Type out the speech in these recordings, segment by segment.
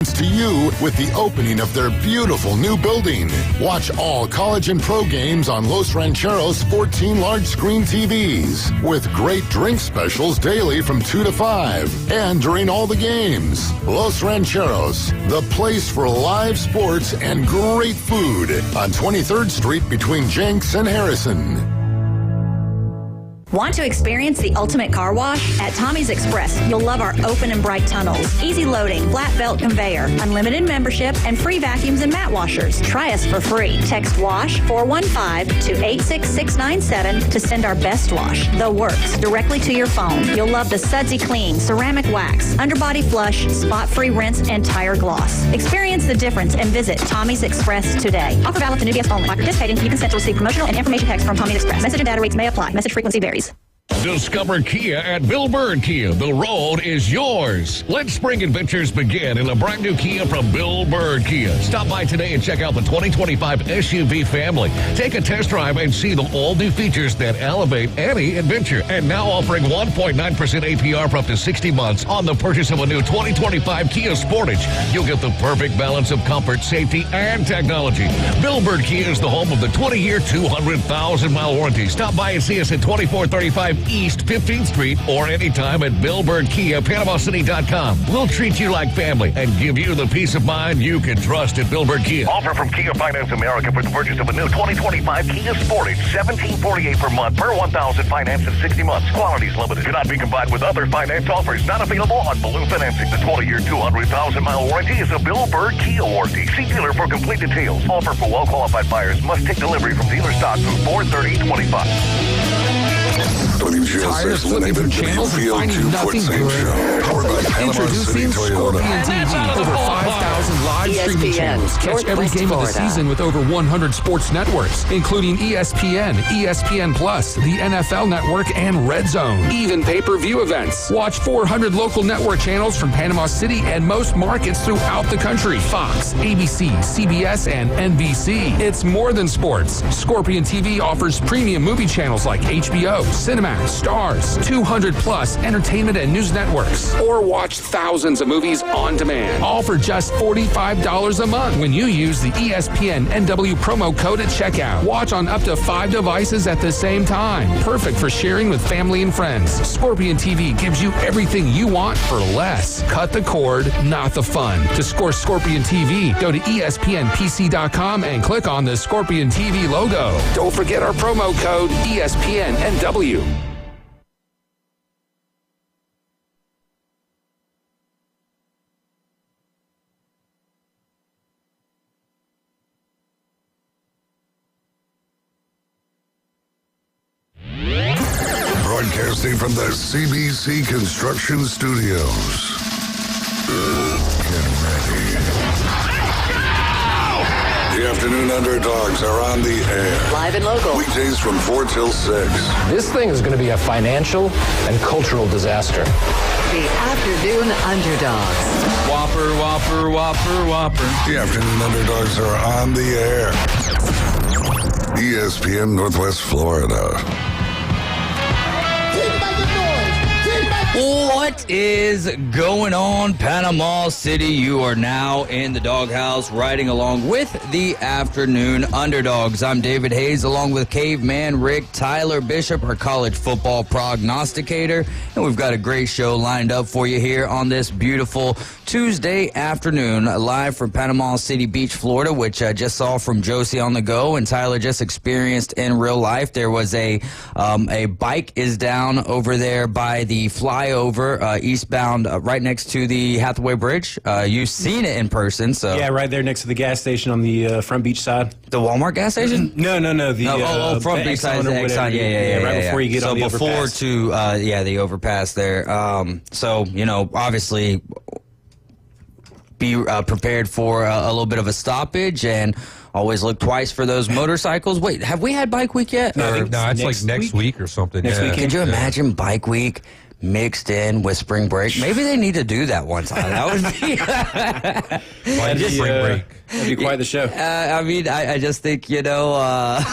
to you with the opening of their beautiful new building. Watch all college and pro games on Los Rancheros 14 large screen TVs with great drink specials daily from 2 to 5 and during all the games. Los Rancheros, the place for live sports and great food on 23rd Street between Jenks and Harrison. Want to experience the ultimate car wash? At Tommy's Express, you'll love our open and bright tunnels, easy loading, flat belt conveyor, unlimited membership, and free vacuums and mat washers. Try us for free. Text WASH 415 to 86697 to send our best wash, The Works, directly to your phone. You'll love the sudsy clean, ceramic wax, underbody flush, spot-free rinse, and tire gloss. Experience the difference and visit Tommy's Express today. Offer valid to new guests only. By participating, you consent to receive promotional and information text from Tommy's Express. Message and data rates may apply. Message frequency varies. Discover Kia at Bill Bird Kia. The road is yours. Let spring adventures begin in a brand new Kia from Bill Bird Kia. Stop by today and check out the 2025 SUV family. Take a test drive and see the all-new features that elevate any adventure. And now offering 1.9% APR for up to 60 months on the purchase of a new 2025 Kia Sportage. You'll get the perfect balance of comfort, safety, and technology. Bill Bird Kia is the home of the 20-year, 200,000-mile warranty. Stop by and see us at 2435 East 15th Street or anytime at BillBirdKia.PanamaCity.com. We'll treat you like family and give you the peace of mind you can trust at Bill Bird Kia. Offer from Kia Finance America for the purchase of a new 2025 Kia Sportage, $1,748 per month per 1,000 finance in 60 months. Quality is limited. Cannot be combined with other finance offers. Not available on balloon financing. The 20-year, 200,000-mile warranty is a Bill Bird Kia warranty. See dealer for complete details. Offer for well-qualified buyers. Must take delivery from dealer stock through 4/30/25. Tired of flipping through channels and finding nothing good? Introducing Scorpion TV. Over 5,000 live streaming channels. Catch every game of the season with over 100 sports networks, including ESPN, ESPN Plus, the NFL Network, and Red Zone. Even pay-per-view events. Watch 400 local network channels from Panama City and most markets throughout the country. Fox, ABC, CBS, and NBC. It's more than sports. Scorpion TV offers premium movie channels like HBO, Cinemax, Stars, 200-plus entertainment and news networks. Or watch thousands of movies on demand. All for just $45 a month when you use the ESPN NW promo code at checkout. Watch on up to 5 devices at the same time. Perfect for sharing with family and friends. Scorpion TV gives you everything you want for less. Cut the cord, not the fun. To score Scorpion TV, go to ESPNPC.com and click on the Scorpion TV logo. Don't forget our promo code ESPN NW. Broadcasting from the CBC Construction Studios. Get ready. The Afternoon Underdogs are on the air. Live and local. Weekdays from 4 till 6. This thing is going to be a financial and cultural disaster. The Afternoon Underdogs. Whopper, whopper, whopper, whopper. The Afternoon Underdogs are on the air. ESPN Northwest Florida. What is going on, Panama City? You are now in the doghouse riding along with the Afternoon Underdogs. I'm David Hayes along with Caveman Rick, Tyler Bishop, our college football prognosticator. And we've got a great show lined up for you here on this beautiful Tuesday afternoon, live from Panama City Beach, Florida, which I just saw from Josie on the go and Tyler just experienced in real life. There was a bike is down over there by the flyover eastbound right next to the Hathaway Bridge. You've seen it in person, so yeah, right there next to the gas station on the front beach side. The Walmart gas station? No. The front beach side, yeah. Before you get on the overpass. So before to the overpass there. So obviously, be prepared for a little bit of a stoppage and always look twice for those motorcycles. Wait, have we had Bike Week yet? No, it's like next week or something. Next weekend. Could you imagine Bike Week mixed in with spring break? Maybe they need to do that one time. That would be spring break. That'd be quite the show. I mean, I just think, I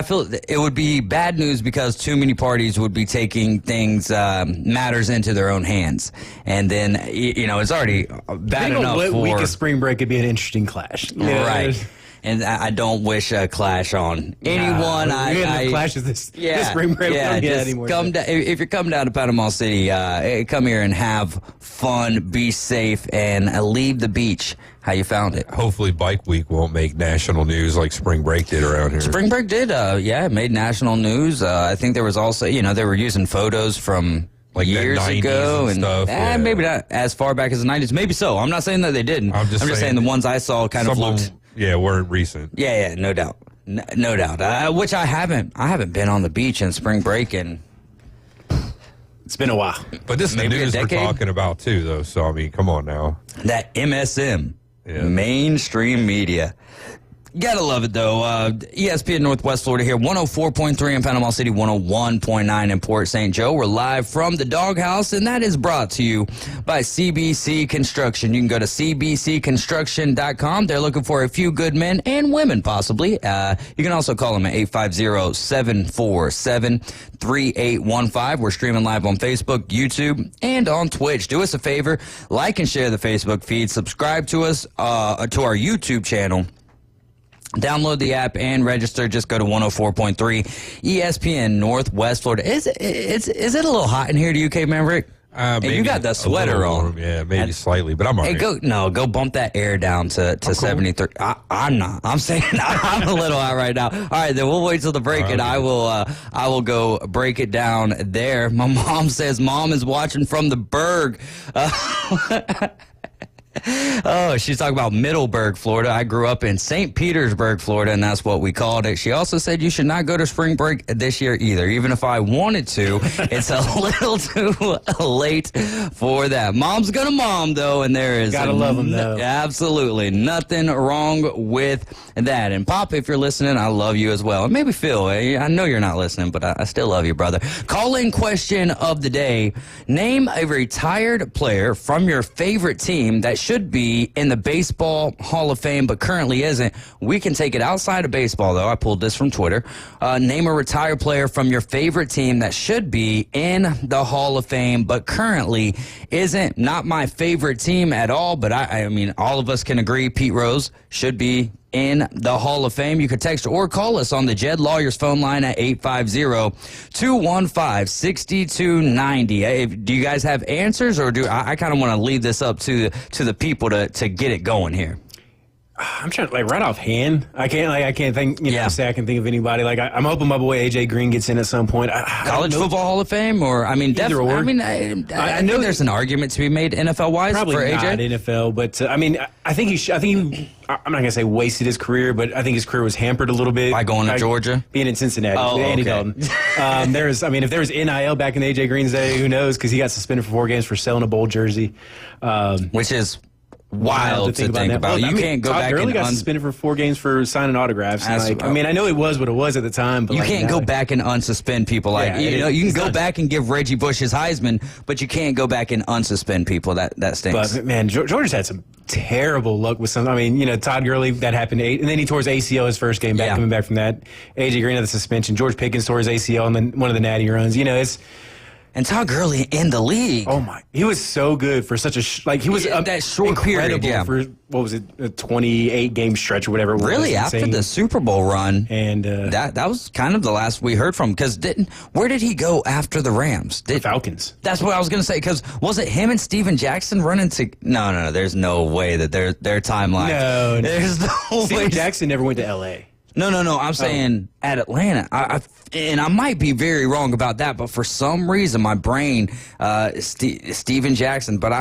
feel it would be bad news because too many parties would be taking matters into their own hands. And then, it's already bad enough what for... week of spring break could be an interesting clash. Right. And I don't wish a clash on anyone. We had clashes this spring break. Yeah, just anymore, if you're coming down to Panama City, come here and have fun, be safe, and leave the beach how you found it. Hopefully Bike Week won't make national news like Spring Break did around here. Spring Break did, it made national news. I think there was also, they were using photos from... years ago, and stuff, maybe not as far back as the 90s. Maybe so. I'm not saying that they didn't. I'm just saying the ones I saw kind of looked... weren't recent. Yeah, no doubt. No doubt. Which I haven't been on the beach in spring break, and it's been a while. But this is the news we're talking about, too, though. So, I mean, come on now. That MSM, mainstream media. Gotta love it, though. ESPN Northwest Florida here, 104.3 in Panama City, 101.9 in Port St. Joe. We're live from the Doghouse, and that is brought to you by CBC Construction. You can go to cbcconstruction.com. They're looking for a few good men and women, possibly. You can also call them at 850-747-3815. We're streaming live on Facebook, YouTube, and on Twitch. Do us a favor, like and share the Facebook feed. Subscribe to us, to our YouTube channel. Download the app and register. Just go to 104.3 ESPN Northwest Florida. Is it a little hot in here to you, K Maverick? You got the sweater on. Yeah, maybe slightly, but I'm all right. Go bump that air down to 73. I'm not. I'm saying I'm a little hot right now. All right, then we'll wait till the break, and I will go break it down there. My mom says Mom is watching from the Berg. Oh, she's talking about Middleburg, Florida. I grew up in St. Petersburg, Florida, and that's what we called it. She also said you should not go to spring break this year either. Even if I wanted to, it's a little too late for that. Mom's gonna mom, though, and there is... Gotta love them, though. Absolutely. Nothing wrong with that. And Pop, if you're listening, I love you as well. And maybe Phil, I know you're not listening, but I still love you, brother. Call-in question of the day. Name a retired player from your favorite team that should be in the Baseball Hall of Fame, but currently isn't. We can take it outside of baseball, though. I pulled this from Twitter. Name a retired player from your favorite team that should be in the Hall of Fame, but currently isn't. Not my favorite team at all, but I mean, all of us can agree Pete Rose should be in the Hall of Fame. You could text or call us on the Jed Lawyers phone line at 850-215-6290. Do you guys have answers, or do I kind of want to leave this up to the people to get it going here? I'm trying to, right off hand. I can't think, say I can think of anybody. I'm hoping my boy AJ Green gets in at some point. College Football Hall of Fame, or I mean, definitely. I mean, I know there's an argument to be made NFL wise for AJ. Probably not NFL, but I think he. I'm not gonna say wasted his career, but I think his career was hampered a little bit by going to Georgia, being in Cincinnati. Andy Dalton. If there was NIL back in AJ Green's day, who knows? Because he got suspended for 4 games for selling a bowl jersey, which is wild to think about. You can't go back. Gurley got suspended for 4 games for signing autographs. I know it was what it was at the time, but you can't go back and unsuspend people. You can go back and give Reggie Bush his Heisman, but you can't go back and unsuspend people. That stinks. But man, Georgia's had some terrible luck with some. Todd Gurley, that happened, and then he tore his ACL his first game back, coming back from that. AJ Green had the suspension. George Pickens tore his ACL and then one of the natty runs. And Todd Gurley in the league. Oh my! He was so good for such a he was that short period. Yeah. For what was it, a 28 game stretch or whatever. Really, after the Super Bowl run, and that was kind of the last we heard from him. Because where did he go after the Rams? The Falcons. That's what I was going to say. Because was it him and Steven Jackson running to? No. There's no way that their timeline. No, there's no way. Steven Jackson never went to L.A. No. I'm saying at Atlanta. I might be very wrong about that, but for some reason, my brain, Steven Jackson. But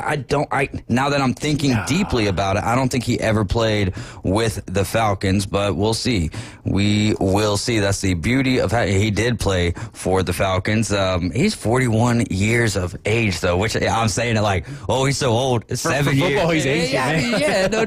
now that I'm thinking deeply about it, I don't think he ever played with the Falcons. But we'll see. We will see. That's the beauty of how he did play for the Falcons. He's 41 years of age, though, which I'm saying it like, oh, he's so old. 7 years. Football, he's ancient. Yeah, no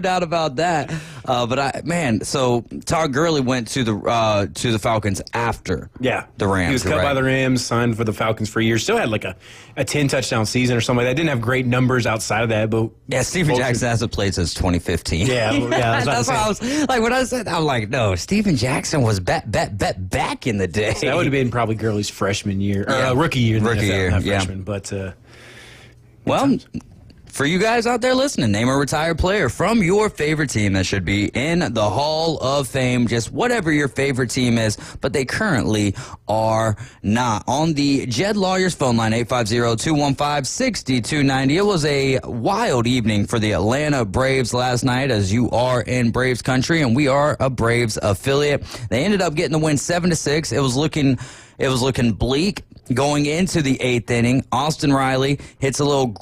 doubt about that. So Todd Gurley went to the Falcons after the Rams. He was cut by the Rams, signed for the Falcons for a year. Still had like a 10-touchdown season or something like that. Didn't have great numbers outside of that, but Steven Jackson hasn't played since 2015. That's why I was like, when I said, I'm like, no, Steven Jackson was back in the day. So that would have been probably Gurley's freshman year, or rookie year, not freshman. But well. For you guys out there listening, name a retired player from your favorite team that should be in the Hall of Fame. Just whatever your favorite team is, but they currently are not. On the Jed Lawyers phone line, 850-215-6290. It was a wild evening for the Atlanta Braves last night, as you are in Braves country, and we are a Braves affiliate. They ended up getting the win 7-6. It was looking bleak. Going into the 8th inning, Austin Riley hits a little,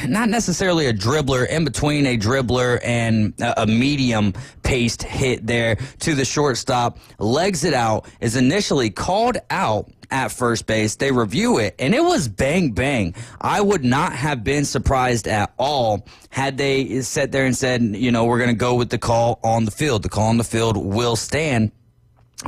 not necessarily a dribbler, in between a dribbler and a medium-paced hit there to the shortstop. Legs it out, is initially called out at first base. They review it, and it was bang, bang. I would not have been surprised at all had they sat there and said, we're going to go with the call on the field. The call on the field will stand.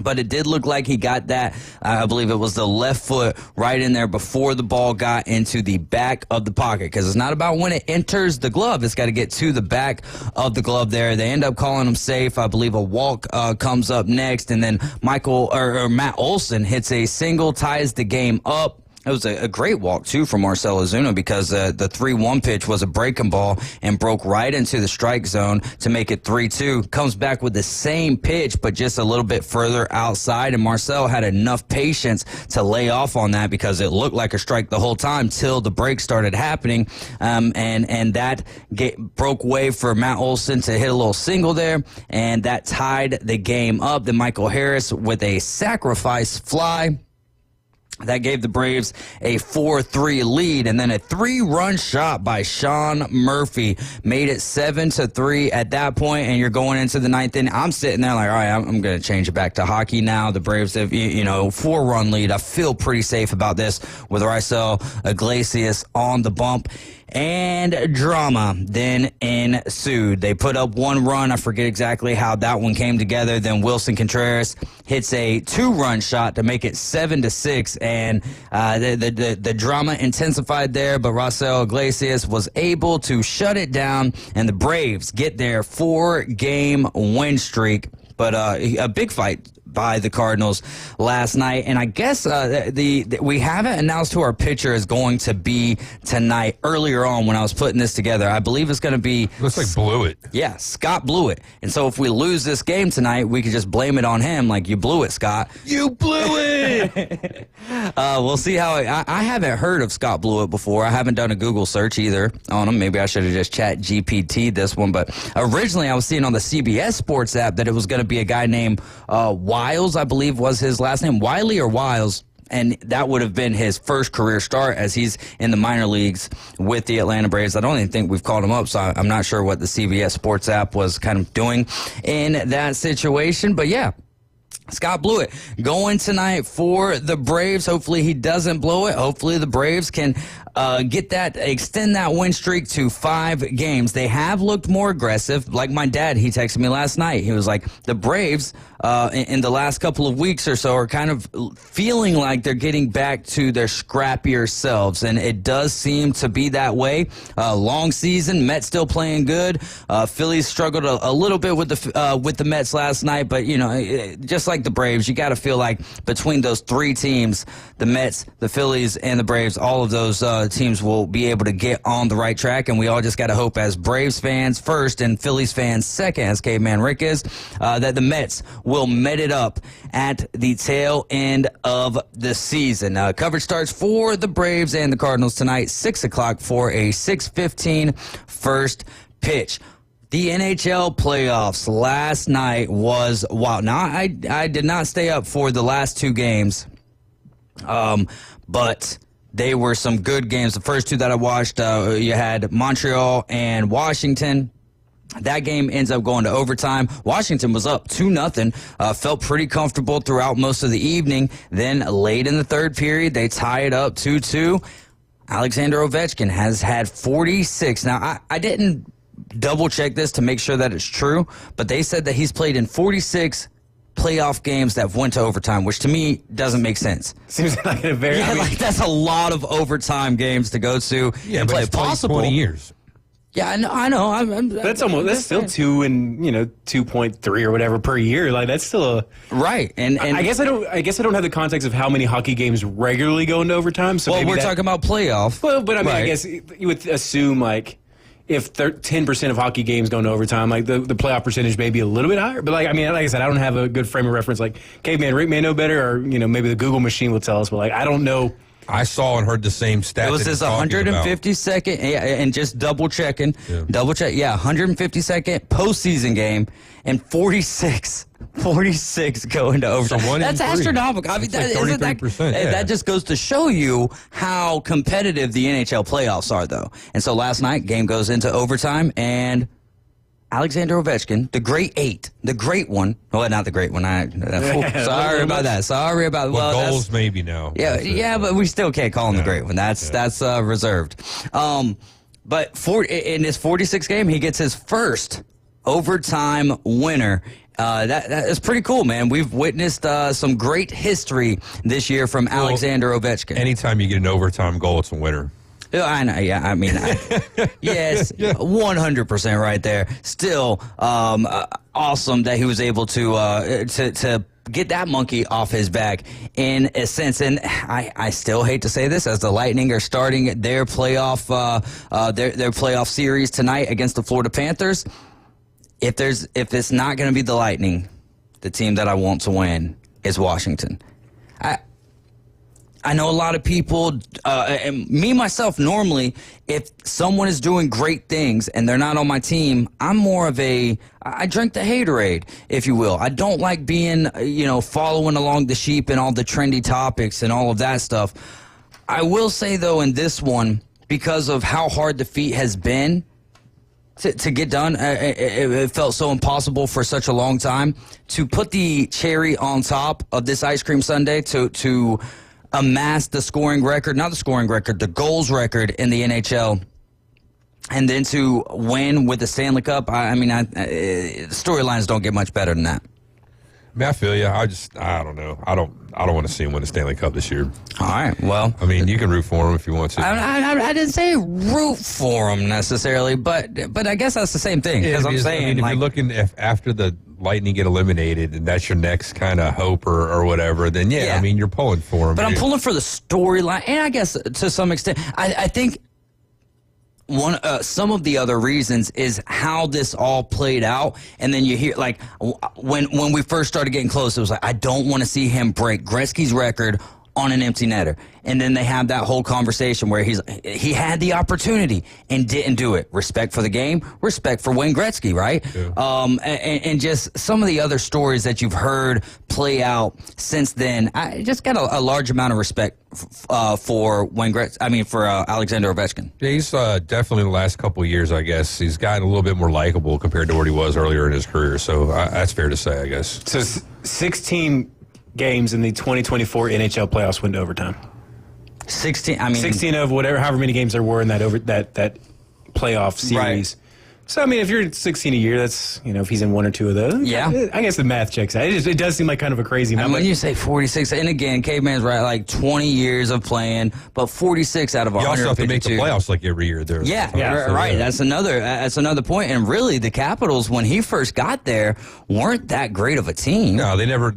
But it did look like he got that, I believe it was the left foot right in there before the ball got into the back of the pocket. Because it's not about when it enters the glove. It's got to get to the back of the glove there. They end up calling him safe. I believe a walk comes up next. And then Matt Olson hits a single, ties the game up. It was a great walk, too, from Marcell Ozuna because the 3-1 pitch was a breaking ball and broke right into the strike zone to make it 3-2. Comes back with the same pitch, but just a little bit further outside, and Marcell had enough patience to lay off on that because it looked like a strike the whole time till the break started happening, and that broke way for Matt Olson to hit a little single there, and that tied the game up. Then Michael Harris with a sacrifice fly. That gave the Braves a 4-3 lead, and then a 3-run shot by Sean Murphy made it 7-3 at that point, and you're going into the 9th inning. I'm sitting there like, all right, I'm going to change it back to hockey now. The Braves have, 4-run lead. I feel pretty safe about this with Raisel Iglesias on the bump. And drama then ensued. They put up 1 run. I forget exactly how that one came together. Then Wilson Contreras hits a 2-run shot to make it 7-6. And the drama intensified there, but Raisel Iglesias was able to shut it down, and the Braves get their 4-game win streak. But a big fight by the Cardinals last night, and I guess we haven't announced who our pitcher is going to be tonight. Earlier on, when I was putting this together, I believe it's going to be looks like Blewett. Yeah, Scott Blewett. And so if we lose this game tonight, we could just blame it on him. Like, you blew it, Scott. You blew it. We'll see how I haven't heard of Scott Blewett before. I haven't done a Google search either on him. Maybe I should have just chat GPT'd this one. But originally, I was seeing on the CBS Sports app that it was going to be a guy named Wiles, I believe was his last name, Wiley or Wiles, and that would have been his first career start as he's in the minor leagues with the Atlanta Braves. I don't even think we've called him up, so I'm not sure what the CBS Sports app was kind of doing in that situation, but yeah. Scott Blewett going tonight for the Braves. Hopefully he doesn't blow it. Hopefully the Braves can extend that win streak to 5 games. They have looked more aggressive. Like my dad, he texted me last night. He was like, the Braves in the last couple of weeks or so are kind of feeling like they're getting back to their scrappier selves, and it does seem to be that way. Long season, Mets still playing good. Phillies struggled a little bit with the Mets last night, but just like the Braves, you got to feel like between those 3 teams, the Mets, the Phillies, and the Braves, all of those teams will be able to get on the right track, and we all just got to hope as Braves fans first and Phillies fans second, as Caveman Rick is, that the Mets will met it up at the tail end of the season. Coverage starts for the Braves and the Cardinals tonight, 6 o'clock for a 6:15 first pitch. The NHL playoffs last night was wild. Now, I did not stay up for the last 2 games, but they were some good games. The first 2 that I watched, you had Montreal and Washington. That game ends up going to overtime. Washington was up 2-0, felt pretty comfortable throughout most of the evening. Then late in the 3rd period, they tie it up 2-2. Alexander Ovechkin has had 46. Now, I didn't double check this to make sure that it's true, but they said that he's played in 46 playoff games that went to overtime, which to me doesn't make sense. Seems like a very like that's a lot of overtime games to go to and play. Possible 20 years. Yeah, I know. That's still 2.3 or whatever per year. Like that's still a right. And I guess I don't have the context of how many hockey games regularly go into overtime. So we're talking about playoff. Well, but I mean, I guess you would assume like if 10% of hockey games go into overtime, like the playoff percentage may be a little bit higher. But like I said, I don't have a good frame of reference. Like Caveman Rick may know better, or maybe the Google machine will tell us. But like I don't know. I saw and heard the same stat. It was his 152nd, and just double checking, 152nd postseason game, and 46 go into overtime. That's astronomical. I mean, that just goes to show you how competitive the NHL playoffs are, though. And so last night, game goes into overtime, and Alexander Ovechkin, the great one. Well, not the great one. Sorry about that. Goals maybe now. Yeah, but we still can't call him the great one. That's reserved. But in his 46th game, he gets his first overtime winner. That is pretty cool, man. We've witnessed some great history this year from Alexander Ovechkin. Anytime you get an overtime goal, it's a winner. I know, yeah. I mean, yes, 100% right there. Still, awesome that he was able to get that monkey off his back in a sense. And I still hate to say this, as the Lightning are starting their playoff their playoff series tonight against the Florida Panthers. If it's not going to be the Lightning, the team that I want to win is Washington. I know a lot of people, and me, myself, normally, if someone is doing great things and they're not on my team, I'm more of I drink the haterade, if you will. I don't like being, following along the sheep and all the trendy topics and all of that stuff. I will say, though, in this one, because of how hard the feat has been to get done, it felt so impossible for such a long time. To put the cherry on top of this ice cream sundae, to amass the the goals record in the NHL, and then to win with the Stanley Cup. Storylines don't get much better than that. I mean, I feel you. I don't know. I don't want to see him win the Stanley Cup this year. All right. Well, I mean, you can root for him if you want to. I didn't say root for him necessarily, but I guess that's the same thing. Because if you're looking after the Lightning get eliminated and that's your next kind of hope or whatever, then I mean, you're pulling for him. But I'm pulling for the storyline, and I guess to some extent, I think some of the other reasons is how this all played out. And then you hear, like, when we first started getting close, it was like, I don't want to see him break Gretzky's record on an empty netter. And then they have that whole conversation where he had the opportunity and didn't do it. Respect for the game, respect for Wayne Gretzky, right? Yeah. And just some of the other stories that you've heard play out since then. I just got a large amount of respect for Wayne Gretzky. For Alexander Ovechkin. Yeah, he's definitely the last couple of years, I guess, he's gotten a little bit more likable compared to what he was earlier in his career. So that's fair to say, I guess. So 16 games in the 2024 NHL playoffs went to overtime. 16 of however many games there were in that playoff series. Right. So, if you're 16 a year, that's, if he's in one or two of those. Yeah. I guess the math checks out. It does seem like kind of a crazy number. When you say 46, and again, Caveman's right, like 20 years of playing, but 46 out of 152. You also have to make the playoffs like every year there. Right. That's another point. And really, the Capitals, when he first got there, weren't that great of a team. No, they never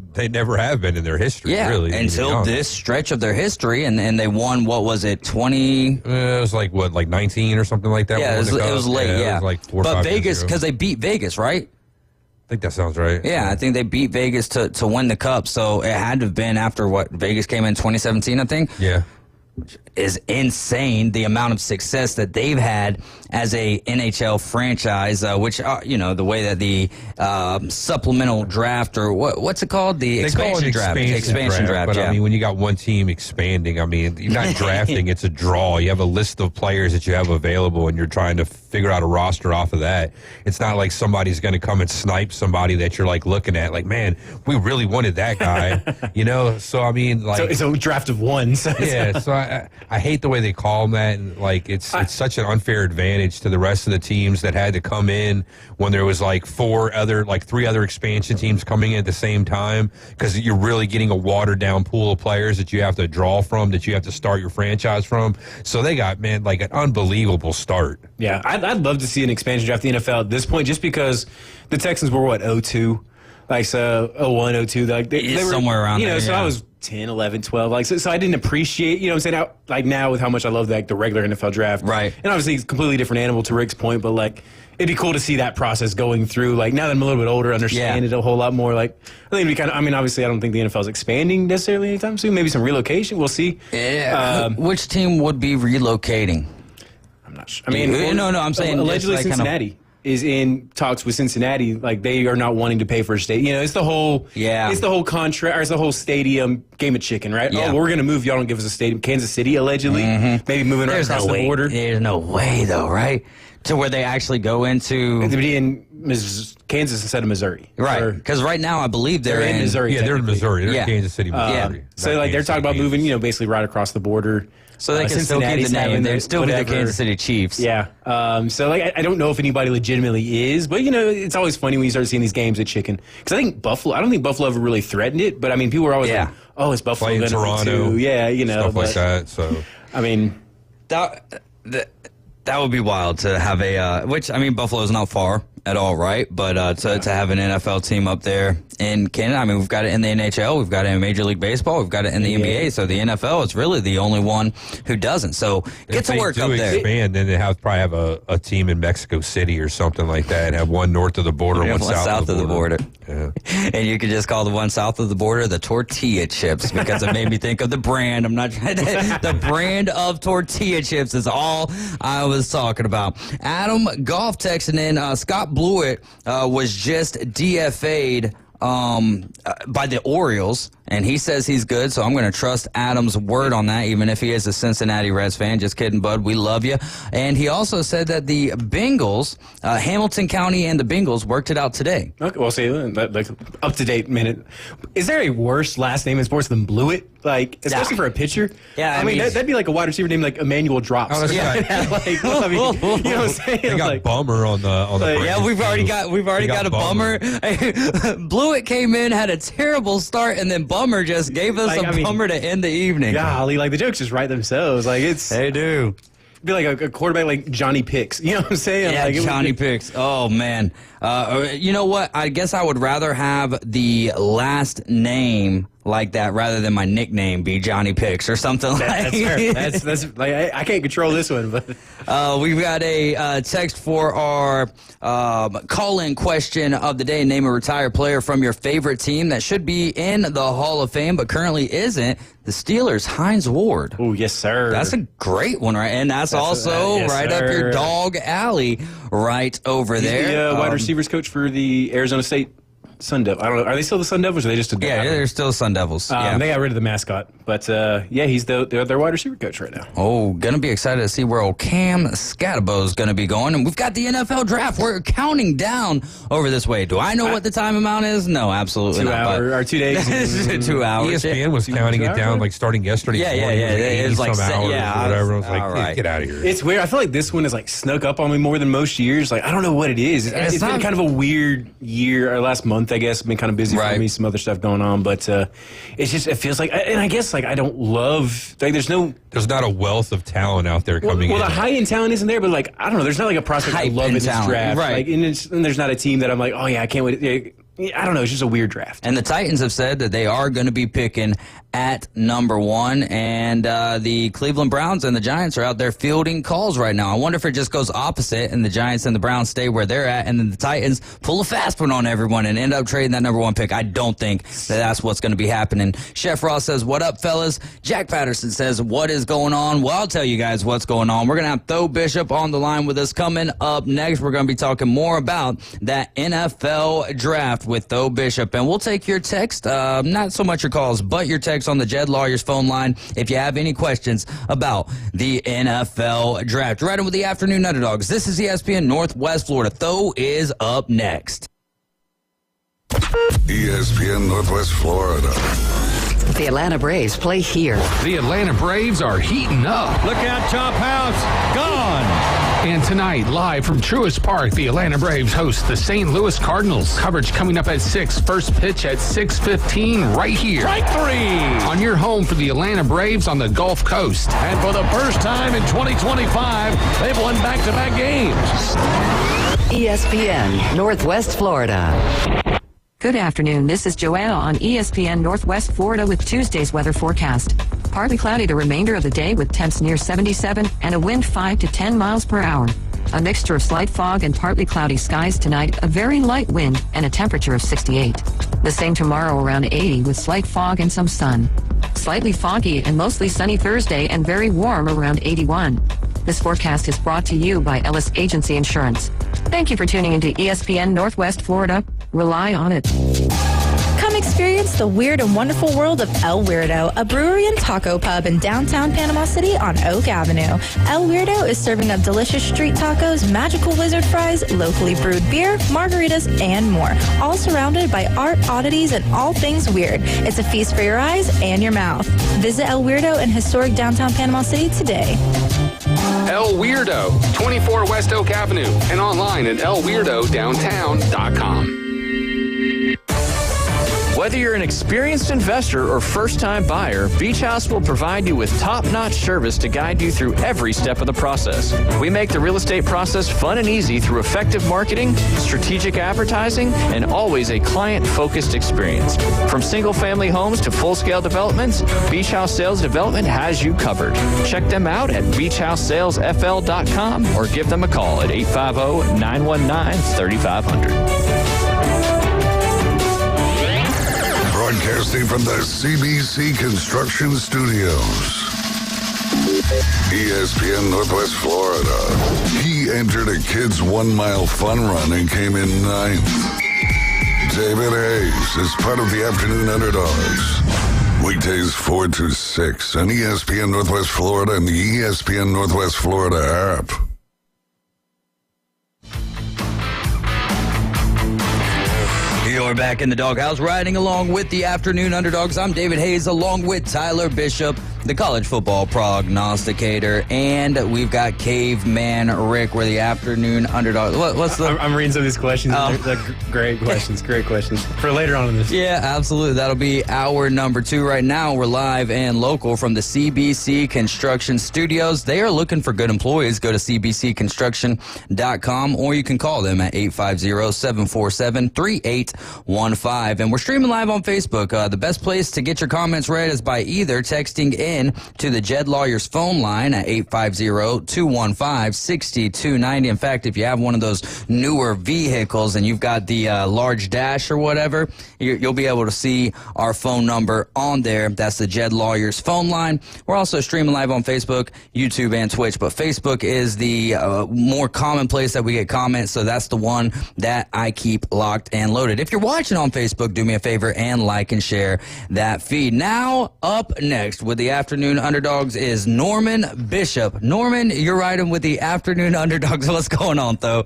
have been in their history, really. Until this stretch of their history, and they won, what was it, 20? It was like 19 or something like that? Yeah, it was late, It was like 4 or 5 But Vegas, because they beat Vegas, right? I think that sounds right. Yeah, I think they beat Vegas to win the Cup, so it had to have been after Vegas came in 2017, I think. Yeah. Is insane, the amount of success that they've had as a NHL franchise, which, the way that the supplemental draft, or what's it called? The expansion draft. But, when you got one team expanding, you're not drafting, it's a draw. You have a list of players that you have available, and you're trying to figure out a roster off of that. It's not like somebody's going to come and snipe somebody that you're, looking at, man, we really wanted that guy, So, So it's a draft of one. Yeah, so I hate the way they call them that. And, like, it's such an unfair advantage to the rest of the teams that had to come in when there was, like, three other expansion teams coming in at the same time, because you're really getting a watered-down pool of players that you have to draw from, that you have to start your franchise from. So they got, man, like, an unbelievable start. Yeah, I'd love to see an expansion draft in the NFL at this point, just because the Texans were, 02? Like, so 01, 02, like they were somewhere around there. So I was 10, 11, 12. Like, so I didn't appreciate, what I'm saying? Now with how much I love the regular NFL draft. Right. And obviously it's a completely different animal to Rick's point, but like, it'd be cool to see that process going through. Like, now that I'm a little bit older, understand it a whole lot more. Like, I think it'd be obviously I don't think the NFL is expanding necessarily anytime soon. Maybe some relocation. We'll see. Yeah. Which team would be relocating? I'm not sure. I mean, no, I'm saying allegedly Cincinnati is in talks with Cincinnati. Like, they are not wanting to pay for a state. It's the whole contract, or it's the whole stadium game of chicken, right? Yeah. Oh, we're going to move. Y'all don't give us a stadium. Kansas City, allegedly, maybe moving right across the border. There's no way, though, right? To where they actually go into... It'd be in Kansas instead of Missouri. Right, because right now I believe they're in Missouri. Yeah, they're in Missouri. They're in Kansas City, Missouri. So, like, they're talking about moving, basically right across the border. So they can still keep the name. They'd still be the Kansas City Chiefs. Yeah. So, like, I don't know if anybody legitimately is, but, it's always funny when you start seeing these games at chicken. Because I don't think Buffalo ever really threatened it, but, I mean, people were always like, oh, is Buffalo going to Toronto? Too? Yeah, stuff like that. So, I mean... That would be wild to have Buffalo's not far at all, right? But to have an NFL team up there in Canada, I mean, we've got it in the NHL, we've got it in Major League Baseball, we've got it in the NBA. So the NFL is really the only one who doesn't. So get to work up there. Expand, then they probably have a team in Mexico City or something like that, and have one north of the border, one south of the border. Yeah. And you could just call the one south of the border the tortilla chips, because it made me think of the brand. I'm not trying to. The brand of tortilla chips is all I was talking about. Adam Goff texting in. Scott Blewett was just DFA'd by the Orioles, and he says he's good, so I'm going to trust Adam's word on that, even if he is a Cincinnati Reds fan. Just kidding, bud. We love you. And he also said that the Bengals, Hamilton County and the Bengals worked it out today. Okay, well, see, like, up-to-date minute. Is there a worse last name in sports than Blewett? Like, especially for a pitcher? Yeah, I mean that'd be like a wide receiver named, like, Emmanuel Drops. Oh, yeah. Like, well, I mean, you know what I'm saying? They got Bummer on the yeah, we've already got a Bummer. Blewett came in, had a terrible start, and then Bummer just gave us Bummer to end the evening. Golly, like, the jokes just write themselves. Like, they do. Be like a quarterback like Johnny Picks. You know what I'm saying? Yeah, like, Johnny Picks. Oh, man. You know what? I guess I would rather have the last name like that rather than my nickname be Johnny Picks or something like that. That's fair. That's like, I can't control this one, but we've got a text for our call-in question of the day. Name a retired player from your favorite team that should be in the Hall of Fame but currently isn't. The Steelers, Hines Ward. Oh, yes, sir. That's a great one, right? And that's also right up your dog alley right over there. The wide receivers coach for the Arizona State Sun Devils. I don't know. Are they still the Sun Devils, or are they just a... Yeah, they're still Sun Devils. They got rid of the mascot. But, he's their wide receiver coach right now. Oh, going to be excited to see where old Cam Scatabo is going to be going. And we've got the NFL draft. We're counting down over this way. Do I know what the time amount is? No, absolutely not. 2 days. 2 hours. ESPN was counting it down, like, starting yesterday. Yeah. It was like some hours or whatever. I was like, right. Get out of here. It's weird. I feel like this one is, like, snuck up on me more than most years. Like, I don't know what it is. It's been kind of a weird year, or last month, I guess. Been kind of busy for me, some other stuff going on. But it feels like, and I guess, like, I don't love, like, there's not a wealth of talent out there coming in. Well, the high-end talent isn't there, but, like, I don't know. There's not, like, a prospect I love in this draft. Right. Like, and there's not a team that I'm like, oh, yeah, I can't wait. I don't know. It's just a weird draft. And the Titans have said that they are going to be picking at number 1, and the Cleveland Browns and the Giants are out there fielding calls right now. I wonder if it just goes opposite and the Giants and the Browns stay where they're at, and then the Titans pull a fast one on everyone and end up trading that number 1 pick. I don't think that's what's going to be happening. Chef Ross says, what up, fellas? Jack Patterson says, what is going on? Well, I'll tell you guys what's going on. We're going to have Tho Bishop on the line with us. Coming up next, we're going to be talking more about that NFL draft with Tho Bishop, and we'll take your text, not so much your calls, but your text on the Jed Lawyers phone line if you have any questions about the NFL draft. Riding with the Afternoon Underdogs. This is ESPN Northwest Florida. Tho is up next. ESPN Northwest Florida. The Atlanta Braves play here. The Atlanta Braves are heating up. Look out, Chop House. Gone. And tonight, live from Truist Park, the Atlanta Braves host the St. Louis Cardinals. Coverage coming up at 6. First pitch at 6:15 right here. Strike 3. On your home for the Atlanta Braves on the Gulf Coast. And for the first time in 2025, they've won back-to-back games. ESPN, Northwest Florida. Good afternoon. This is Joanna on ESPN Northwest Florida with Tuesday's weather forecast. Partly cloudy the remainder of the day with temps near 77 and a wind 5 to 10 miles per hour. A mixture of slight fog and partly cloudy skies tonight, a very light wind, and a temperature of 68. The same tomorrow around 80 with slight fog and some sun. Slightly foggy and mostly sunny Thursday and very warm around 81. This forecast is brought to you by Ellis Agency Insurance. Thank you for tuning into ESPN Northwest Florida. Rely on it. Come experience the weird and wonderful world of El Weirdo, a brewery and taco pub in downtown Panama City on Oak Avenue. El Weirdo is serving up delicious street tacos, magical wizard fries, locally brewed beer, margaritas, and more, all surrounded by art, oddities, and all things weird. It's a feast for your eyes and your mouth. Visit El Weirdo in historic downtown Panama City today. El Weirdo, 24 West Oak Avenue, and online at elweirdodowntown.com. Whether you're an experienced investor or first-time buyer, Beach House will provide you with top-notch service to guide you through every step of the process. We make the real estate process fun and easy through effective marketing, strategic advertising, and always a client-focused experience. From single-family homes to full-scale developments, Beach House Sales Development has you covered. Check them out at beachhousesalesfl.com or give them a call at 850-919-3500. Broadcasting from the CBC Construction Studios. ESPN Northwest Florida. He entered a kids' 1 mile fun run and came in 9th. David Hayes is part of the Afternoon Underdogs. Weekdays 4 to 6 on ESPN Northwest Florida and the ESPN Northwest Florida app. You're back in the doghouse, riding along with the Afternoon Underdogs. I'm David Hayes, along with Tyler Bishop, the college football prognosticator, and we've got Caveman Rick. We're the Afternoon Underdogs. What's the? I'm reading some of these questions. They're great questions. Great questions for later on in this. Yeah, absolutely. That'll be hour number 2. Right now, we're live and local from the CBC Construction Studios. They are looking for good employees. Go to cbcconstruction.com, or you can call them at 850-747-3815. And we're streaming live on Facebook. The best place to get your comments read is by either texting in to the Jed Lawyers phone line at 850-215-6290. In fact, if you have one of those newer vehicles and you've got the large dash or whatever, you'll be able to see our phone number on there. That's the Jed Lawyers phone line. We're also streaming live on Facebook, YouTube, and Twitch, but Facebook is the more common place that we get comments, so that's the one that I keep locked and loaded. If you're watching on Facebook, do me a favor and like and share that feed. Now, up next with the Afternoon Underdogs is Norman Bishop. Norman, you're riding with the Afternoon Underdogs. What's going on, though?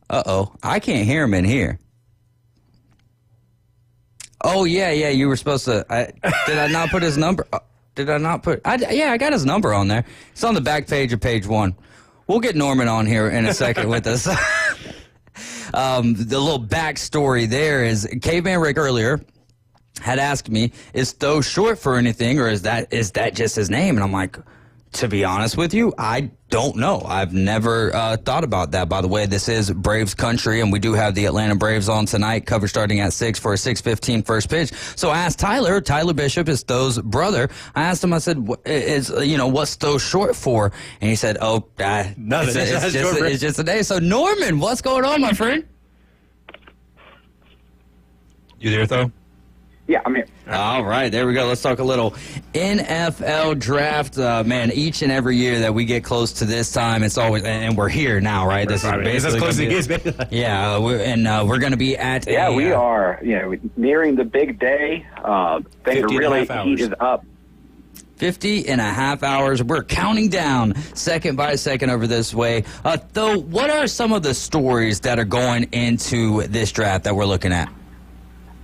Uh-oh. I can't hear him in here. Oh, yeah, you were supposed to... did I not put his number... Did I not put... I got his number on there. It's on the back page of page 1. We'll get Norman on here in a second with us. The little backstory there is Caveman Rick earlier had asked me, is Tho short for anything, or is that just his name? And I'm like, to be honest with you, I don't know. I've never thought about that. By the way, this is Braves country, and we do have the Atlanta Braves on tonight. Cover starting at 6 for a 6:15 first pitch. So I asked Tyler Bishop is Tho's brother. I asked him, I said, what's Tho short for? And he said, it's just a day. So Norman, what's going on, my friend? You there, Tho? Yeah, I'm here. All right, there we go. Let's talk a little NFL draft. Man, each and every year that we get close to this time, it's always, and we're here now, right? This is basically as close as it gets, baby. Yeah, we're going to be at. Yeah, we are. Nearing the big day. Things are really heated up. 50 and a half hours. We're counting down second by second over this way. Though, what are some of the stories that are going into this draft that we're looking at?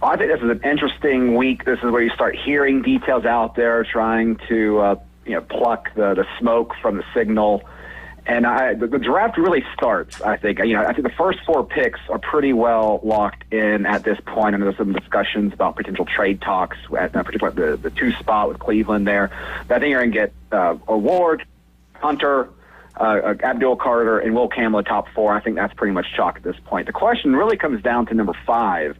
I think this is an interesting week. This is where you start hearing details out there, trying to pluck the smoke from the signal. And the draft really starts, I think. I think the first 4 picks are pretty well locked in at this point. And there's some discussions about potential trade talks, particularly the 2 spot with Cleveland there. But I think you're going to get Ward, Hunter, Abdul Carter, and Will Campbell, top 4. I think that's pretty much chalk at this point. The question really comes down to number 5.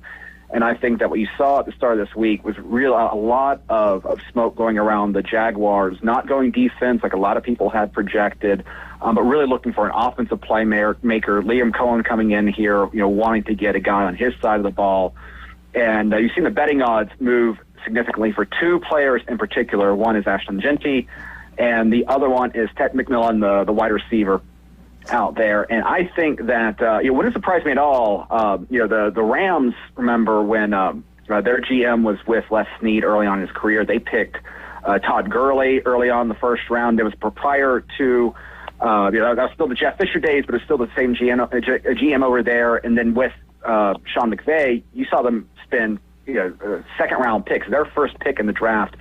And I think that what you saw at the start of this week was a lot of smoke going around the Jaguars, not going defense like a lot of people had projected, but really looking for an offensive playmaker. Liam Cohen coming in here, wanting to get a guy on his side of the ball. And you've seen the betting odds move significantly for 2 players in particular. One is Ashton Genty, and the other one is Ted McMillan, the wide receiver out there. And I think that wouldn't surprise me at all. The Rams, remember when their GM was with Les Snead early on in his career, they picked Todd Gurley early on in the first round. It was prior to that was still the Jeff Fisher days, but it's still the same GM over there. And then with Sean McVay, you saw them spend second round picks, their first pick in the draft,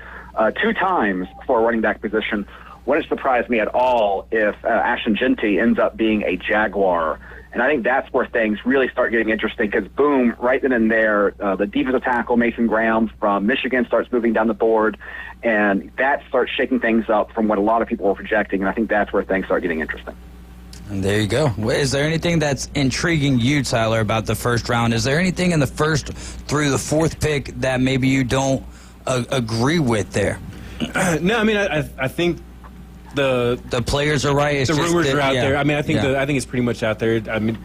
2 times for a running back position. Wouldn't surprise me at all if Ashton Genty ends up being a Jaguar. And I think that's where things really start getting interesting because, boom, right then and there, the defensive tackle, Mason Graham from Michigan, starts moving down the board. And that starts shaking things up from what a lot of people were projecting. And I think that's where things start getting interesting. And there you go. Is there anything that's intriguing you, Tyler, about the first round? Is there anything in the first through the 4th pick that maybe you don't agree with there? No, I mean, I think the players are right. The rumors are out there. I mean, I think it's pretty much out there. I mean,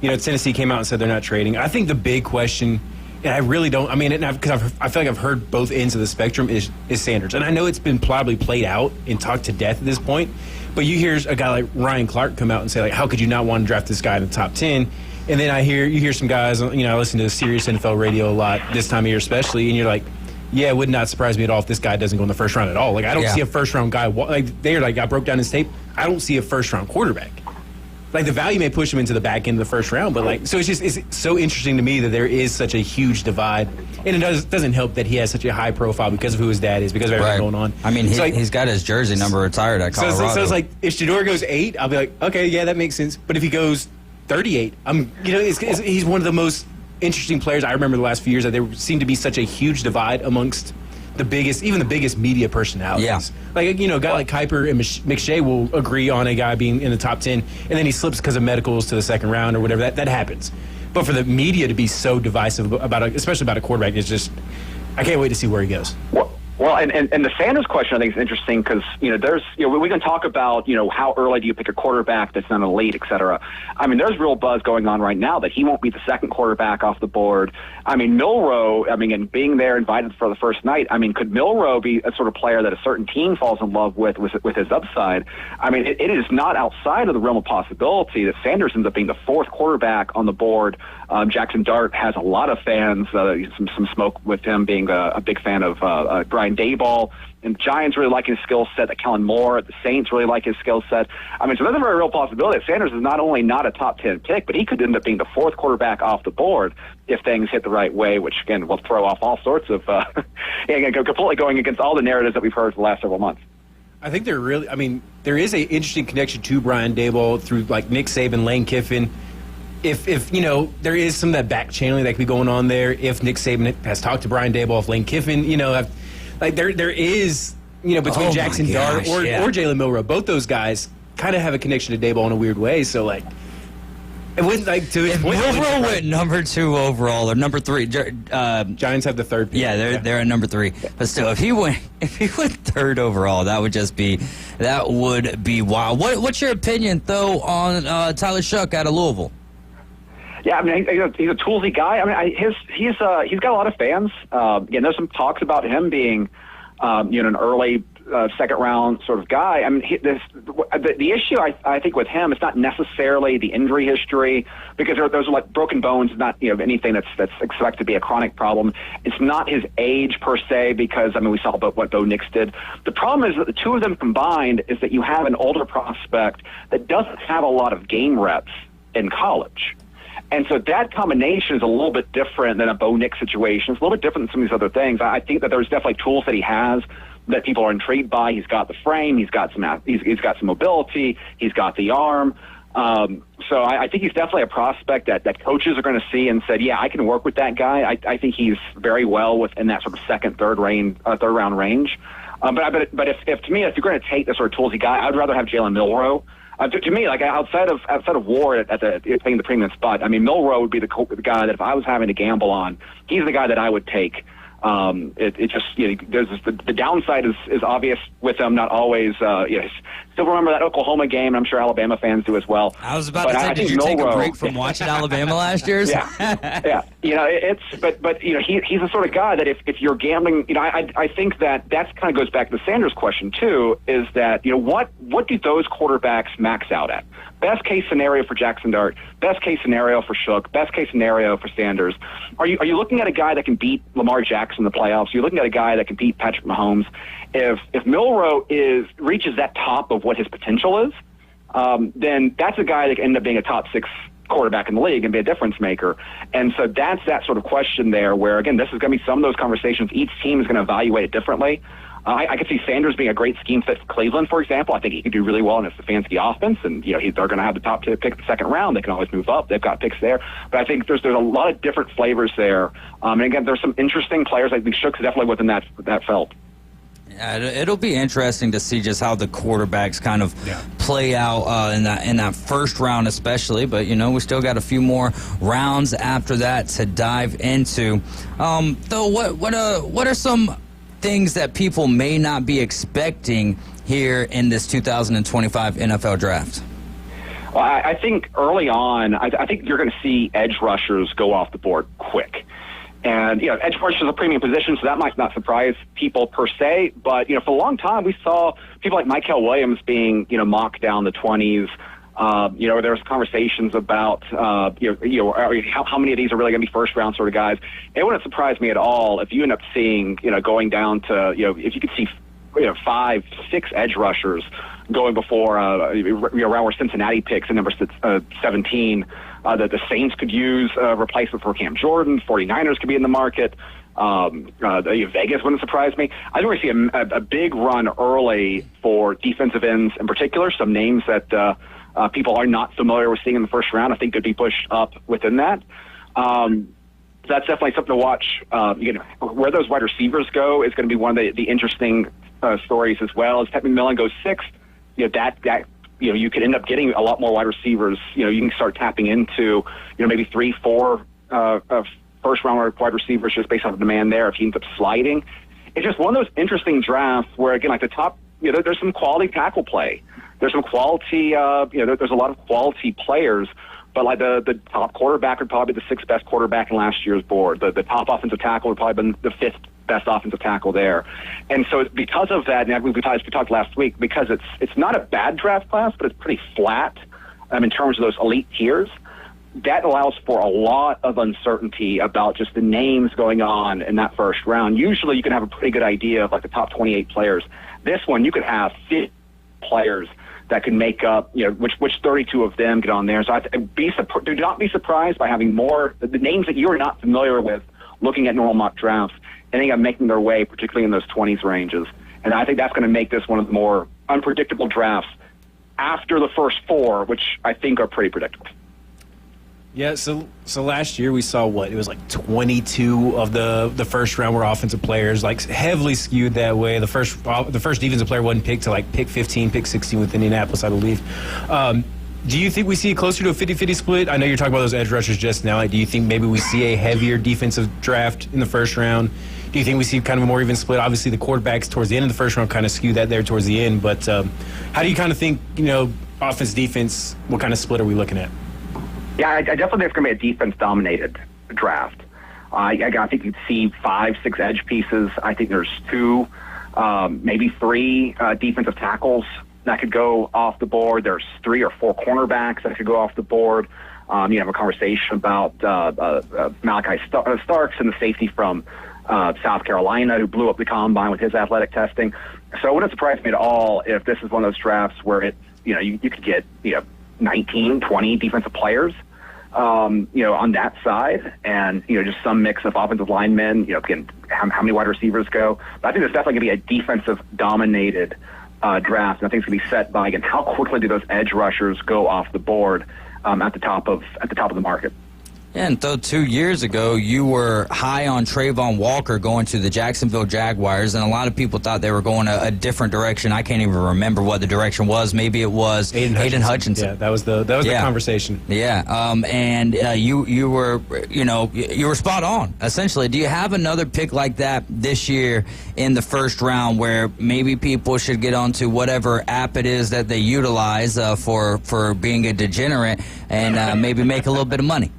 Tennessee came out and said they're not trading. I think the big question, and I really don't. I mean, because I feel like I've heard both ends of the spectrum is Sanders, and I know it's been probably played out and talked to death at this point. But you hear a guy like Ryan Clark come out and say, like, how could you not want to draft this guy in the top 10? And then you hear some guys. I listen to Sirius NFL radio a lot this time of year, especially, and you're like, yeah, it would not surprise me at all if this guy doesn't go in the first round at all. Like, I don't see a first-round guy. I broke down his tape. I don't see a first-round quarterback. Like, the value may push him into the back end of the first round, but, so it's so interesting to me that there is such a huge divide. And it doesn't help that he has such a high profile because of who his dad is, because of everything going on. I mean, he's got his jersey number retired at Colorado. So it's like, if Shedeur goes 8, I'll be like, okay, yeah, that makes sense. But if he goes 38, he's one of the most interesting players. I remember the last few years that there seemed to be such a huge divide amongst the biggest media personalities. Yeah. Like, a guy like Kuiper and McShay will agree on a guy being in the top 10, and then he slips because of medicals to the second round or whatever. That happens. But for the media to be so divisive especially about a quarterback, is just, I can't wait to see where he goes. Well, and the Sanders question I think is interesting because there's we can talk about how early do you pick a quarterback that's not elite, et cetera. I mean, there's real buzz going on right now that he won't be the second quarterback off the board. I mean, Milroe, and being there invited for the first night. I mean, could Milroe be a sort of player that a certain team falls in love with his upside? I mean, it is not outside of the realm of possibility that Sanders ends up being the 4th quarterback on the board. Jackson Dart has a lot of fans. Some smoke with him being a big fan of Brian Daboll. And Giants really like his skill set. That Kellen Moore at the Saints really like his skill set. I mean, so there's a very real possibility that Sanders is not only not a top 10 pick, but he could end up being the 4th quarterback off the board if things hit the right way, which, again, will throw off all sorts of completely going against all the narratives that we've heard for the last several months. I think there is an interesting connection to Brian Daboll through, like, Nick Saban, Lane Kiffin. If there is some of that back channeling that could be going on there, if Nick Saban has talked to Brian Daboll, if Lane Kiffin, there is, between Jackson Dart or Jalen Milroe, both those guys kind of have a connection to Daboll in a weird way. So, like, it wouldn't, like, to his point. Milroe went number 2 overall or number 3. Giants have the 3rd pick. Yeah, they're at number 3. But still, if he went 3rd overall, that would be wild. What's your opinion though on Tyler Shuck out of Louisville? Yeah, I mean, he's a toolsy guy. I mean, he's got a lot of fans. There's some talks about him being, an early second round sort of guy. I mean, the issue I think with him is not necessarily the injury history, because those are like broken bones, not anything that's expected to be a chronic problem. It's not his age per se, because we saw what Bo Nix did. The problem is that the two of them combined is that you have an older prospect that doesn't have a lot of game reps in college. And so that combination is a little bit different than a Bo Nix situation. It's a little bit different than some of these other things. I think that there's definitely tools that he has that people are intrigued by. He's got the frame. He's got some mobility. He's got the arm. So I think he's definitely a prospect that coaches are going to see and said, yeah, I can work with that guy. I think he's very well within that sort of second, third round range. But if to me, if you're going to take the sort of toolsy guy, I'd rather have Jalen Milroe. To me, like outside of Ward at playing the premium spot, I mean, Milroe would be the guy that if I was having to gamble on, he's the guy that I would take. It just, there's the downside is obvious with him, not always. Still remember that Oklahoma game, and I'm sure Alabama fans do as well. I was about to say, did you take a break from watching Alabama last year? Yeah. But he's the sort of guy that if you're gambling, I think that kind of goes back to the Sanders question too. Is that what do those quarterbacks max out at? Best case scenario for Jackson Dart, best case scenario for Shook, best case scenario for Sanders. Are you looking at a guy that can beat Lamar Jackson in the playoffs? You're looking at a guy that can beat Patrick Mahomes. If Milroe reaches that top of what his potential is, then that's a guy that can end up being a top 6 quarterback in the league and be a difference maker. And so that's that sort of question there where, again, this is going to be some of those conversations. Each team is going to evaluate it differently. I could see Sanders being a great scheme fit for Cleveland, for example. I think he could do really well in a Stefanski offense, and they're going to have the top pick in the second round. They can always move up. They've got picks there. But I think there's a lot of different flavors there. And again, there's some interesting players. I think Shook's definitely within that felt. Yeah, it'll be interesting to see just how the quarterbacks kind of play out in that first round, especially. But we still got a few more rounds after that to dive into. Though, what are some things that people may not be expecting here in this 2025 NFL draft? Well, I think early on, I think you're going to see edge rushers go off the board quick. And, edge rushers is a premium position, so that might not surprise people per se. But, for a long time, we saw people like Mykel Williams being, mocked down the 20s. There's conversations about, how many of these are really going to be first-round sort of guys. It wouldn't surprise me at all if you end up seeing, going down to, if you could see, 5, 6 edge rushers going before, around where Cincinnati picks in number 17, that the Saints could use replacement for Cam Jordan. 49ers could be in the market. Vegas wouldn't surprise me. I think we're going to see a big run early for defensive ends in particular, some names that people are not familiar with seeing in the first round. I think could be pushed up within that. That's definitely something to watch. Where those wide receivers go is going to be one of the interesting stories as well. As Pat McMillan goes 6th, you could end up getting a lot more wide receivers. You can start tapping into maybe 3, 4 first round wide receivers just based on the demand there. If he ends up sliding, it's just one of those interesting drafts where again, like the top, there's some quality tackle play. There's some quality. There's a lot of quality players. But like the top quarterback would probably be the 6th best quarterback in last year's board. The top offensive tackle would probably been the 5th best offensive tackle there. And so because of that, and we talked last week, because it's not a bad draft class, but it's pretty flat in terms of those elite tiers. That allows for a lot of uncertainty about just the names going on in that first round. Usually you can have a pretty good idea of like the top 28 players. This one, you could have 50 players that could make up, which 32 of them get on there. So do not be surprised by having more the names that you are not familiar with looking at normal mock drafts, ending up making their way, particularly in those 20s ranges. And I think that's going to make this one of the more unpredictable drafts after the first 4, which I think are pretty predictable. Yeah, so last year we saw it was like 22 of the first round were offensive players, like heavily skewed that way. The first defensive player wasn't picked to like pick 15, pick 16 with Indianapolis, I believe. Do you think we see closer to a 50-50 split? I know you're talking about those edge rushers just now. Do you think maybe we see a heavier defensive draft in the first round? Do you think we see kind of a more even split? Obviously, the quarterbacks towards the end of the first round kind of skew that there towards the end. But how do you kind of think, offense, defense, what kind of split are we looking at? Yeah, I definitely think it's going to be a defense-dominated draft. I think you'd see 5, 6 edge pieces. I think there's 2, maybe 3 defensive tackles that could go off the board. There's 3 or 4 cornerbacks that could go off the board. You have a conversation about Malachi Starks and the safety from South Carolina who blew up the combine with his athletic testing. So it wouldn't surprise me at all if this is one of those drafts where it's, you could get, 19, 20 defensive players on that side, and just some mix of offensive linemen. Again, how many wide receivers go? But I think there's definitely going to be a defensive-dominated draft, and I think it's going to be set by, again, how quickly do those edge rushers go off the board at the top of the market. Yeah, and though 2 years ago you were high on Trayvon Walker going to the Jacksonville Jaguars, and a lot of people thought they were going a different direction. I can't even remember what the direction was. Maybe it was Aiden Hutchinson. Yeah, that was the conversation. Yeah, and you were spot on. Essentially, do you have another pick like that this year in the first round, where maybe people should get onto whatever app it is that they utilize for being a degenerate and maybe make a little bit of money?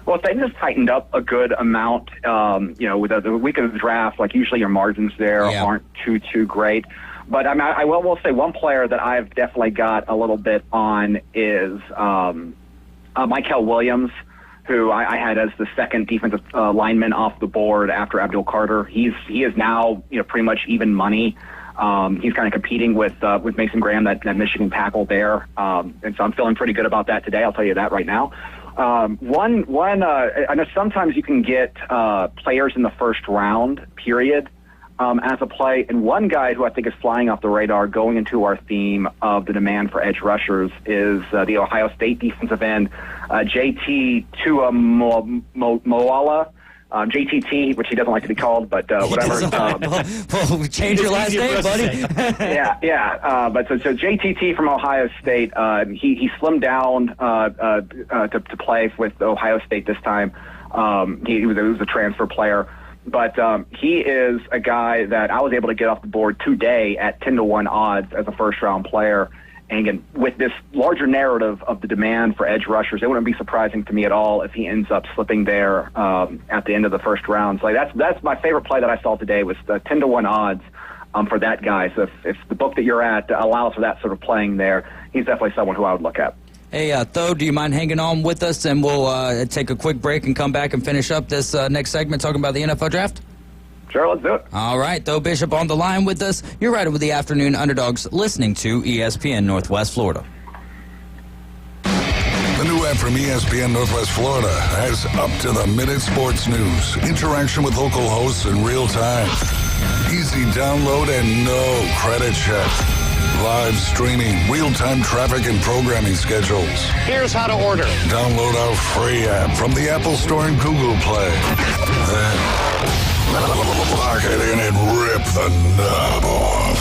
Well, things have tightened up a good amount. With the week of the draft, like usually your margins there aren't too great. But I mean, I will say one player that I've definitely got a little bit on is Mykel Williams, who I had as the second defensive lineman off the board after Abdul Carter. He is now pretty much even money. He's kind of competing with Mason Graham, that Michigan tackle there, and so I'm feeling pretty good about that today. I'll tell you that right now. I know sometimes you can get players in the first round, period, as a play. And one guy who I think is flying off the radar going into our theme of the demand for edge rushers is the Ohio State defensive end, JT Tuimoloau. JTT, which he doesn't like to be called, but whatever. Well, change your last name, buddy. But so JTT from Ohio State, he slimmed down to play with Ohio State this time. He was a transfer player, but he is a guy that I was able to get off the board today at 10-1 odds as a first-round player. And again, with this larger narrative of the demand for edge rushers, it wouldn't be surprising to me at all if he ends up slipping there at the end of the first round. So that's my favorite play that I saw today was the 10-1 odds for that guy. So if the book that you're at allows for that sort of playing there, he's definitely someone who I would look at. Hey, Tho, do you mind hanging on with us, and we'll take a quick break and come back and finish up this next segment talking about the NFL Draft? Sure, let's do it. All right, Tho Bishop on the line with us. You're riding with the Afternoon Underdogs, listening to ESPN Northwest Florida. The new app from ESPN Northwest Florida has up-to-the-minute sports news, interaction with local hosts in real time, easy download and no credit check, live streaming, real-time traffic and programming schedules. Here's how to order. Download our free app from the Apple Store and Google Play. Then lock it in and rip the knob off.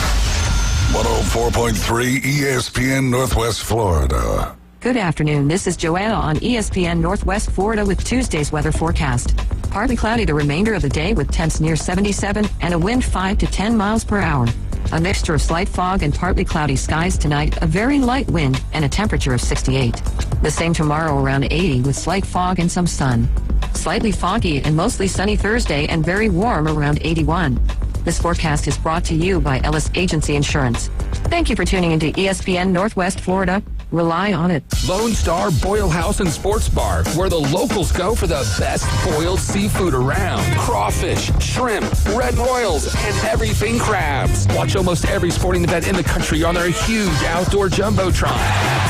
104.3 ESPN Northwest Florida. Good afternoon. This is Joanna on ESPN Northwest Florida with Tuesday's weather forecast. Partly cloudy the remainder of the day with temps near 77 and a wind 5 to 10 miles per hour. A mixture of slight fog and partly cloudy skies tonight, a very light wind, and a temperature of 68. The same tomorrow around 80 with slight fog and some sun. Slightly foggy and mostly sunny Thursday and very warm around 81. This forecast is brought to you by Ellis Agency Insurance. Thank you for tuning into ESPN Northwest Florida. Rely on it. Lone Star Boil House and Sports Bar, where the locals go for the best boiled seafood around. Crawfish, shrimp, red boils, and everything crabs. Watch almost every sporting event in the country on their huge outdoor jumbotron.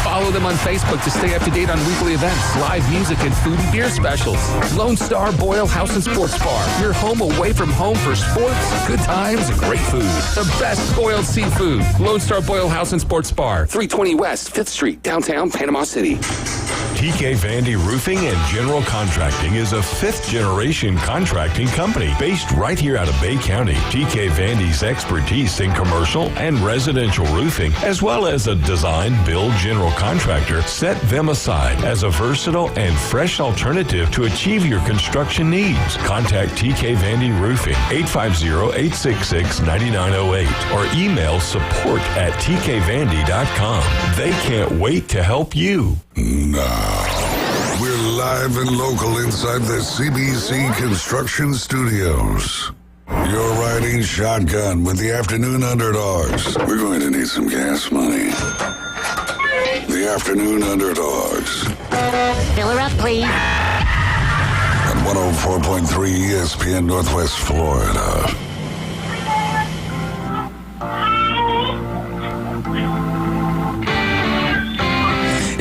Follow them on Facebook to stay up to date on weekly events, live music, and food and beer specials. Lone Star Boil House and Sports Bar, your home away from home for sports, good times, and great food. The best boiled seafood. Lone Star Boil House and Sports Bar, 320 West 5th Street. Downtown Panama City. TK Vandy Roofing and General Contracting is a fifth-generation contracting company based right here out of Bay County. TK Vandy's expertise in commercial and residential roofing, as well as a design, build general contractor, set them aside as a versatile and fresh alternative to achieve your construction needs. Contact TK Vandy Roofing, 850-866-9908, or email support@tkvandy.com. They can't wait to help you. Now, we're live and local inside the CBC Construction Studios. You're riding shotgun with the Afternoon Underdogs. We're going to need some gas money. The Afternoon Underdogs. Fill her up, please. At 104.3 ESPN Northwest Florida.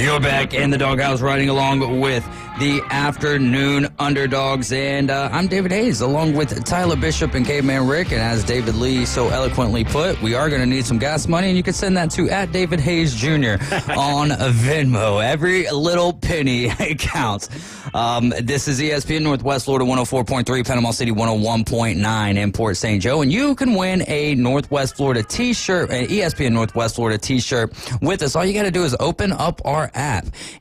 You're We're back in the doghouse riding along with the Afternoon Underdogs, and I'm David Hayes along with Tyler Bishop and Caveman Rick, and as David Lee so eloquently put, we are going to need some gas money, and you can send that to @David Hayes Jr. on Venmo. Every little penny counts. This is ESPN Northwest Florida 104.3, Panama City 101.9 in Port St. Joe, and you can win a Northwest Florida t-shirt, an ESPN Northwest Florida t-shirt with us. All you got to do is open up our app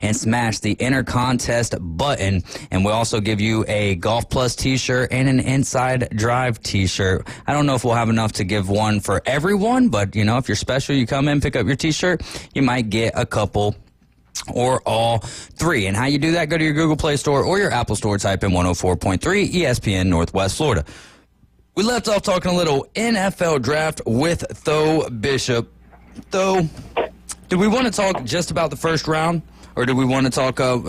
and smash the Enter Contest button, and we'll also give you a Golf Plus t-shirt and an Inside Drive t-shirt. I don't know if we'll have enough to give one for everyone, but you know, if you're special, you come in, pick up your t-shirt, you might get a couple or all three. And how you do that, go to your Google Play Store or your Apple Store, type in 104.3 ESPN Northwest Florida. We left off talking a little NFL draft with Tho Bishop. Tho, do we want to talk just about the first round, or do we want to talk about...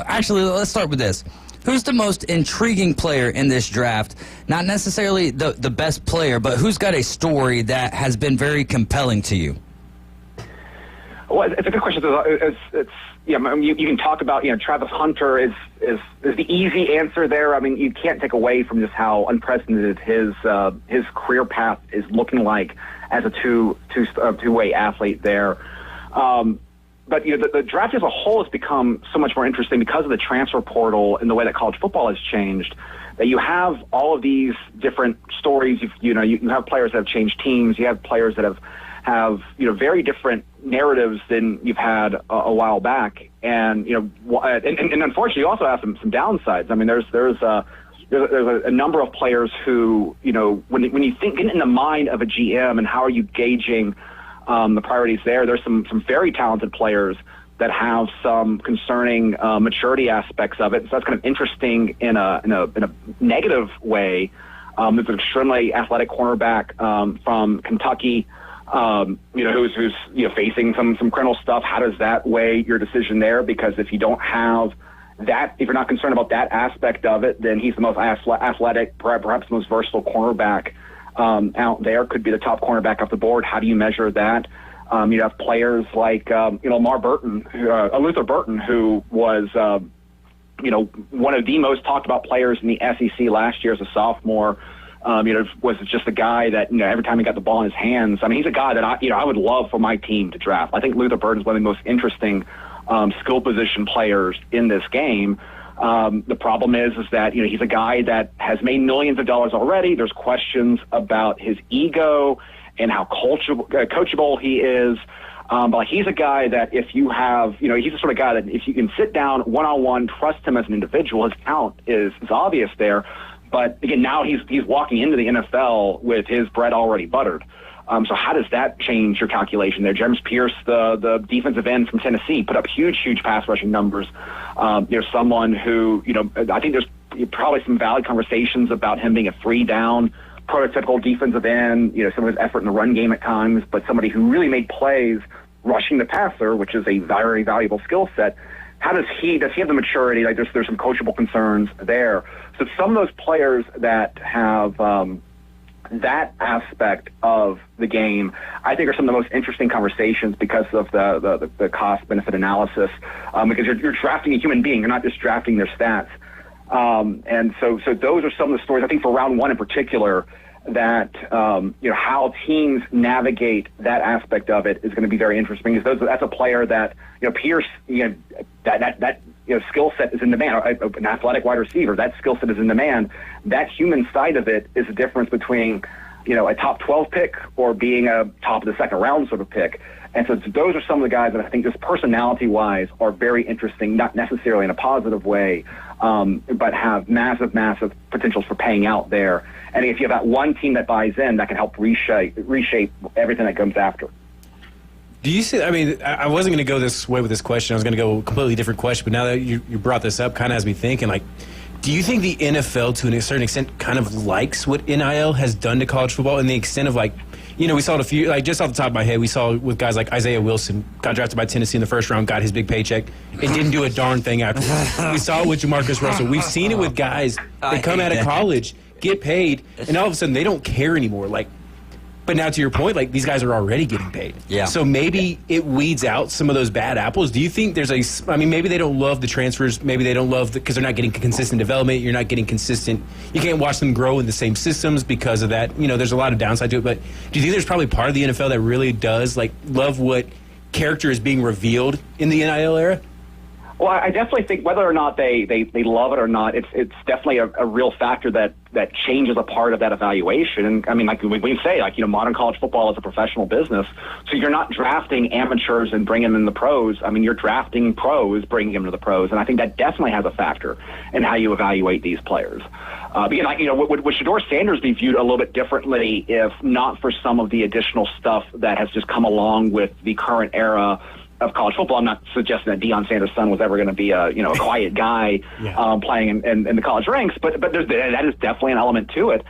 Actually, let's start with this. Who's the most intriguing player in this draft? Not necessarily the best player, but who's got a story that has been very compelling to you? Well, it's a good question. You can talk about, Travis Hunter is the easy answer there. I mean, you can't take away from just how unprecedented his career path is looking like as a two-way athlete there. But the draft as a whole has become so much more interesting because of the transfer portal and the way that college football has changed. That you have all of these different stories. You have players that have changed teams. You have players that have very different narratives than you've had a while back. And and unfortunately, you also have some downsides. I mean, there's a number of players who, when you think in the mind of a GM and how are you gauging the priorities there, there's some very talented players that have some concerning maturity aspects of it. So that's kind of interesting in a negative way. There's an extremely athletic cornerback from Kentucky, who's facing some criminal stuff. How does that weigh your decision there? Because if you don't have that, if you're not concerned about that aspect of it, then he's the most athletic, perhaps the most versatile cornerback out there. Could be the top cornerback off the board. How do you measure that? You have players like Luther Burton, who was one of the most talked about players in the SEC last year as a sophomore. Was just a guy that every time he got the ball in his hands. I mean, he's a guy that I would love for my team to draft. I think Luther Burton is one of the most interesting skill position players in this game. The problem is that he's a guy that has made millions of dollars already. There's questions about his ego and how coachable he is. But he's a guy that if you have, he's the sort of guy that if you can sit down one-on-one, trust him as an individual, his talent is obvious there. But again, now he's walking into the NFL with his bread already buttered. So how does that change your calculation there? James Pierce, the defensive end from Tennessee, put up huge pass rushing numbers. There's someone who, I think there's probably some valid conversations about him being a 3-down prototypical defensive end, some of his effort in the run game at times, but somebody who really made plays rushing the passer, which is a very valuable skill set. How does he have the maturity? Like there's some coachable concerns there. So some of those players that have that aspect of the game, I think, are some of the most interesting conversations because of the cost-benefit analysis. Because you're drafting a human being, you're not just drafting their stats. And so those are some of the stories, I think, for round one in particular, that how teams navigate that aspect of it is going to be very interesting. Because that's a player that Pierce, that skill set is in demand. An athletic wide receiver, that skill set is in demand. That human side of it is the difference between a top 12 pick or being a top of the second round sort of pick. And so those are some of the guys that I think just personality-wise are very interesting, not necessarily in a positive way, but have massive potentials for paying out there. And if you have that one team that buys in, that can help reshape everything that comes after. Do you see? I mean, I wasn't going to go this way with this question. I was going to go a completely different question. But now that you brought this up, kind of has me thinking, like, do you think the NFL, to a certain extent, kind of likes what NIL has done to college football, and the extent of, like, we saw it a few, like, just off the top of my head, we saw with guys like Isaiah Wilson, got drafted by Tennessee in the first round, got his big paycheck, and didn't do a darn thing after. We saw it with Jamarcus Russell. We've seen it with guys that come out of college, get paid, and all of a sudden they don't care anymore. Like, But now to your point, like these guys are already getting paid. Yeah. So maybe it weeds out some of those bad apples. Do you think maybe they don't love the transfers. Maybe they don't love because they're not getting consistent development. You're not getting consistent. You can't watch them grow in the same systems because of that. There's a lot of downside to it. But do you think there's probably part of the NFL that really does love what character is being revealed in the NIL era? Well, I definitely think whether or not they love it or not, it's definitely a real factor that changes a part of that evaluation. And I mean, like we say, modern college football is a professional business, so you're not drafting amateurs and bringing them in the pros. I mean, you're drafting pros, bringing them to the pros, and I think that definitely has a factor in how you evaluate these players. Because would Shedeur Sanders be viewed a little bit differently if not for some of the additional stuff that has just come along with the current era of college football? I'm not suggesting that Deion Sanders' son was ever going to be a quiet guy playing in the college ranks, but that is definitely an element to it.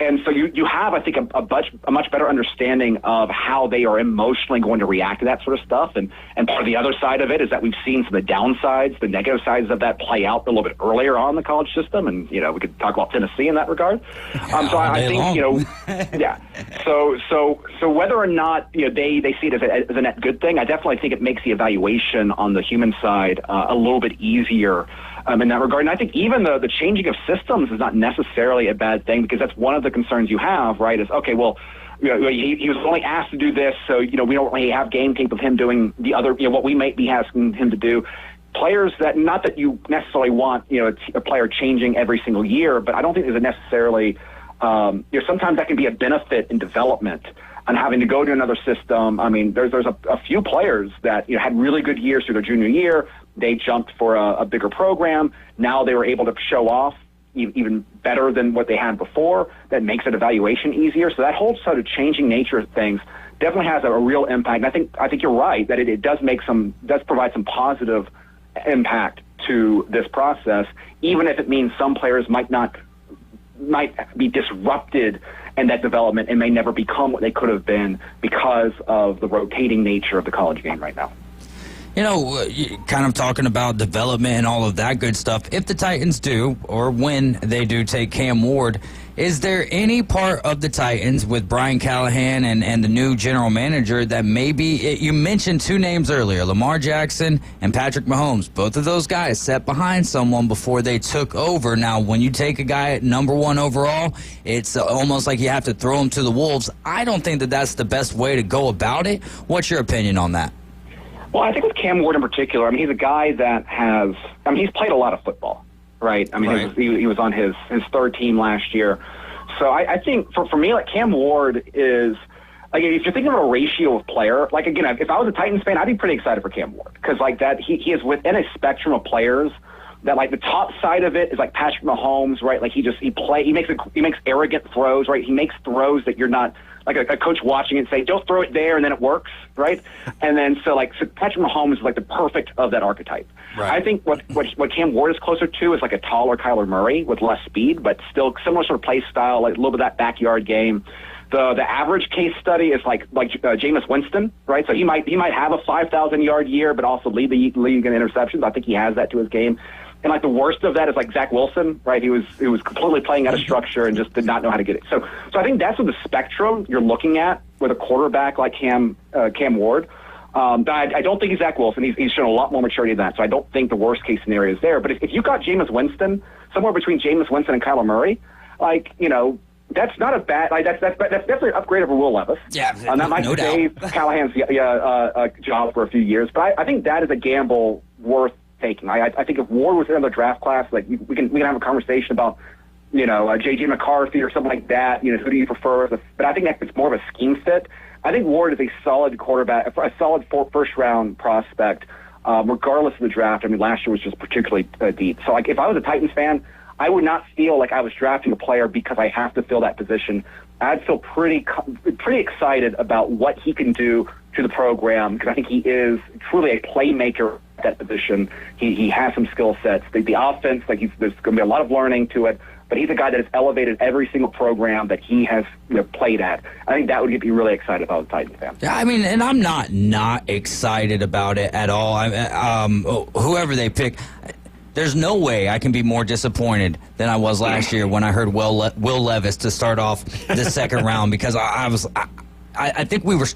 And so you have, I think, a much better understanding of how they are emotionally going to react to that sort of stuff. And part of the other side of it is that we've seen some of the downsides, the negative sides of that play out a little bit earlier on in the college system. And, we could talk about Tennessee in that regard. So I think, yeah. So whether or not, they see it as a net good thing, I definitely think it makes the evaluation on the human side a little bit easier in that regard. And I think even the changing of systems is not necessarily a bad thing, because that's one of the concerns you have, right, is, okay, well, he was only asked to do this, so, we don't really have game tape of him doing the other, what we might be asking him to do. Players that, not that you necessarily want, a player changing every single year, but I don't think there's a necessarily, sometimes that can be a benefit in development on having to go to another system. I mean, there's a few players that had really good years through their junior year. They jumped for a bigger program. Now they were able to show off even better than what they had before. That makes an evaluation easier. So that whole sort of changing nature of things definitely has a real impact. And I think you're right that it does provide some positive impact to this process, even if it means some players might be disrupted in that development and may never become what they could have been because of the rotating nature of the college game right now. Kind of talking about development and all of that good stuff. If the Titans do, or when they do take Cam Ward, is there any part of the Titans with Brian Callahan and the new general manager that maybe, you mentioned two names earlier, Lamar Jackson and Patrick Mahomes. Both of those guys sat behind someone before they took over. Now, when you take a guy at number one overall, it's almost like you have to throw him to the wolves. I don't think that that's the best way to go about it. What's your opinion on that? Well, I think with Cam Ward in particular, he's a guy that he's played a lot of football, right? Right. He was on his third team last year. So I think for me, Cam Ward is, if you're thinking of a ratio of player, again, if I was a Titans fan, I'd be pretty excited for Cam Ward, because he is within a spectrum of players that the top side of it is Patrick Mahomes, right? He makes arrogant throws, right? He makes throws that you're not, a coach watching it and say, don't throw it there, and then it works, right? And then so Patrick Mahomes is the perfect of that archetype. Right. I think what Cam Ward is closer to is a taller Kyler Murray with less speed, but still similar sort of play style, a little bit of that backyard game. The average case study is like Jameis Winston, right? So he might have a 5,000-yard year, but also lead the league in interceptions. I think he has that to his game. And the worst of that is Zach Wilson, right? He was completely playing out of structure and just did not know how to get it. So I think that's what the spectrum you're looking at with a quarterback like Cam Ward. But I don't think he's Zach Wilson. He's shown a lot more maturity than that. So I don't think the worst case scenario is there. But if you got Jameis Winston, somewhere between Jameis Winston and Kyler Murray, that's not a bad. That's definitely an upgrade over Will Levis. Yeah, that might save Callahan's job for a few years. But I think that is a gamble worth taking. I think if Ward was in the draft class, we can have a conversation about J.J. McCarthy or something like that. Who do you prefer? But I think that it's more of a scheme fit. I think Ward is a solid quarterback, a solid first round prospect, regardless of the draft. Last year was just particularly deep. So if I was a Titans fan, I would not feel like I was drafting a player because I have to fill that position. I'd feel pretty excited about what he can do to the program, because I think he is truly a playmaker at that position. He has some skill sets. The offense, there's going to be a lot of learning to it, but he's a guy that has elevated every single program that he has played at. I think that would get me really excited if I was a Titans fan. Yeah, and I'm not excited about it at all. Whoever they pick, there's no way I can be more disappointed than I was last year when I heard Will Levis to start off the second round, because I think we were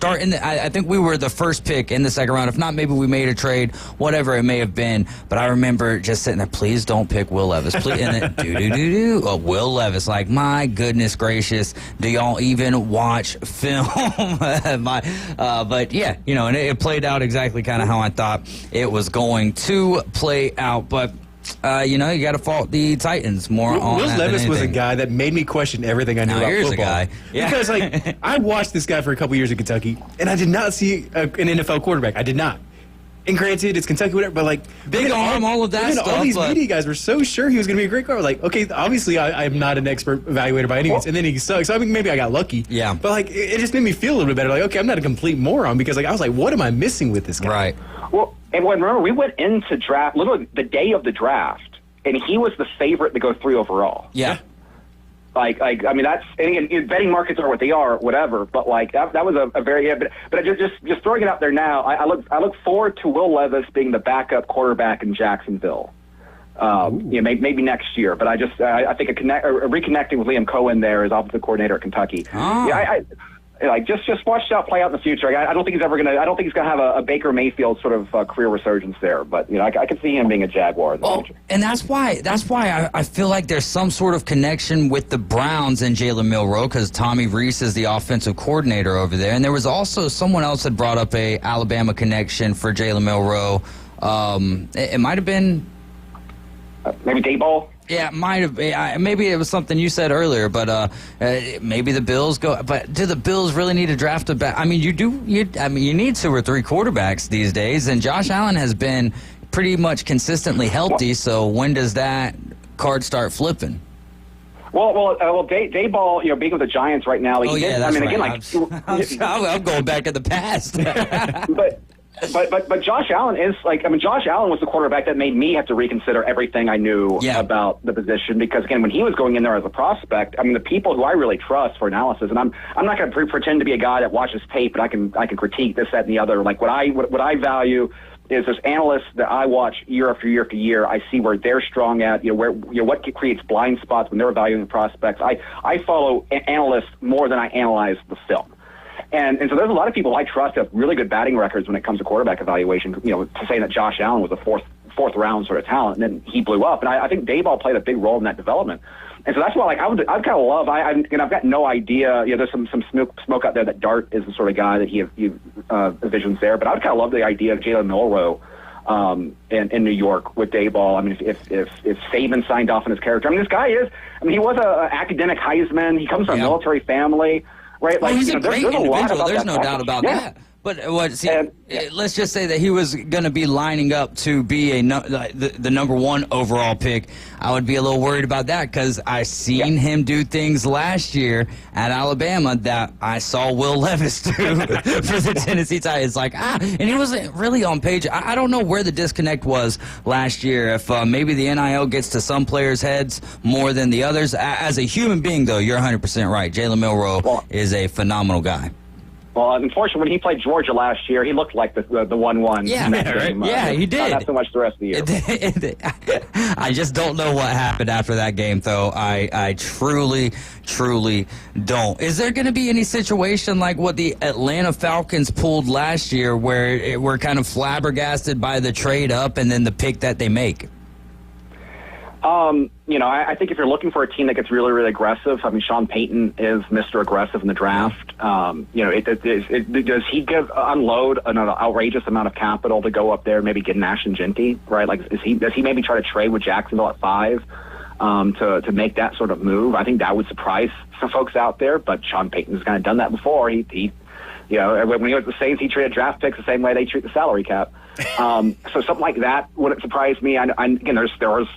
I think we were the first pick in the second round. If not, maybe we made a trade, whatever it may have been. But I remember just sitting there, please don't pick Will Levis. Please. And then, Will Levis. Like, my goodness gracious, do y'all even watch film? But yeah, and it played out exactly kind of how I thought it was going to play out. But you got to fault the Titans more on Will that Levis than was a anything. guy that made me question everything I knew about here's football. a guy. Yeah. Because, I watched this guy for a couple years in Kentucky, and I did not see an NFL quarterback. I did not. And granted, it's Kentucky, whatever, but, big arm, all of that stuff. All these media guys were so sure he was going to be a great quarterback. Okay, obviously, I'm not an expert evaluator by any means, and then he sucks. So, I mean, maybe I got lucky. Yeah. But, it just made me feel a little bit better. Okay, I'm not a complete moron, because, I was like, what am I missing with this guy? Right. Well, and remember, we went into draft, literally the day of the draft, and he was the favorite to go 3 overall. Yeah. I mean, that's, and again, betting markets are what they are, whatever. But that was a very, but just throwing it out there now. I look forward to Will Levis being the backup quarterback in Jacksonville. Maybe next year. But I think reconnecting with Liam Cohen there as offensive coordinator at Kentucky. Oh. Yeah, just watch that play out in the future. I don't think he's gonna have a Baker Mayfield sort of career resurgence there. But I can see him being a Jaguar in the future. And that's why I feel like there's some sort of connection with the Browns and Jalen Milroe, because Tommy Rees is the offensive coordinator over there. And there was also someone else that brought up a Alabama connection for Jalen Milroe. It might have been maybe Dayball. Yeah, it might have. Maybe it was something you said earlier, but maybe the Bills go. But do the Bills really need to draft a back? I mean, you do. You need 2 or 3 quarterbacks these days, and Josh Allen has been pretty much consistently healthy. So when does that card start flipping? Well, Dayball, being with the Giants right now. I'm going back in the past. But Josh Allen is Josh Allen was the quarterback that made me have to reconsider everything I knew about the position, because again, when he was going in there as a prospect, the people who I really trust for analysis, and I'm not going to pretend to be a guy that watches tape, but I can critique this, that, and the other. What I value is those analysts that I watch year after year after year. I see where they're strong at, what creates blind spots when they're evaluating prospects. I follow analysts more than I analyze the film. And so there's a lot of people I trust have really good batting records when it comes to quarterback evaluation. To say that Josh Allen was a fourth round sort of talent, and then he blew up. And I think Dayball played a big role in that development. And so that's why I'd kind of love. I've got no idea. There's some smoke out there that Dart is the sort of guy that he envisions there. But I would kind of love the idea of Jalen Milroe in New York with Dayball. I mean, if Saban signed off on his character, this guy is. He was an academic Heisman. He comes from a military family. Right, he's a great individual. There's no doubt about that. But let's just say that he was going to be lining up to be the number 1 overall pick. I would be a little worried about that, because I seen him do things last year at Alabama that I saw Will Levis do for the Tennessee Titans. And he wasn't really on page. I don't know where the disconnect was last year. If maybe the NIL gets to some players' heads more than the others. As a human being, though, you're 100% right. Jalen Milroe is a phenomenal guy. Well, unfortunately, when he played Georgia last year, he looked like the 1-1. Yeah, he did. Not so much the rest of the year. I just don't know what happened after that game, though. I truly don't. Is there going to be any situation like what the Atlanta Falcons pulled last year, where we're kind of flabbergasted by the trade up and then the pick that they make? I think if you're looking for a team that gets really, really aggressive, Sean Payton is Mr. Aggressive in the draft. Does he unload an outrageous amount of capital to go up there, maybe get Nash and Genty, right? Does he maybe try to trade with Jacksonville at 5 to make that sort of move? I think that would surprise some folks out there, but Sean Payton's kind of done that before. When he was the Saints, he treated draft picks the same way they treat the salary cap. So something like that wouldn't surprise me. Again, there was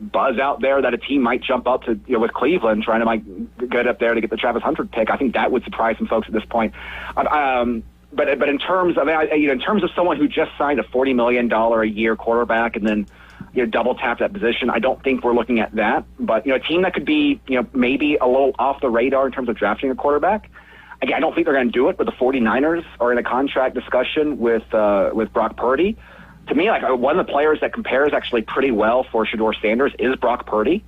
buzz out there that a team might jump up to with Cleveland trying to get up there to get the Travis Hunter pick. I think that would surprise some folks at this point. But in terms of in terms of someone who just signed a $40 million a year quarterback and then double tap that position, I don't think we're looking at that. But a team that could be maybe a little off the radar in terms of drafting a quarterback. Again, I don't think they're going to do it, but the 49ers are in a contract discussion with Brock Purdy. to me, like one of the players that compares actually pretty well for Shedeur Sanders is Brock Purdy.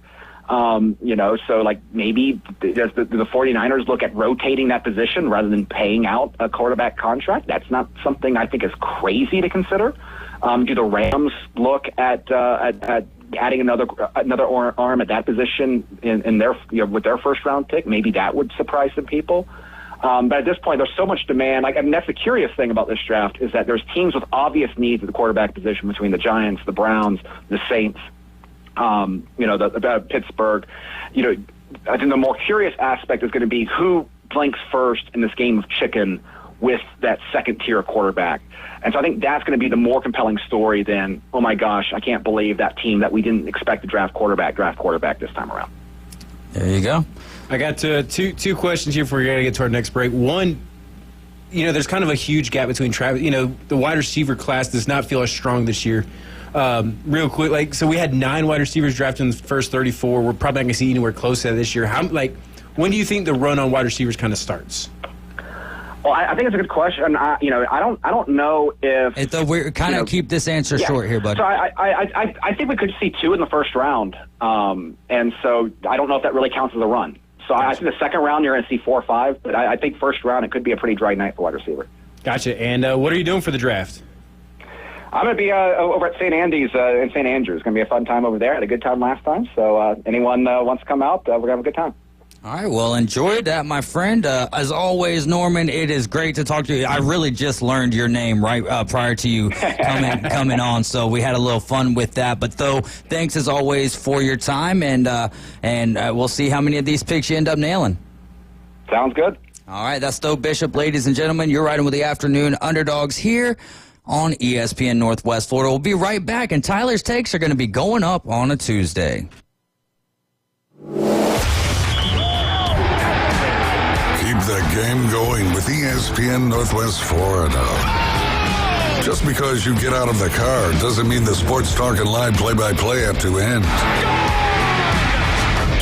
So like maybe does the 49ers look at rotating that position rather than paying out a quarterback contract? That's not something I think is crazy to consider. Do the Rams look at adding another arm at that position in their with their first round pick? Maybe that would surprise some people. But at this point, there's so much demand. That's the curious thing about this draft is that there's teams with obvious needs at the quarterback position between the Giants, the Browns, the Saints. Pittsburgh. I think the more curious aspect is going to be who blinks first in this game of chicken with that second-tier quarterback. And so I think that's going to be the more compelling story than, oh my gosh, I can't believe that team that we didn't expect to draft quarterback this time around. There you go. I got two questions here before we got to get to our next break. One, there's kind of a huge gap between Travis. The wide receiver class does not feel as strong this year. Real quick, so we had 9 wide receivers drafted in the first 34. We're probably not going to see anywhere close to that this year. When do you think the run on wide receivers kind of starts? Well, I think it's a good question. I don't know if we're kind of keep this answer short here, bud. So I think we could see 2 in the first round, and so I don't know if that really counts as a run. So I think the second round you're going to see 4 or 5, but I think first round it could be a pretty dry night for wide receiver. Gotcha. And what are you doing for the draft? I'm going to be over at St. Andy's in St. Andrews. It's going to be a fun time over there. I had a good time last time, so anyone wants to come out, we're going to have a good time. All right, well, enjoy that, my friend. As always, Norman, it is great to talk to you. I really just learned your name right prior to you coming on, so we had a little fun with that. But thanks as always for your time, and we'll see how many of these picks you end up nailing. Sounds good. All right, that's Stowe Bishop, ladies and gentlemen. You're riding with the Afternoon Underdogs here on ESPN Northwest Florida. We'll be right back, and Tyler's takes are going to be going up on a Tuesday. Keep the game going with ESPN Northwest Florida. Just because you get out of the car doesn't mean the Sports Talk and Live play-by-play have to end.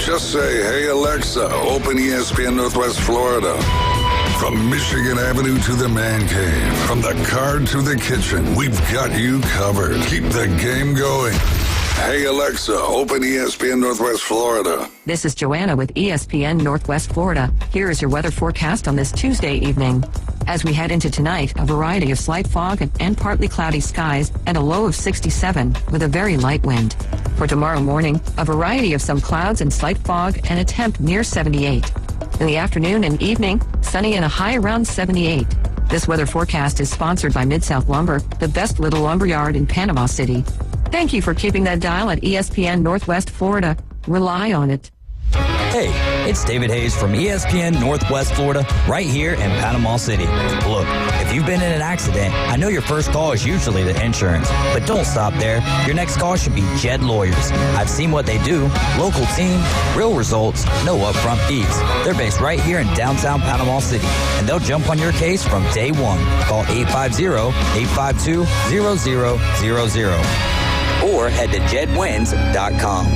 Just say, hey, Alexa, open ESPN Northwest Florida. From Michigan Avenue to the man cave, from the car to the kitchen, we've got you covered. Keep the game going. Hey, Alexa, open ESPN Northwest Florida. This is Joanna with ESPN Northwest Florida. Here is your weather forecast on this Tuesday evening. As we head into tonight, a variety of slight fog and partly cloudy skies and a low of 67 with a very light wind. For tomorrow morning, a variety of some clouds and slight fog and a temp near 78. In the afternoon and evening, sunny and a high around 78. This weather forecast is sponsored by Mid-South Lumber, the best little lumber yard in Panama City. Thank you for keeping that dial at ESPN Northwest Florida. Rely on it. Hey, it's David Hayes from ESPN Northwest Florida, right here in Panama City. Look, if you've been in an accident, I know your first call is usually the insurance, but don't stop there. Your next call should be Jed Lawyers. I've seen what they do. Local team, real results, no upfront fees. They're based right here in downtown Panama City, and they'll jump on your case from day one. Call 850-852-0000 or head to jedwins.com.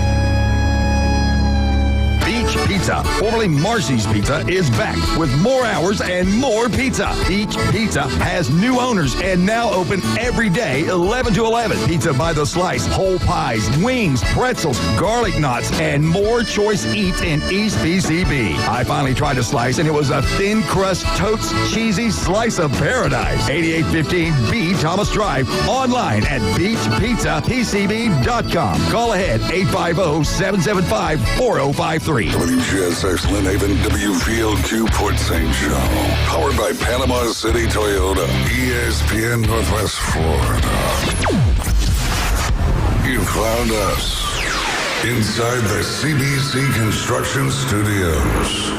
Beach Pizza, formerly Marcy's Pizza, is back with more hours and more pizza. Beach Pizza has new owners and now open every day, 11 to 11. Pizza by the slice, whole pies, wings, pretzels, garlic knots, and more choice eats in East BCB. I finally tried a slice, and it was a thin crust, totes, cheesy slice of paradise. 8815 B Thomas Drive, online at beachpizzapcb.com. Call ahead, 850-775-4053. WGSX Lynn Haven, WVLQ Port St. Joe. Powered by Panama City Toyota. ESPN Northwest Florida. You found us inside the CBC Construction Studios.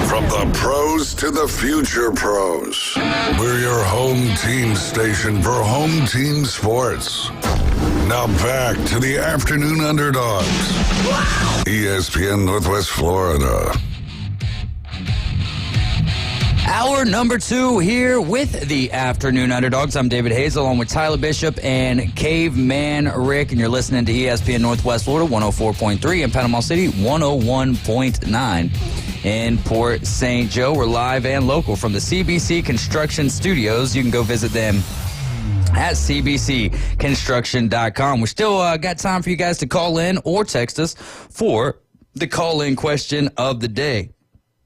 From the pros to the future pros. We're your home team station for home team sports. Now back to the Afternoon Underdogs. Wow. ESPN Northwest Florida. Hour number 2 here with the Afternoon Underdogs. I'm David Hayes along with Tyler Bishop and Caveman Rick, and you're listening to ESPN Northwest Florida 104.3 in Panama City, 101.9 in Port St. Joe. We're live and local from the CBC Construction Studios. You can go visit them at cbcconstruction.com. We still got time for you guys to call in or text us for the call-in question of the day.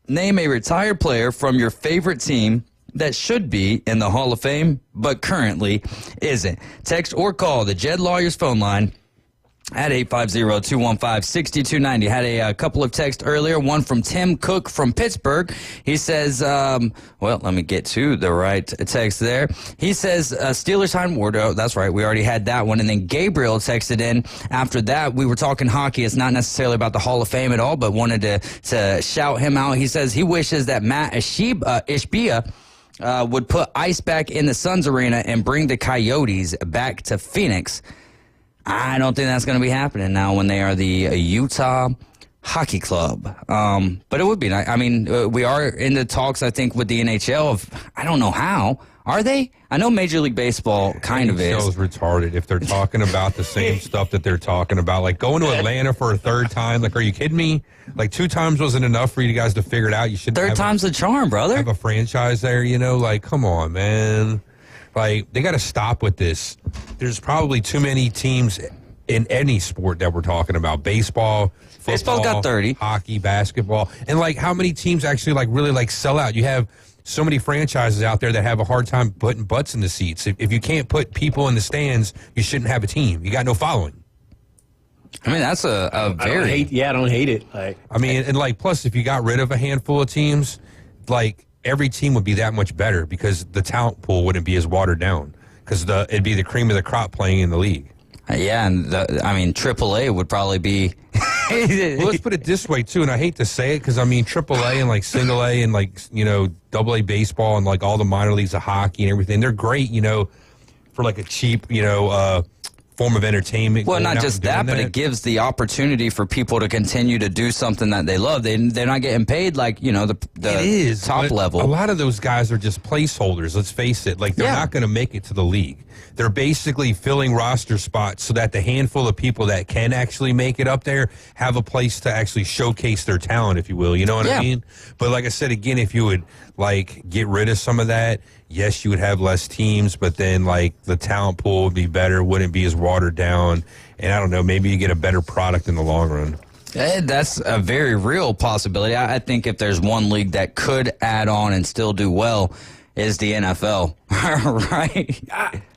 Name a retired player from your favorite team that should be in the Hall of Fame, but currently isn't. Text or call the Jed Lawyers phone line at 850-215-6290. Had a couple of texts earlier, one from Tim Cook from Pittsburgh. He says, well, let me get to the right text there. He says, Steelers Hein Wardo. That's right, we already had that one. And then Gabriel texted in after that. We were talking hockey. It's not necessarily about the Hall of Fame at all, but wanted to shout him out. He says he wishes that Matt Ishbia would put ice back in the Suns arena and bring the Coyotes back to Phoenix. I don't think that's going to be happening now when they are the Utah Hockey Club. But it would be nice. I mean, we are in the talks, I think, with the NHL of, I don't know how. Are they? I know Major League Baseball kind of is. NHL's retarded if they're talking about the same stuff that they're talking about. Like going to Atlanta for a third time. Like, are you kidding me? Like 2 times wasn't enough for you guys to figure it out. You should Third time's the charm, brother. Have a franchise there, you know? Like, come on, man. Like, they got to stop with this. There's probably too many teams in any sport that we're talking about. Baseball, football. Baseball's got 30. Hockey, basketball. And, like, how many teams actually, like, really, like, sell out? You have so many franchises out there that have a hard time putting butts in the seats. If you can't put people in the stands, you shouldn't have a team. You got no following. I mean, that's a very... I don't hate it. Like, I mean, and, like, plus, if you got rid of a handful of teams, like, every team would be that much better because the talent pool wouldn't be as watered down because it'd be the cream of the crop playing in the league. Yeah, and AAA would probably be... Well, let's put it this way, too, and I hate to say it because, I mean, AAA and, like, single A and, like, you know, AA baseball and, like, all the minor leagues of hockey and everything, they're great, you know, for, like, a cheap, you know, form of entertainment. Well, not just that, but it gives the opportunity for people to continue to do something that they love. They're not getting paid like, you know, the top level. A lot of those guys are just placeholders, let's face it. Like, they're not going to make it to the league. They're basically filling roster spots so that the handful of people that can actually make it up there have a place to actually showcase their talent, if you will. You know what I mean? But like I said, again, if you would, like, get rid of some of that, yes, you would have less teams, but then, like, the talent pool would be better, wouldn't be as watered down, and I don't know, maybe you get a better product in the long run. That's a very real possibility. I think if there's one league that could add on and still do well, is the NFL, right?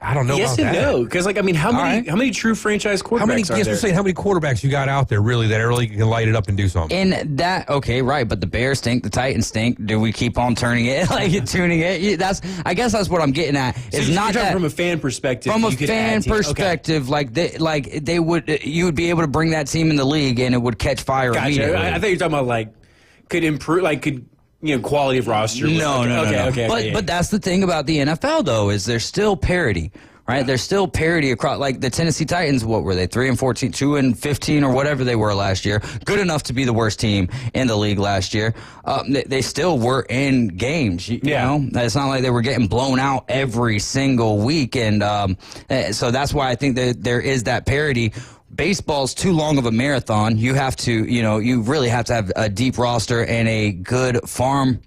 I don't know yes about and that. no, because, like, I mean, how many true franchise quarterbacks are there? How many quarterbacks you got out there really that really can light it up and do something? In that, okay, right, but the Bears stink, the Titans stink. Do we keep on turning it, like tuning it? I guess that's what I'm getting at. It's so not that from a fan perspective. From a fan perspective, okay. they would, you would be able to bring that team in the league and it would catch fire immediately. I thought you were talking about like could improve, like could. You know, quality of roster. No. But that's the thing about the NFL, though, is there's still parity, right? There's still parity across. Like the Tennessee Titans, what were they? 3-14, 2-15, or whatever they were last year. Good enough to be the worst team in the league last year. They still were in games. You know, it's not like they were getting blown out every single week, and so that's why I think that there is that parity. Baseball's too long of a marathon. You have to, you really have to have a deep roster and a good farm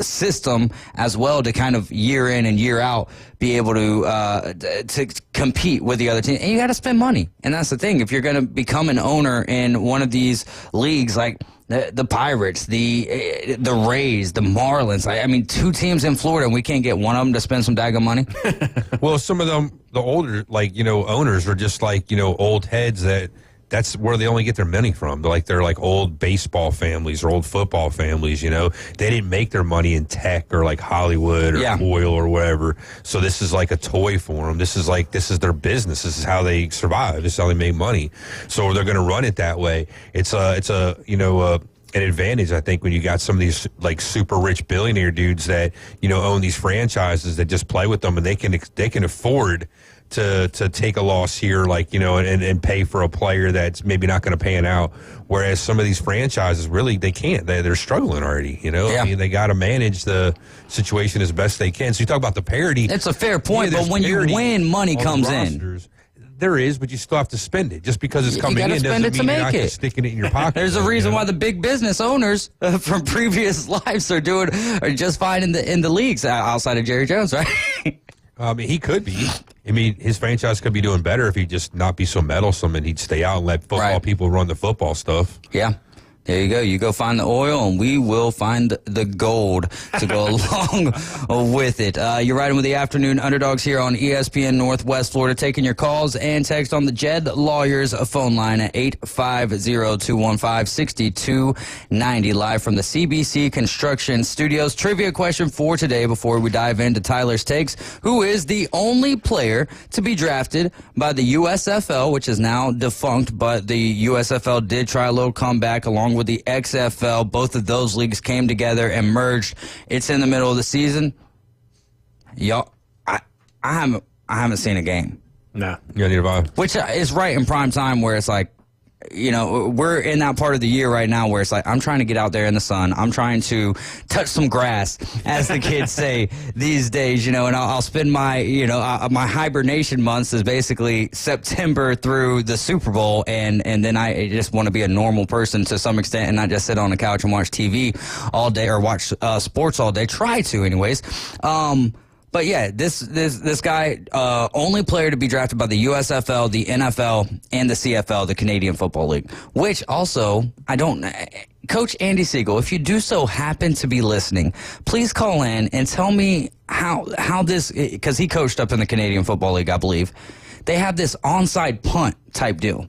system as well to kind of year in and year out be able to compete with the other team. And you got to spend money. And that's the thing. If you're going to become an owner in one of these leagues like the Pirates, the Rays, the Marlins. I mean, 2 teams in Florida, and we can't get one of them to spend some daggone money. Well, some of them, the older, owners are just old heads that's where they only get their money from. They're like old baseball families or old football families, They didn't make their money in tech or like Hollywood or oil or whatever. So this is like a toy for them. This is their business. This is how they survive. This is how they make money. So they're going to run it that way. It's an advantage, I think, when you got some of these like super rich billionaire dudes that, own these franchises that just play with them and they can afford to take a loss here, and pay for a player that's maybe not going to pan out. Whereas some of these franchises, really, they can't. They're struggling already, I mean, they got to manage the situation as best they can. So you talk about the parity. It's a fair point, but when you win, money comes in. There is, but you still have to spend it. Just because it's coming in doesn't mean you're not just sticking it in your pocket. There's a reason why the big business owners from previous lives are just fine in the leagues outside of Jerry Jones, right? He could be. I mean, his franchise could be doing better if he'd just not be so meddlesome and he'd stay out and let football people run the football stuff. Yeah. There you go. You go find the oil, and we will find the gold to go along with it. You're riding with the Afternoon Underdogs here on ESPN Northwest Florida, taking your calls and text on the Jed Lawyers phone line at 850-215-6290, live from the CBC Construction Studios. Trivia question for today before we dive into Tyler's takes. Who is the only player to be drafted by the USFL, which is now defunct, but the USFL did try a little comeback along with the XFL. Both of those leagues came together and merged. It's in the middle of the season. Y'all, I haven't seen a game. No. You need a vibe. Which is right in prime time where it's like, you know, we're in that part of the year right now where it's like, I'm trying to get out there in the sun. I'm trying to touch some grass, as the kids say these days, you know, and I'll spend my, you know, my hibernation months is basically September through the Super Bowl. And then I just want to be a normal person to some extent and not just sit on the couch and watch TV all day or watch sports all day. Try to anyways. But yeah, this guy, only player to be drafted by the USFL, the NFL, and the CFL, the Canadian Football League. Which also, Coach Andy Siegel, if you do so happen to be listening, please call in and tell me how this, because he coached up in the Canadian Football League, I believe. They have this onside punt type deal.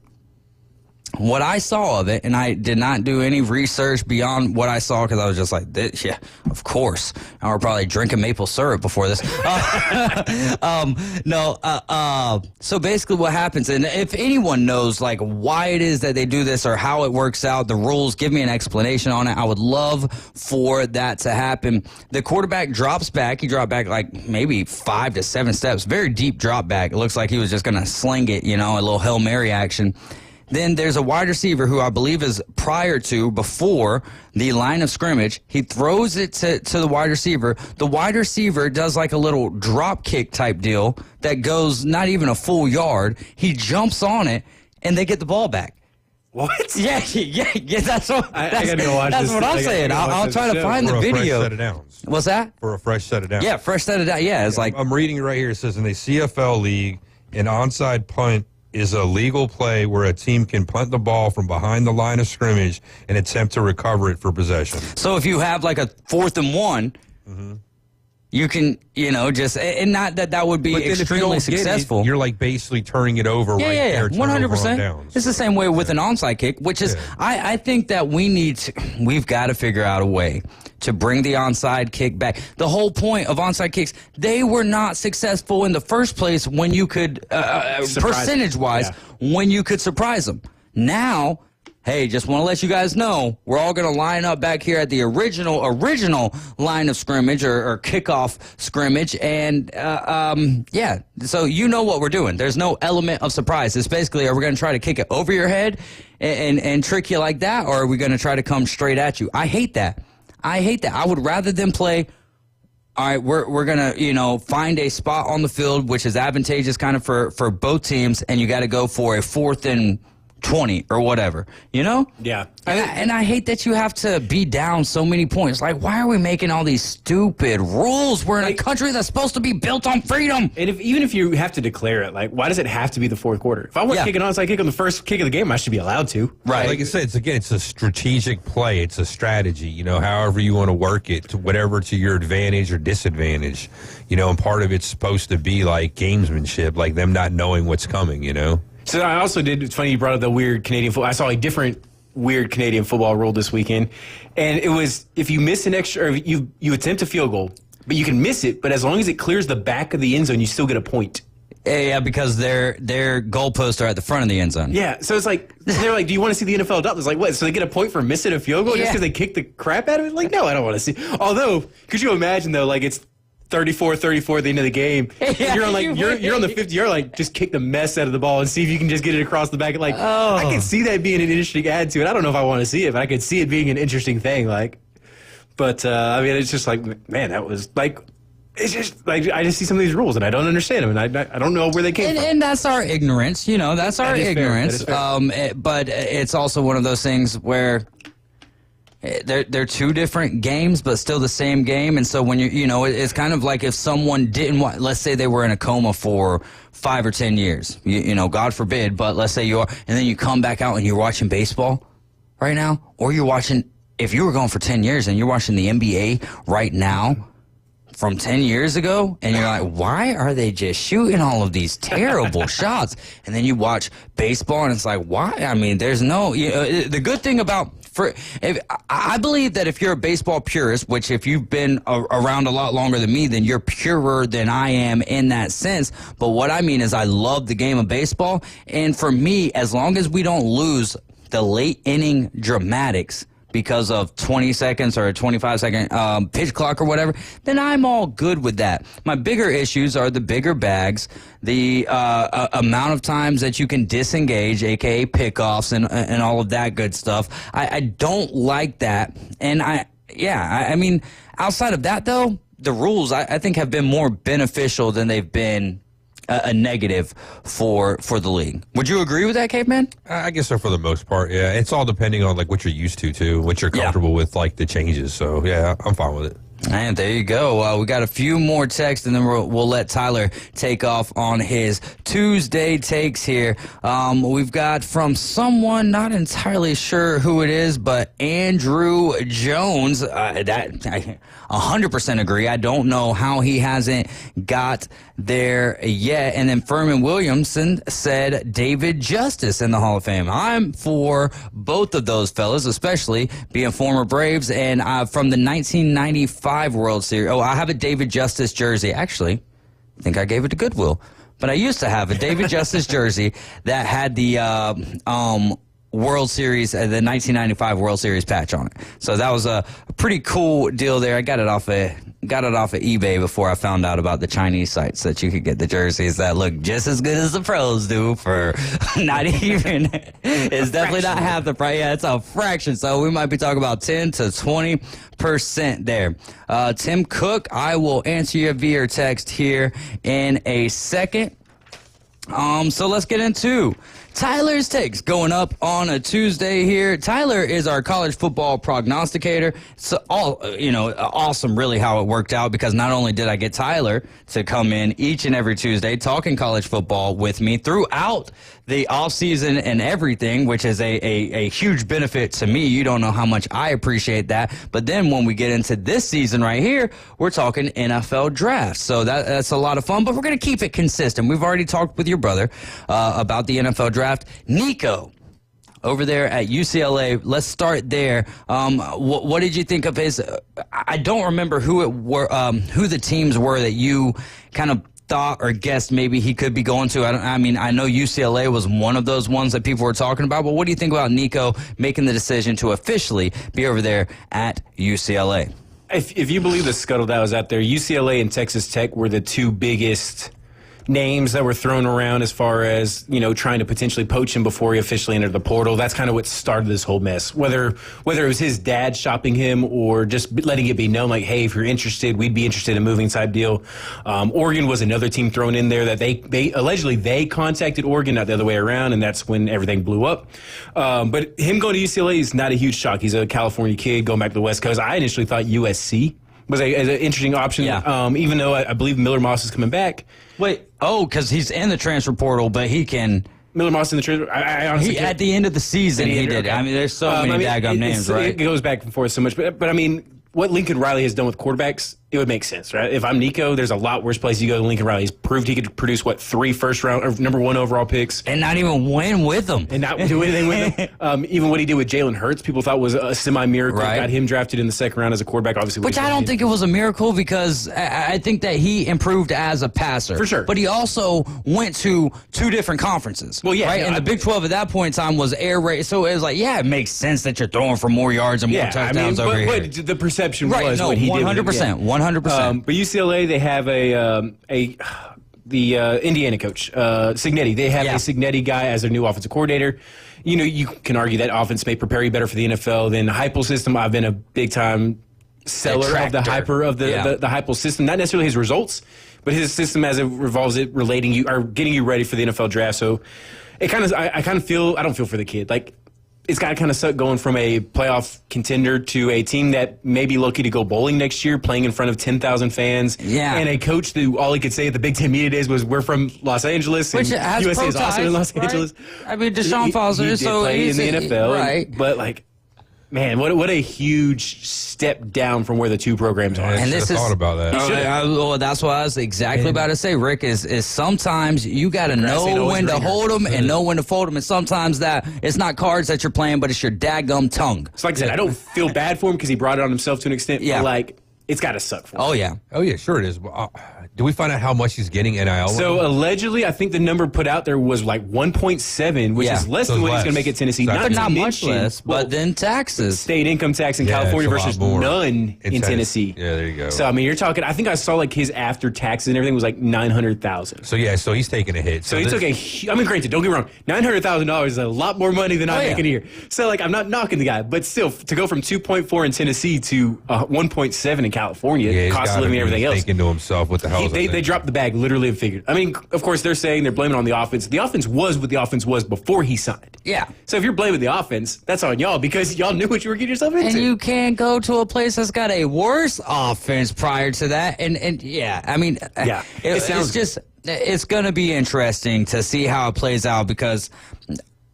What I saw of it, and I did not do any research beyond what I saw because I was just like, yeah, of course. I were probably drinking maple syrup before this. So basically what happens, and if anyone knows like why it is that they do this or how it works out, the rules, give me an explanation on it. I would love for that to happen. The quarterback drops back. He dropped back like maybe 5 to 7 steps. Very deep drop back. It looks like he was just going to sling it, you know, a little Hail Mary action. Then there's a wide receiver who I believe is before the line of scrimmage. He throws it to the wide receiver. The wide receiver does like a little drop kick type deal that goes not even a full yard. He jumps on it, and they get the ball back. What? Yeah, that's what, I gotta go watch that's this. what I'm saying. I'll try to find the video. For a fresh set of downs. What's that? For a fresh set of downs. Yeah, fresh set of downs. Yeah, it's like. I'm reading it right here. It says in the CFL league, an onside punt is a legal play where a team can punt the ball from behind the line of scrimmage and attempt to recover it for possession. So if you have like a 4th and 1, you can, you know, just, and not that would be extremely successful. You're like basically turning it over there. 100%. It's the same way with an onside kick, which is, I think that we've got to figure out a way to bring the onside kick back. The whole point of onside kicks, they were not successful in the first place when you could, percentage-wise, when you could surprise them. Now, hey, just want to let you guys know, we're all going to line up back here at the original line of scrimmage or kickoff scrimmage. And, so you know what we're doing. There's no element of surprise. It's basically, are we going to try to kick it over your head and trick you like that, or are we going to try to come straight at you? I hate that. I would rather them play, all right, we're going to, you know, find a spot on the field, which is advantageous kind of for both teams, and you got to go for a 4th and 20 or whatever, you know? Yeah. And I hate that you have to be down so many points. Like, why are we making all these stupid rules? We're in a country that's supposed to be built on freedom. And even if you have to declare it, like, why does it have to be the 4th quarter? If I want to kick an onside kick on the first kick of the game, I should be allowed to. Right. Like I said, it's a strategic play. It's a strategy, you know, however you want to work it, to whatever to your advantage or disadvantage, you know, and part of it's supposed to be like gamesmanship, like them not knowing what's coming, you know? So I also it's funny you brought up the weird Canadian football. I saw a different weird Canadian football rule this weekend. And it was, if you miss an extra, or you attempt a field goal, but you can miss it, but as long as it clears the back of the end zone, you still get a point. Yeah, because their goalposts are at the front of the end zone. Yeah, so it's like, they're like, do you want to see the NFL adopt? It's like, what, so they get a point for missing a field goal just because they kicked the crap out of it? Like, no, I don't want to see. Although, could you imagine, though, like, it's 34-34 at the end of the game. Yeah, you're on you're on the 50. You're like, just kick the mess out of the ball and see if you can just get it across the back. Like, I can see that being an interesting add to it. I don't know if I want to see it, but I could see it being an interesting thing. Like, but I mean, it's just like, man, that was like, it's just like I just see some of these rules and I don't understand them, and I don't know where they came from. And that's our ignorance, you know. That's our ignorance. But it's also one of those things where they're two different games, but still the same game. And so when it's kind of like if someone didn't let's say they were in a coma for 5 or 10 years, God forbid, but let's say you are, and then you come back out and you're watching baseball right now, or you're watching, if you were gone for 10 years and you're watching the NBA right now from 10 years ago, and you're like, why are they just shooting all of these terrible shots? And then you watch baseball and it's like, why? I mean, there's no, the good thing about, I believe that if you're a baseball purist, which if you've been around a lot longer than me, then you're purer than I am in that sense. But what I mean is I love the game of baseball. And for me, as long as we don't lose the late inning dramatics because of 20 seconds or a 25-second pitch clock or whatever, then I'm all good with that. My bigger issues are the bigger bags, the amount of times that you can disengage, a.k.a. pickoffs and all of that good stuff. I don't like that. And I mean, outside of that, though, the rules, I think, have been more beneficial than they've been a negative for the league. Would you agree with that, Caveman? I guess so for the most part, yeah. It's all depending on, like, what you're used to, too, what you're comfortable with, like, the changes. So, yeah, I'm fine with it. And there you go. We got a few more texts, and then we'll let Tyler take off on his Tuesday takes here. We've got from someone, not entirely sure who it is, but Andrew Jones. That I 100% agree. I don't know how he hasn't got there yet. And then Furman Williamson said David Justice in the Hall of Fame. I'm for both of those fellas, especially being former Braves and from the 1995 World Series. Oh, I have a David Justice jersey. Actually, I think I gave it to Goodwill. But I used to have a David Justice jersey that had the World Series, the 1995 World Series patch on it. So that was a pretty cool deal there. I got it off of eBay before I found out about the Chinese sites that you could get the jerseys that look just as good as the pros do for not even. It's definitely not half the price. Yeah, it's a fraction. So we might be talking about 10 to 20% there. Tim Cook, I will answer you via text here in a second. So let's get into Tyler's takes going up on a Tuesday here. Tyler is our college football prognosticator. So awesome really how it worked out, because not only did I get Tyler to come in each and every Tuesday talking college football with me throughout the offseason and everything, which is a huge benefit to me. You don't know how much I appreciate that. But then when we get into this season right here, we're talking NFL draft. So that's a lot of fun, but we're going to keep it consistent. We've already talked with your brother about the NFL draft. Nico, over there at UCLA, let's start there. What did you think of his? I don't remember who the teams were that you kind of thought or guessed maybe he could be going to. I know UCLA was one of those ones that people were talking about, but what do you think about Nico making the decision to officially be over there at UCLA? If you believe the scuttle that was out there, UCLA and Texas Tech were the two biggest names that were thrown around as far as, trying to potentially poach him before he officially entered the portal. That's kind of what started this whole mess. Whether it was his dad shopping him or just letting it be known, like, hey, if you're interested, we'd be interested in moving type deal. Oregon was another team thrown in there that they allegedly contacted Oregon, not the other way around, and that's when everything blew up. But him going to UCLA is not a huge shock. He's a California kid going back to the West Coast. I initially thought USC was an interesting option, even though I believe Miller Moss is coming back. Wait, because he's in the transfer portal, but he can. Miller Moss in the transfer. I honestly at the end of the season he did. Okay. I mean, there's so many daggum names, right? It goes back and forth so much, but I mean, what Lincoln Riley has done with quarterbacks, it would make sense, right? If I'm Nico, there's a lot worse place you go than Lincoln Riley. He's proved he could produce, 3 first-round or number 1 overall picks. And not even win with them. And not do anything with them. Even what he did with Jalen Hurts, people thought was a semi-miracle. Right. Got him drafted in the second round as a quarterback, obviously. Which I don't think it was a miracle, because I think that he improved as a passer. For sure. But he also went to 2 different conferences. Well, yeah. Right? No, and the Big 12 at that point in time was air raid. So it was like, it makes sense that you're throwing for more yards and more touchdowns over here. But the perception was no, what he 100%, did. 100%. But UCLA, they have the Indiana coach, Cignetti. They have a Cignetti guy as their new offensive coordinator. You can argue that offense may prepare you better for the NFL than the Heupel system. I've been a big time seller of the hyper of the Heupel system. Not necessarily his results, but his system as it revolves it relating you or getting you ready for the NFL draft. So it I don't feel for the kid. Like, it's got to kind of suck going from a playoff contender to a team that may be lucky to go bowling next year, playing in front of 10,000 fans. Yeah. And a coach who all he could say at the Big Ten Media Days was, we're from Los Angeles. Which and has USA is also in Los right? Angeles. I mean, Deshaun Foster, he so play he's in the NFL. right. But, like, man, what a huge step down from where the two programs are. And this is thought about that. Well, that's what I was exactly about to say, Rick, is sometimes you got to know when to hold them and know when to fold them. And sometimes that it's not cards that you're playing, but it's your daggum tongue. So like I said, I don't feel bad for him because he brought it on himself to an extent. Yeah. But, like, it's got to suck for him. Oh, yeah. Oh, yeah, sure it is. Do we find out how much he's getting NIL? So allegedly, I think the number put out there was like 1.7, which is less than what he's going to make at Tennessee. But not much mention, less. But then taxes. State income tax in California versus none in Tennessee. Yeah, there you go. So I mean, you're talking. I think I saw like his after taxes and everything was like $900,000. So yeah, so he's taking a hit. So he took I mean, granted, don't get me wrong, $900,000 is a lot more money than I make in a year. So like, I'm not knocking the guy, but still, to go from 2.4 in Tennessee to 1.7 in California, cost of living and everything else. Thinking to himself, what the hell? They dropped the bag literally and figured. I mean, of course, they're saying they're blaming it on the offense. The offense was what the offense was before he signed. Yeah. So if you're blaming the offense, that's on y'all because y'all knew what you were getting yourself into. And you can't go to a place that's got a worse offense prior to that. And yeah, I mean, yeah, it's going to be interesting to see how it plays out because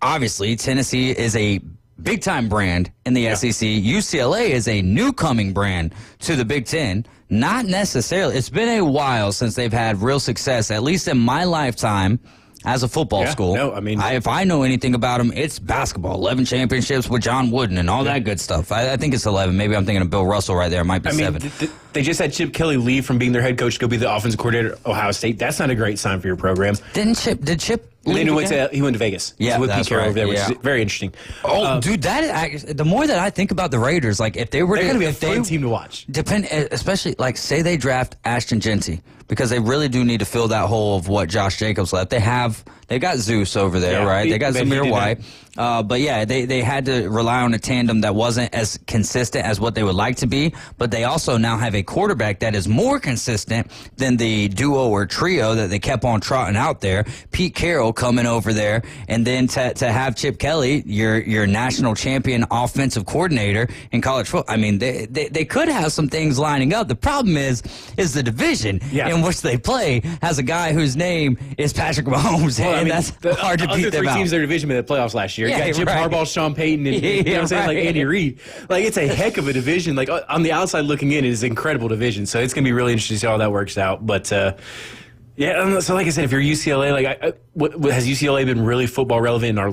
obviously Tennessee is a big-time brand in the SEC. UCLA is a new-coming brand to the Big Ten. Not necessarily. It's been a while since they've had real success, at least in my lifetime as a football school. No, I mean, if I know anything about them, it's basketball. 11 championships with John Wooden and all that good stuff. I think it's 11. Maybe I'm thinking of Bill Russell right there. It might be 7. They just had Chip Kelly leave from being their head coach to go be the offensive coordinator at Ohio State. That's not a great sign for your program. Did Chip leave he went again? He went to Vegas. Yeah, He's with that's Pete Carroll right. over there, which is very interesting. Oh, dude, the more that I think about the Raiders, like if they were they're going to be a fun team to watch. Especially like say they draft Ashton Genty because they really do need to fill that hole of what Josh Jacobs left. They got Zeus over there, right? They got Zamir White. But yeah, they had to rely on a tandem that wasn't as consistent as what they would like to be. But they also now have a quarterback that is more consistent than the duo or trio that they kept on trotting out there. Pete Carroll coming over there, and then to have Chip Kelly, your national champion offensive coordinator in college football. I mean, they could have some things lining up. The problem is the division in which they play has a guy whose name is Patrick Mahomes, and that's hard to beat them out. The other three teams in their division made the playoffs last year. You got Jim Harbaugh, Sean Payton, and you know what I'm saying, like Andy Reid. Like it's a heck of a division. Like on the outside looking in, it is an incredible division. So it's going to be really interesting to see how that works out. But yeah, so like I said, if you're UCLA, like has UCLA been really football relevant in our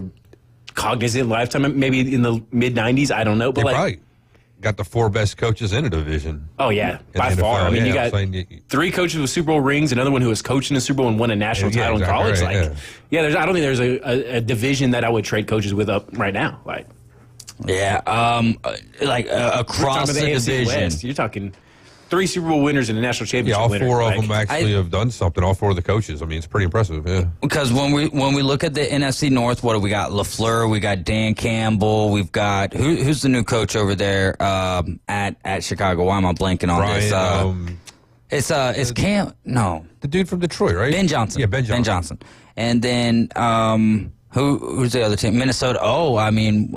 cognizant lifetime? Maybe in the mid '90s, I don't know. But they probably got the 4 best coaches in a division. Oh yeah, by far. I mean, you got 3 coaches with Super Bowl rings, another one who was coaching a Super Bowl and won a national title in college. Right, I don't think there's a division that I would trade coaches with up right now. Like, across the division, West, you're talking 3 Super Bowl winners and a national championship. Yeah, all winner. 4 of them actually have done something. All 4 of the coaches. I mean, it's pretty impressive. Yeah. Because when we look at the NFC North, what do we got? LaFleur, we got Dan Campbell, we've got who's the new coach over there at Chicago? Why am I blanking on this? It's Cam. No, the dude from Detroit, right? Ben Johnson. Yeah, Ben Johnson. Ben Johnson. And then who's the other team? Minnesota. Oh, I mean,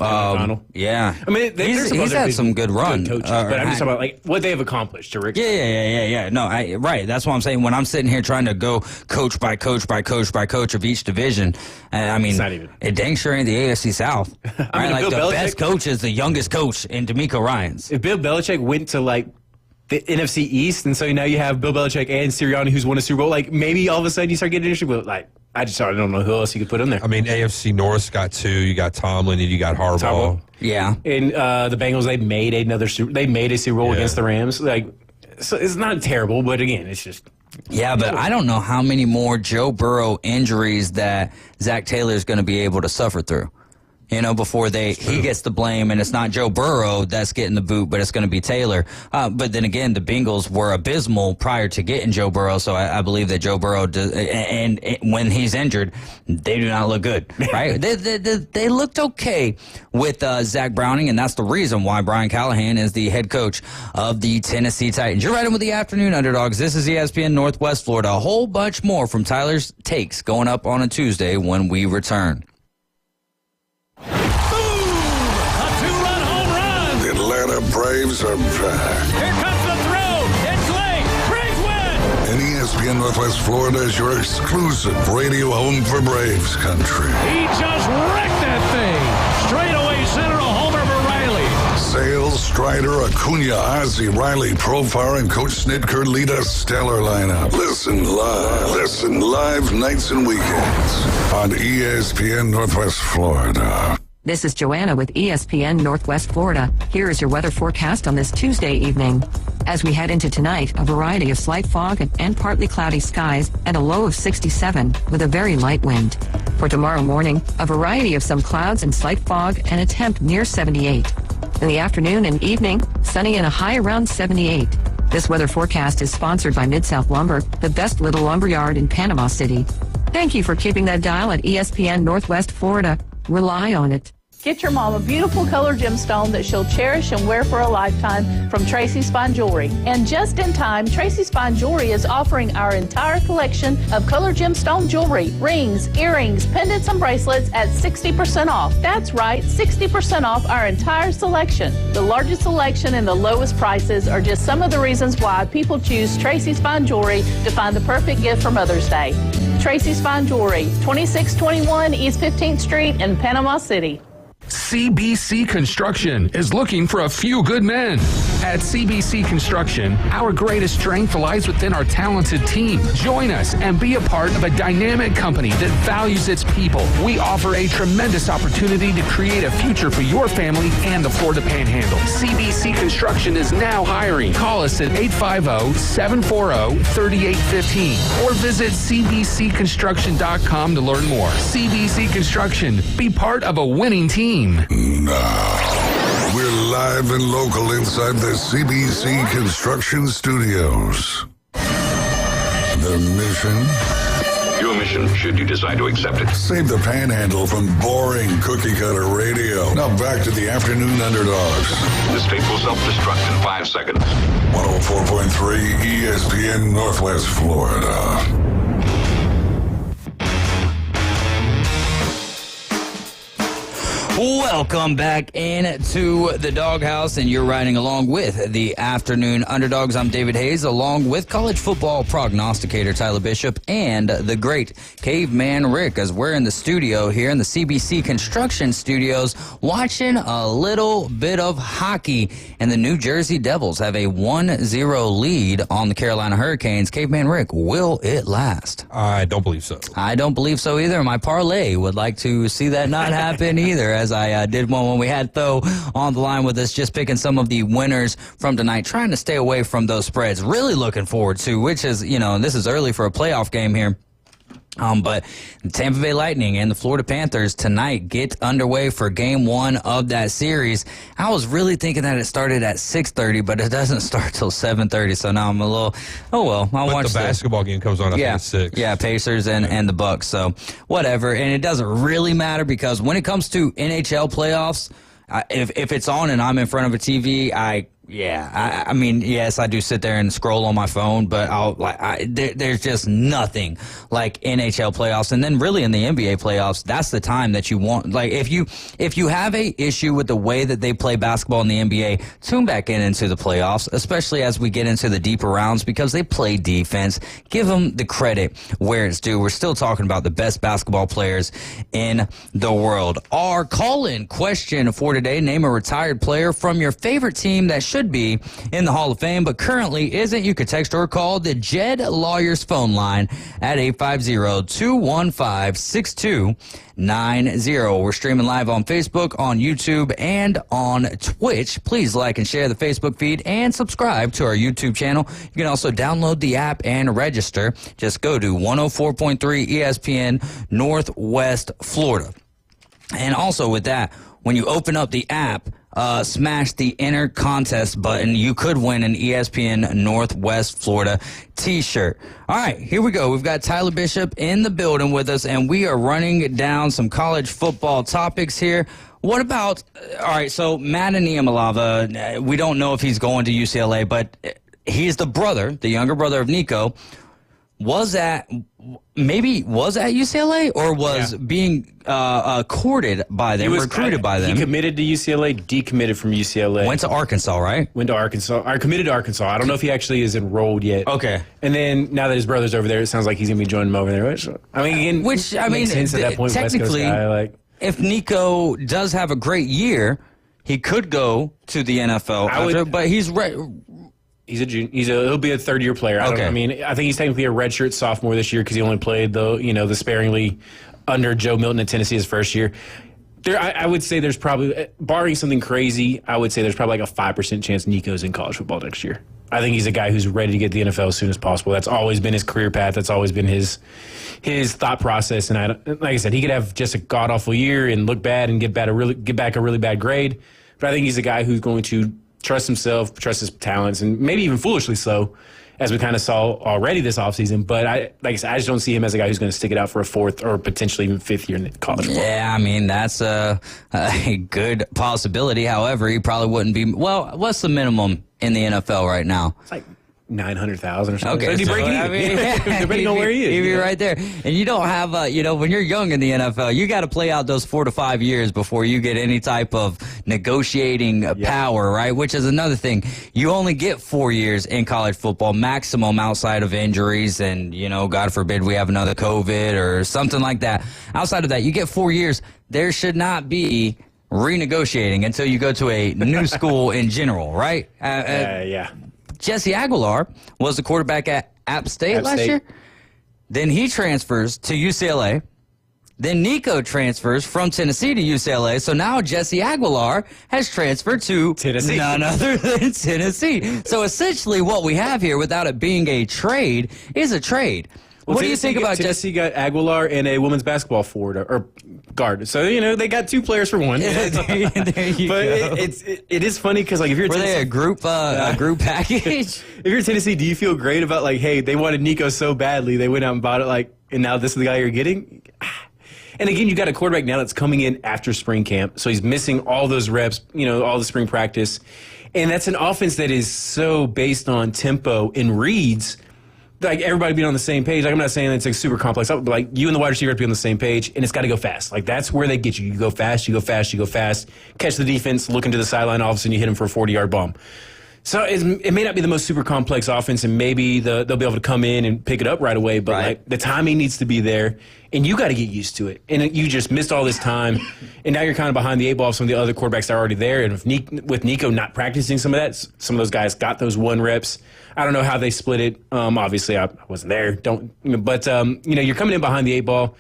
yeah. I mean, he's had some good runs. But I'm just talking about like what they've accomplished. To Rick. Yeah. No, right. That's what I'm saying. When I'm sitting here trying to go coach by coach by coach by coach of each division, I mean, it dang sure ain't the AFC South. I mean, like the best coach is the youngest coach in D'Amico Ryans. If Bill Belichick went to like the NFC East, and so now you have Bill Belichick and Sirianni, who's won a Super Bowl, like maybe all of a sudden you start getting interested. But like, I don't know who else you could put in there. I mean, AFC North's got 2. You got Tomlin and you got Harbaugh. Yeah, and the Bengals they made a Super Bowl against the Rams. Like, so it's not terrible, but again, it's just. Yeah, but I don't know how many more Joe Burrow injuries that Zach Taylor is going to be able to suffer through. Before he gets the blame, and it's not Joe Burrow that's getting the boot, but it's going to be Taylor. But then again, the Bengals were abysmal prior to getting Joe Burrow, so I believe that Joe Burrow does, and when he's injured, they do not look good, right? they looked okay with Zach Browning, and that's the reason why Brian Callahan is the head coach of the Tennessee Titans. You're riding with the Afternoon Underdogs. This is ESPN Northwest Florida. A whole bunch more from Tyler's Takes going up on a Tuesday when we return. The Braves are back. Here comes the throw. It's late. Braves win. And ESPN Northwest Florida is your exclusive radio home for Braves country. He just wrecked that thing. Straight away center, a homer for Riley. Sales, Strider, Acuna, Ozzie, Riley, Profar, and Coach Snitker lead a stellar lineup. Listen live nights and weekends on ESPN Northwest Florida. This is Joanna with ESPN Northwest Florida. Here is your weather forecast on this Tuesday evening. As we head into tonight, a variety of slight fog and partly cloudy skies and a low of 67 with a very light wind. For tomorrow morning, a variety of some clouds and slight fog and a temp near 78. In the afternoon and evening, sunny and a high around 78. This weather forecast is sponsored by Mid-South Lumber, the best little lumber yard in Panama City. Thank you for keeping that dial at ESPN Northwest Florida. Rely on it. Get your mom a beautiful color gemstone that she'll cherish and wear for a lifetime from Tracy's Fine Jewelry. And just in time, Tracy's Fine Jewelry is offering our entire collection of color gemstone jewelry, rings, earrings, pendants, and bracelets at 60% off. That's right, 60% off our entire selection. The largest selection and the lowest prices are just some of the reasons why people choose Tracy's Fine Jewelry to find the perfect gift for Mother's Day. Tracy's Fine Jewelry, 2621 East 15th Street in Panama City. CBC Construction is looking for a few good men. At CBC Construction, our greatest strength lies within our talented team. Join us and be a part of a dynamic company that values its people. We offer a tremendous opportunity to create a future for your family and the Florida Panhandle. CBC Construction is now hiring. Call us at 850-740-3815 or visit cbcconstruction.com to learn more. CBC Construction, be part of a winning team. Now, we're live and local inside the CBC Construction Studios. The mission? Your mission, should you decide to accept it. Save the Panhandle from boring cookie-cutter radio. Now back to the Afternoon Underdogs. This tape will self-destruct in 5 seconds. 104.3 ESPN Northwest Florida. Welcome back into the Doghouse, and you're riding along with the Afternoon Underdogs. I'm David Hayes, along with college football prognosticator Tyler Bishop and the great Caveman Rick, as we're in the studio here in the CBC Construction Studios watching a little bit of hockey. And the New Jersey Devils have a 1-0 lead on the Carolina Hurricanes. Caveman Rick, will it last? I don't believe so. I don't believe so either. My parlay would like to see that not happen either, as I did one when we had Tho on the line with us, just picking some of the winners from tonight, trying to stay away from those spreads. Really looking forward to, which is, this is early for a playoff game here. But the Tampa Bay Lightning and the Florida Panthers tonight get underway for game one of that series. I was really thinking that it started at 6:30, but it doesn't start till 7:30. So now I'm a little, I'll watch the basketball game comes on at 6. Yeah, Pacers and the Bucks. So whatever. And it doesn't really matter, because when it comes to NHL playoffs, if it's on and I'm in front of a TV, I mean, yes, I do sit there and scroll on my phone, but there's just nothing like NHL playoffs. And then really in the NBA playoffs, that's the time that you want. Like, if you have a issue with the way that they play basketball in the NBA, tune back into the playoffs, especially as we get into the deeper rounds, because they play defense. Give them the credit where it's due. We're still talking about the best basketball players in the world. Our call-in question for today: name a retired player from your favorite team that should be in the Hall of Fame but currently isn't. You could text or call the Jed Lawyers phone line at 850-215-6290. We're streaming live on Facebook, on YouTube, and on Twitch. Please like and share the Facebook feed and subscribe to our YouTube channel. You can also download the app and register. Just go to 104.3 ESPN Northwest Florida. And also with that, when you open up the app, smash the Enter Contest button. You could win an ESPN Northwest Florida t-shirt. All right, here we go. We've got Tyler Bishop in the building with us, and we are running down some college football topics here. What about, all right, so Matt Niamalava, we don't know if he's going to UCLA, but he's the younger brother of Nico. was at UCLA or was being courted by them, recruited by them. He committed to UCLA, decommitted from UCLA. Went to Arkansas, right? Went to Arkansas. Or committed to Arkansas. I don't know if he actually is enrolled yet. Okay. And then now that his brother's over there, it sounds like he's going to be joining him over there. Makes sense at that point. Technically, West Coast guy, if Nico does have a great year, he could go to the NFL. But he's He's a junior. He'll be a third-year player. I think he's technically a redshirt sophomore this year because he only played the sparingly under Joe Milton at Tennessee his first year. I would say there's probably, barring something crazy, I would say there's probably like a 5% chance Nico's in college football next year. I think he's a guy who's ready to get to the NFL as soon as possible. That's always been his career path. That's always been his thought process. And like I said, he could have just a god-awful year and look bad and get back a really bad grade. But I think he's a guy who's going to trust himself, trust his talents, and maybe even foolishly so, as we kind of saw already this offseason. But I just don't see him as a guy who's going to stick it out for a fourth or potentially even fifth year in college football. Yeah, I mean, that's a good possibility. However, he probably wouldn't be. Well, what's the minimum in the NFL right now? It's like 900,000 or something. Okay, so break even. Depending on where he is. He'd be right there. And you don't have, when you're young in the NFL, you got to play out those 4 to 5 years before you get any type of negotiating power, right? Which is another thing. You only get 4 years in college football, maximum outside of injuries, and, God forbid we have another COVID or something like that. Outside of that, you get 4 years. There should not be renegotiating until you go to a new school in general, right? Yeah. Jesse Aguilar was the quarterback at App State last year. Then he transfers to UCLA. Then Nico transfers from Tennessee to UCLA. So now Jesse Aguilar has transferred to Tennessee. None other than Tennessee. So essentially what we have here, without it being a trade, is a trade. What do you think about Tennessee? Got Aguilar and a women's basketball forward or guard. So they got 2 players for one. There you but go. it is funny because if you're Were Tennessee, they a group package? If you're Tennessee, do you feel great about hey, they wanted Nico so badly they went out and bought it and now this is the guy you're getting? And again, you got a quarterback now that's coming in after spring camp, so he's missing all those reps, all the spring practice, and that's an offense that is so based on tempo and reads. Everybody being on the same page. I'm not saying it's super complex, but you and the wide receiver have to be on the same page, and it's got to go fast. That's where they get you. You go fast, catch the defense, look into the sideline, all of a sudden you hit him for a 40-yard bomb. So it may not be the most super complex offense, and maybe they'll be able to come in and pick it up right away, but the timing needs to be there, and you got to get used to it. And you just missed all this time, and now you're kind of behind the 8 ball of some of the other quarterbacks that are already there. And with Nico not practicing some of that, some of those guys got those 1 reps. I don't know how they split it. Obviously, I wasn't there. But you're coming in behind the 8 ball.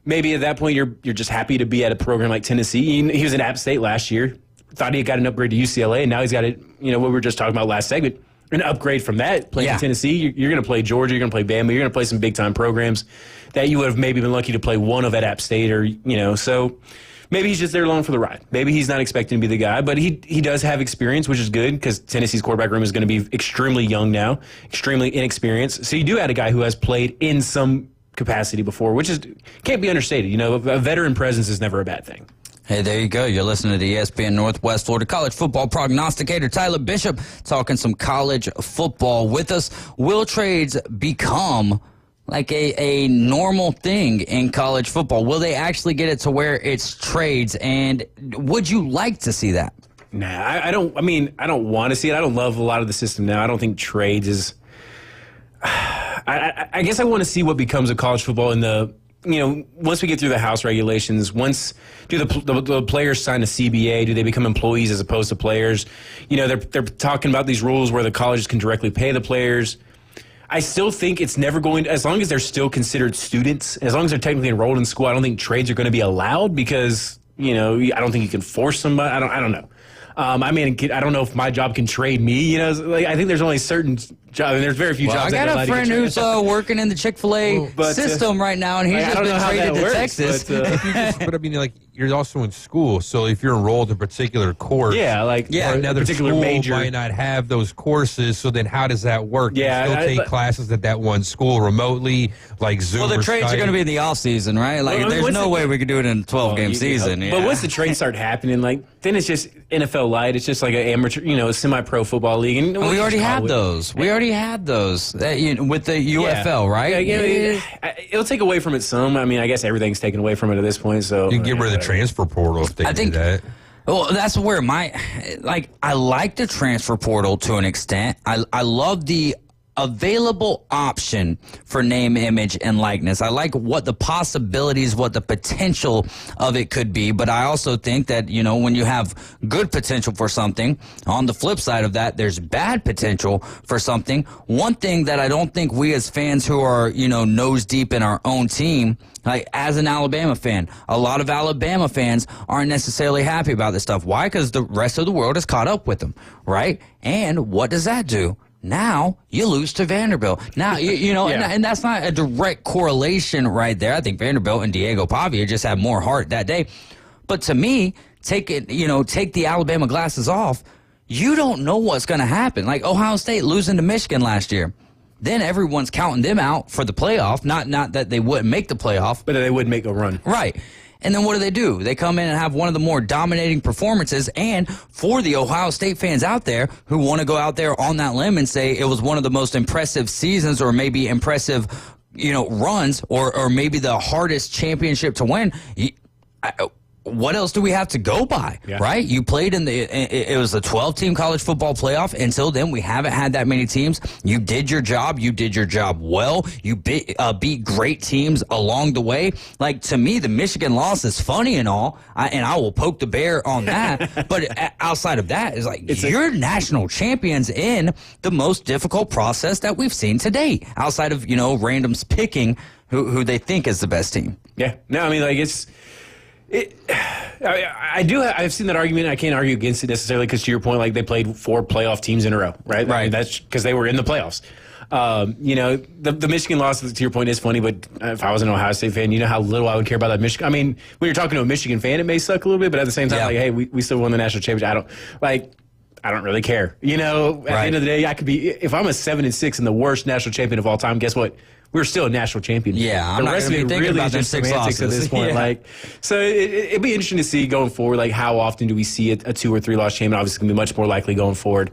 Maybe at that point you're just happy to be at a program like Tennessee. He was in App State last year. Thought he had got an upgrade to UCLA, and now he's got it. What we were just talking about last segment, an upgrade from that. Playing in Tennessee, you're going to play Georgia, you're going to play Bama, you're going to play some big time programs that you would have maybe been lucky to play one of at App State, or so. Maybe he's just there along for the ride. Maybe he's not expecting to be the guy, but he does have experience, which is good because Tennessee's quarterback room is going to be extremely young now, extremely inexperienced. So you do add a guy who has played in some capacity before, which can't be understated. A veteran presence is never a bad thing. Hey, there you go. You're listening to the ESPN Northwest Florida college football prognosticator Tyler Bishop talking some college football with us. Will trades become like a normal thing in college football? Will they actually get it to where it's trades? And would you like to see that? Nah, I don't. I don't want to see it. I don't love a lot of the system now. I don't think trades is. I guess I want to see what becomes of college football in the. Once we get through the house regulations, do the players sign a CBA? Do they become employees as opposed to players? They're talking about these rules where the colleges can directly pay the players. I still think it's never going to, as long as they're still considered students, as long as they're technically enrolled in school, I don't think trades are going to be allowed because, I don't think you can force somebody. I don't know. I don't know if my job can trade me. I think there's only certain jobs. There's very few jobs. I got a friend who's working in the Chick-fil-A system right now, and he's just been traded to Texas. But you're also in school, so if you're enrolled in a particular course, another particular school major might not have those courses. So then, how does that work? Yeah, you still take classes at that one school remotely, like Zoom. Well, the trades are going to be in the off season, right? There's no way we could do it in a 12-game season. Yeah. But once the trades start happening, then it's just NFL light. It's just like an amateur, a semi-pro football league, and we already have those. We already already had those with the UFL, right? It'll take away from it some. I mean, I guess everything's taken away from it at this point. So you can get rid of the transfer portal if they do that. Well, that's where I like the transfer portal to an extent. I love the available option for name, image, and likeness. I like what the possibilities, what the potential of it could be, but I also think that, when you have good potential for something, on the flip side of that, there's bad potential for something. One thing that I don't think we as fans who are, nose deep in our own team, like as an Alabama fan, a lot of Alabama fans aren't necessarily happy about this stuff. Why? Because the rest of the world has caught up with them, right? And what does that do? Now you lose to Vanderbilt. Now, and that's not a direct correlation right there. I think Vanderbilt and Diego Pavia just had more heart that day. But to me, take the Alabama glasses off. You don't know what's going to happen. Like Ohio State losing to Michigan last year. Then everyone's counting them out for the playoff. Not that they wouldn't make the playoff. But they would make a run. Right. And then what do? They come in and have one of the more dominating performances. And for the Ohio State fans out there who want to go out there on that limb and say it was one of the most impressive seasons or maybe impressive, runs or maybe the hardest championship to win, what else do we have to go by, right? You played it was a 12-team college football playoff. Until then, we haven't had that many teams. You did your job. You did your job well. You beat great teams along the way. Like, to me, the Michigan loss is funny and all, and I will poke the bear on that. But outside of that, you're national champions in the most difficult process that we've seen to date, outside of, randoms picking who they think is the best team. Yeah. No, I mean, I've seen that argument. I can't argue against it necessarily because, to your point, like they played 4 playoff teams in a row, right? Right. I mean, that's because they were in the playoffs. The Michigan loss, to your point, is funny, but if I was an Ohio State fan, you know how little I would care about that Michigan. I mean, when you're talking to a Michigan fan, it may suck a little bit, but at the same time, hey, we still won the national championship. I don't really care. At the end of the day, I could be, if I'm a 7-6 and the worst national champion of all time, guess what? We're still a national champion. Yeah, I'm the not rest of it thinking really about is just them 6 semantics losses at this point. Yeah. So it'd be interesting to see going forward, how often do we see a 2 or 3 loss champion? Obviously, going to be much more likely going forward.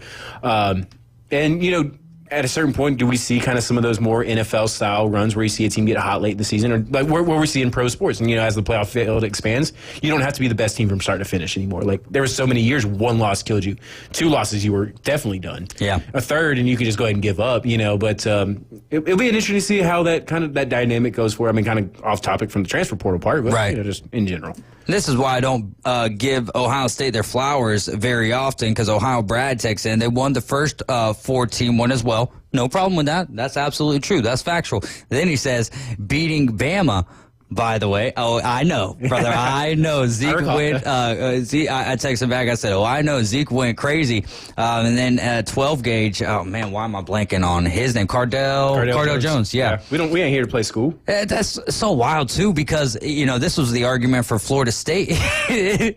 At a certain point, do we see kind of some of those more NFL-style runs where you see a team get hot late in the season, or like where we see in pro sports? And, as the playoff field expands, you don't have to be the best team from start to finish anymore. Like, there were so many years 1 loss killed you. 2 losses, you were definitely done. Yeah. A third, and you could just go ahead and give up, But it'll be interesting to see how that dynamic goes for. I mean, kind of off topic from the transfer portal part, but, just in general. This is why I don't give Ohio State their flowers very often, because Ohio Brad texts in. They won the first 4-team one as well. No problem with that. That's absolutely true. That's factual. Then he says, beating Bama, by the way. Oh, I know, brother. I know. Zeke went. I texted him back. I said, I know. Zeke went crazy. And then 12 gauge. Oh, man, why am I blanking on his name? Cardell Jones. Yeah. We ain't here to play school. That's so wild, too, because, this was the argument for Florida State. He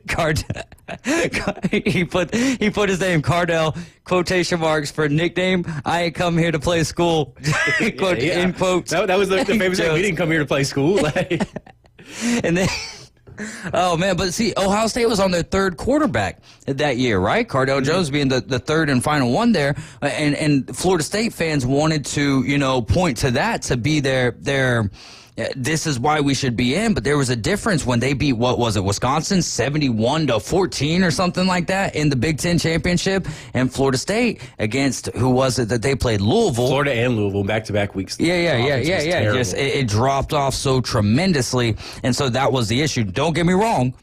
put his name, Cardell, quotation marks for nickname. I ain't come here to play school. In quotes. That was the famous thing. We didn't come here to play school. And then, oh man, but see, Ohio State was on their 3rd quarterback that year, right? Cardell Jones being the 3rd and final one there, and Florida State fans wanted to, point to that to be their. This is why we should be in, but there was a difference when they beat, Wisconsin 71-14 or something like that in the Big Ten championship, and Florida State against, who was it that they played? Louisville. Florida and Louisville back-to-back weeks. Yeah. Just it dropped off so tremendously, and so that was the issue. Don't get me wrong.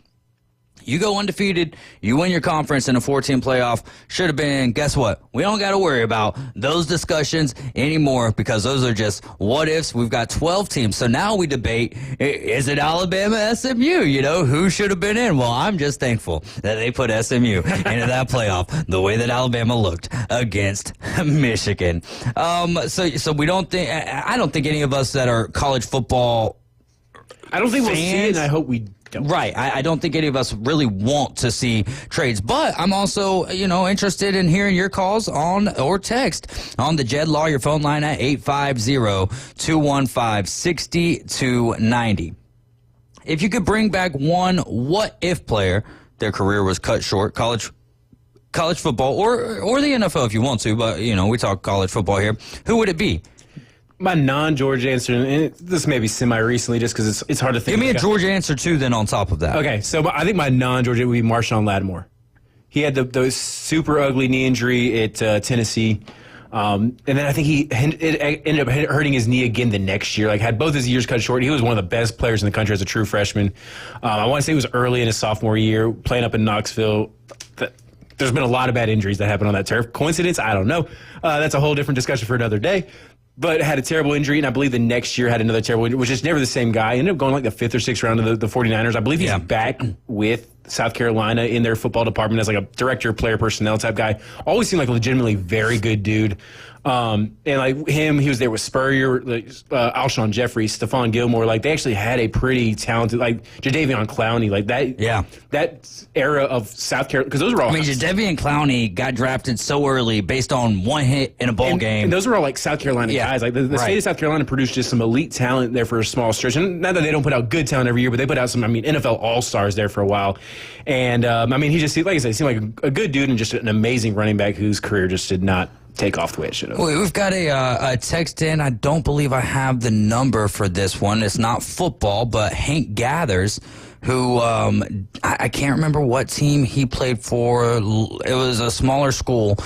You go undefeated, you win your conference in a 14 playoff, should have been, guess what? We don't got to worry about those discussions anymore because those are just what ifs. We've got 12 teams. So now we debate, is it Alabama, SMU? Who should have been in? Well, I'm just thankful that they put SMU into that playoff the way that Alabama looked against Michigan. So we don't think, I don't think any of us that are college football I don't think fans, we'll see it, and I hope we don't. Right. I don't think any of us really want to see trades, but I'm also, interested in hearing your calls or text on the Jed Lawyer phone line at 850-215-6290. If you could bring back one what-if player, their career was cut short, college college football or the NFL if you want to, but, we talk college football here, who would it be? My non-Georgia answer, and this may be semi-recently just because it's hard to think. Give me a Georgia answer, too, then on top of that. Okay, so I think my non-Georgia would be Marshawn Lattimore. He had the super ugly knee injury at Tennessee. And then I think it ended up hurting his knee again the next year. Like, had both his years cut short. He was one of the best players in the country as a true freshman. I want to say it was early in his sophomore year, playing up in Knoxville. There's been a lot of bad injuries that happened on that turf. Coincidence? I don't know. That's a whole different discussion for another day. But had a terrible injury, and I believe the next year had another terrible injury, was just never the same guy. Ended up going like the 5th or 6th round of the 49ers. I believe he's back with South Carolina in their football department as like a director of player personnel type guy. Always seemed like a legitimately very good dude. And like him, he was there with Spurrier, Alshon Jeffrey, Stephon Gilmore. Like they actually had a pretty talented, like Jadeveon Clowney, like that. Yeah, that era of South Carolina, because those were all. I mean, Jadeveon Clowney got drafted so early based on one hit in a bowl game, and those were all like South Carolina guys. Like the state of South Carolina produced just some elite talent there for a small stretch. And not that they don't put out good talent every year, but they put out some, NFL All-Stars there for a while. And he just, like I said, he seemed like a good dude and just an amazing running back whose career just did not take off the way it should have. We've got a text in. I don't believe I have the number for this one. It's not football, but Hank Gathers, who I can't remember what team he played for. It was a smaller school.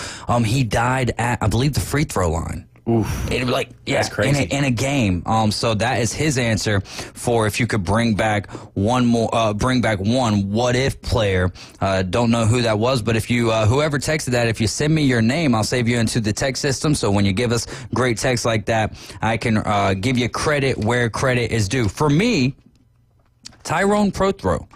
He died at, I believe, the free throw line. Oof. It'd be like, that's crazy. In a game. So that is his answer for if you could bring back one what if player. Don't know who that was, but if you, whoever texted that, if you send me your name, I'll save you into the text system. So when you give us great text like that, I can give you credit where credit is due. For me, Tyrone Prothro,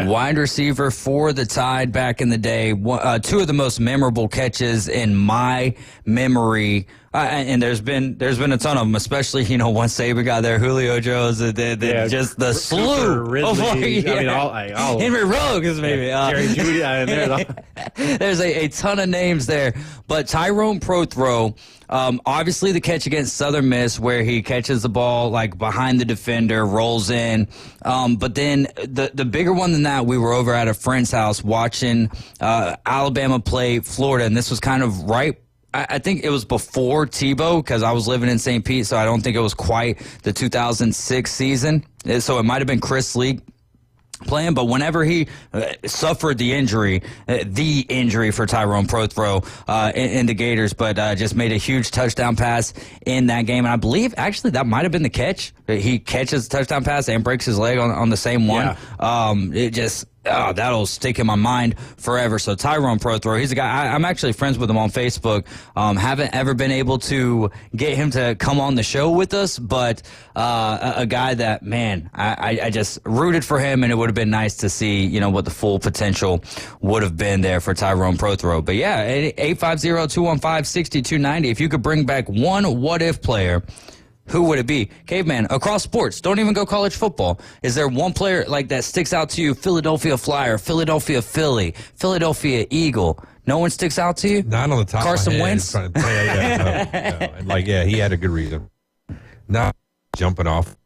wide receiver for the Tide back in the day. Two of the most memorable catches in my memory. And there's been a ton of them, especially, once Saban got there, Julio Jones, just the slew. Ridley, Henry Ruggs, maybe. Jerry Jeudy. There's a ton of names there. But Tyrone Prothro, obviously the catch against Southern Miss where he catches the ball like behind the defender, rolls in. But then the bigger one than that, we were over at a friend's house watching Alabama play Florida, and this was kind of right. I think it was before Tebow because I was living in St. Pete, so I don't think it was quite the 2006 season. So it might have been Chris Leak playing, but whenever he suffered the injury for Tyrone Prothro in the Gators, but just made a huge touchdown pass in that game. And I believe, actually, that might have been the catch. He catches the touchdown pass and breaks his leg on the same one. Yeah. That'll stick in my mind forever. So Tyrone Prothro, he's a guy, I'm actually friends with him on Facebook. Haven't ever been able to get him to come on the show with us, but a guy that, man, I just rooted for him, and it would have been nice to see, what the full potential would have been there for Tyrone Prothro. But yeah, 850-215-6290. If you could bring back one what-if player, who would it be? Caveman, across sports, don't even go college football. Is there one player like that sticks out to you? Philadelphia Flyer, Philadelphia Philly, Philadelphia Eagle. No one sticks out to you? Not on the top Carson of my head. Wentz? No. And he had a good reason. Not jumping off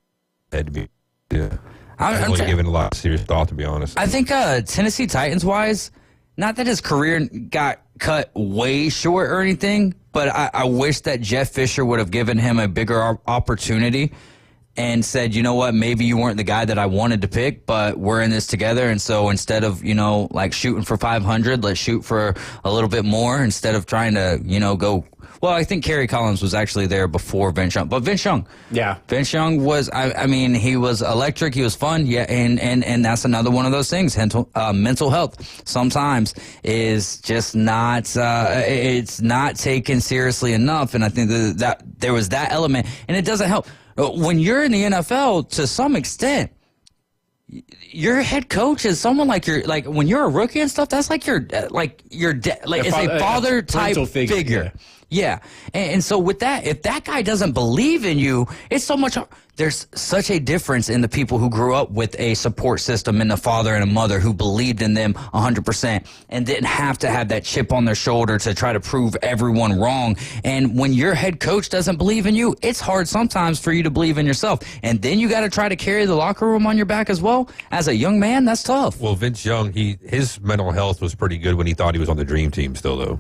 had to be. Yeah. I'm really giving a lot of serious thought, to be honest. I think Tennessee Titans-wise, not that his career got cut way short or anything, but I wish that Jeff Fisher would have given him a bigger opportunity and said, you know what, maybe you weren't the guy that I wanted to pick, but we're in this together. And so instead of, shooting for 500, let's shoot for a little bit more instead of trying to, go. Well, I think Kerry Collins was actually there before Vince Young. But Vince Young. Yeah. Vince Young was, he was electric. He was fun. Yeah. And that's another one of those things. Mental health sometimes is just not, it's not taken seriously enough. And I think that there was that element. And it doesn't help. When you're in the NFL, to some extent, your head coach is someone when you're a rookie and stuff. That's it's a father type figure. Yeah. And so with that, if that guy doesn't believe in you, it's so much. There's such a difference in the people who grew up with a support system and a father and a mother who believed in them 100% and didn't have to have that chip on their shoulder to try to prove everyone wrong. And when your head coach doesn't believe in you, it's hard sometimes for you to believe in yourself. And then you got to try to carry the locker room on your back as well. As a young man, that's tough. Well, Vince Young, his mental health was pretty good when he thought he was on the dream team still, though.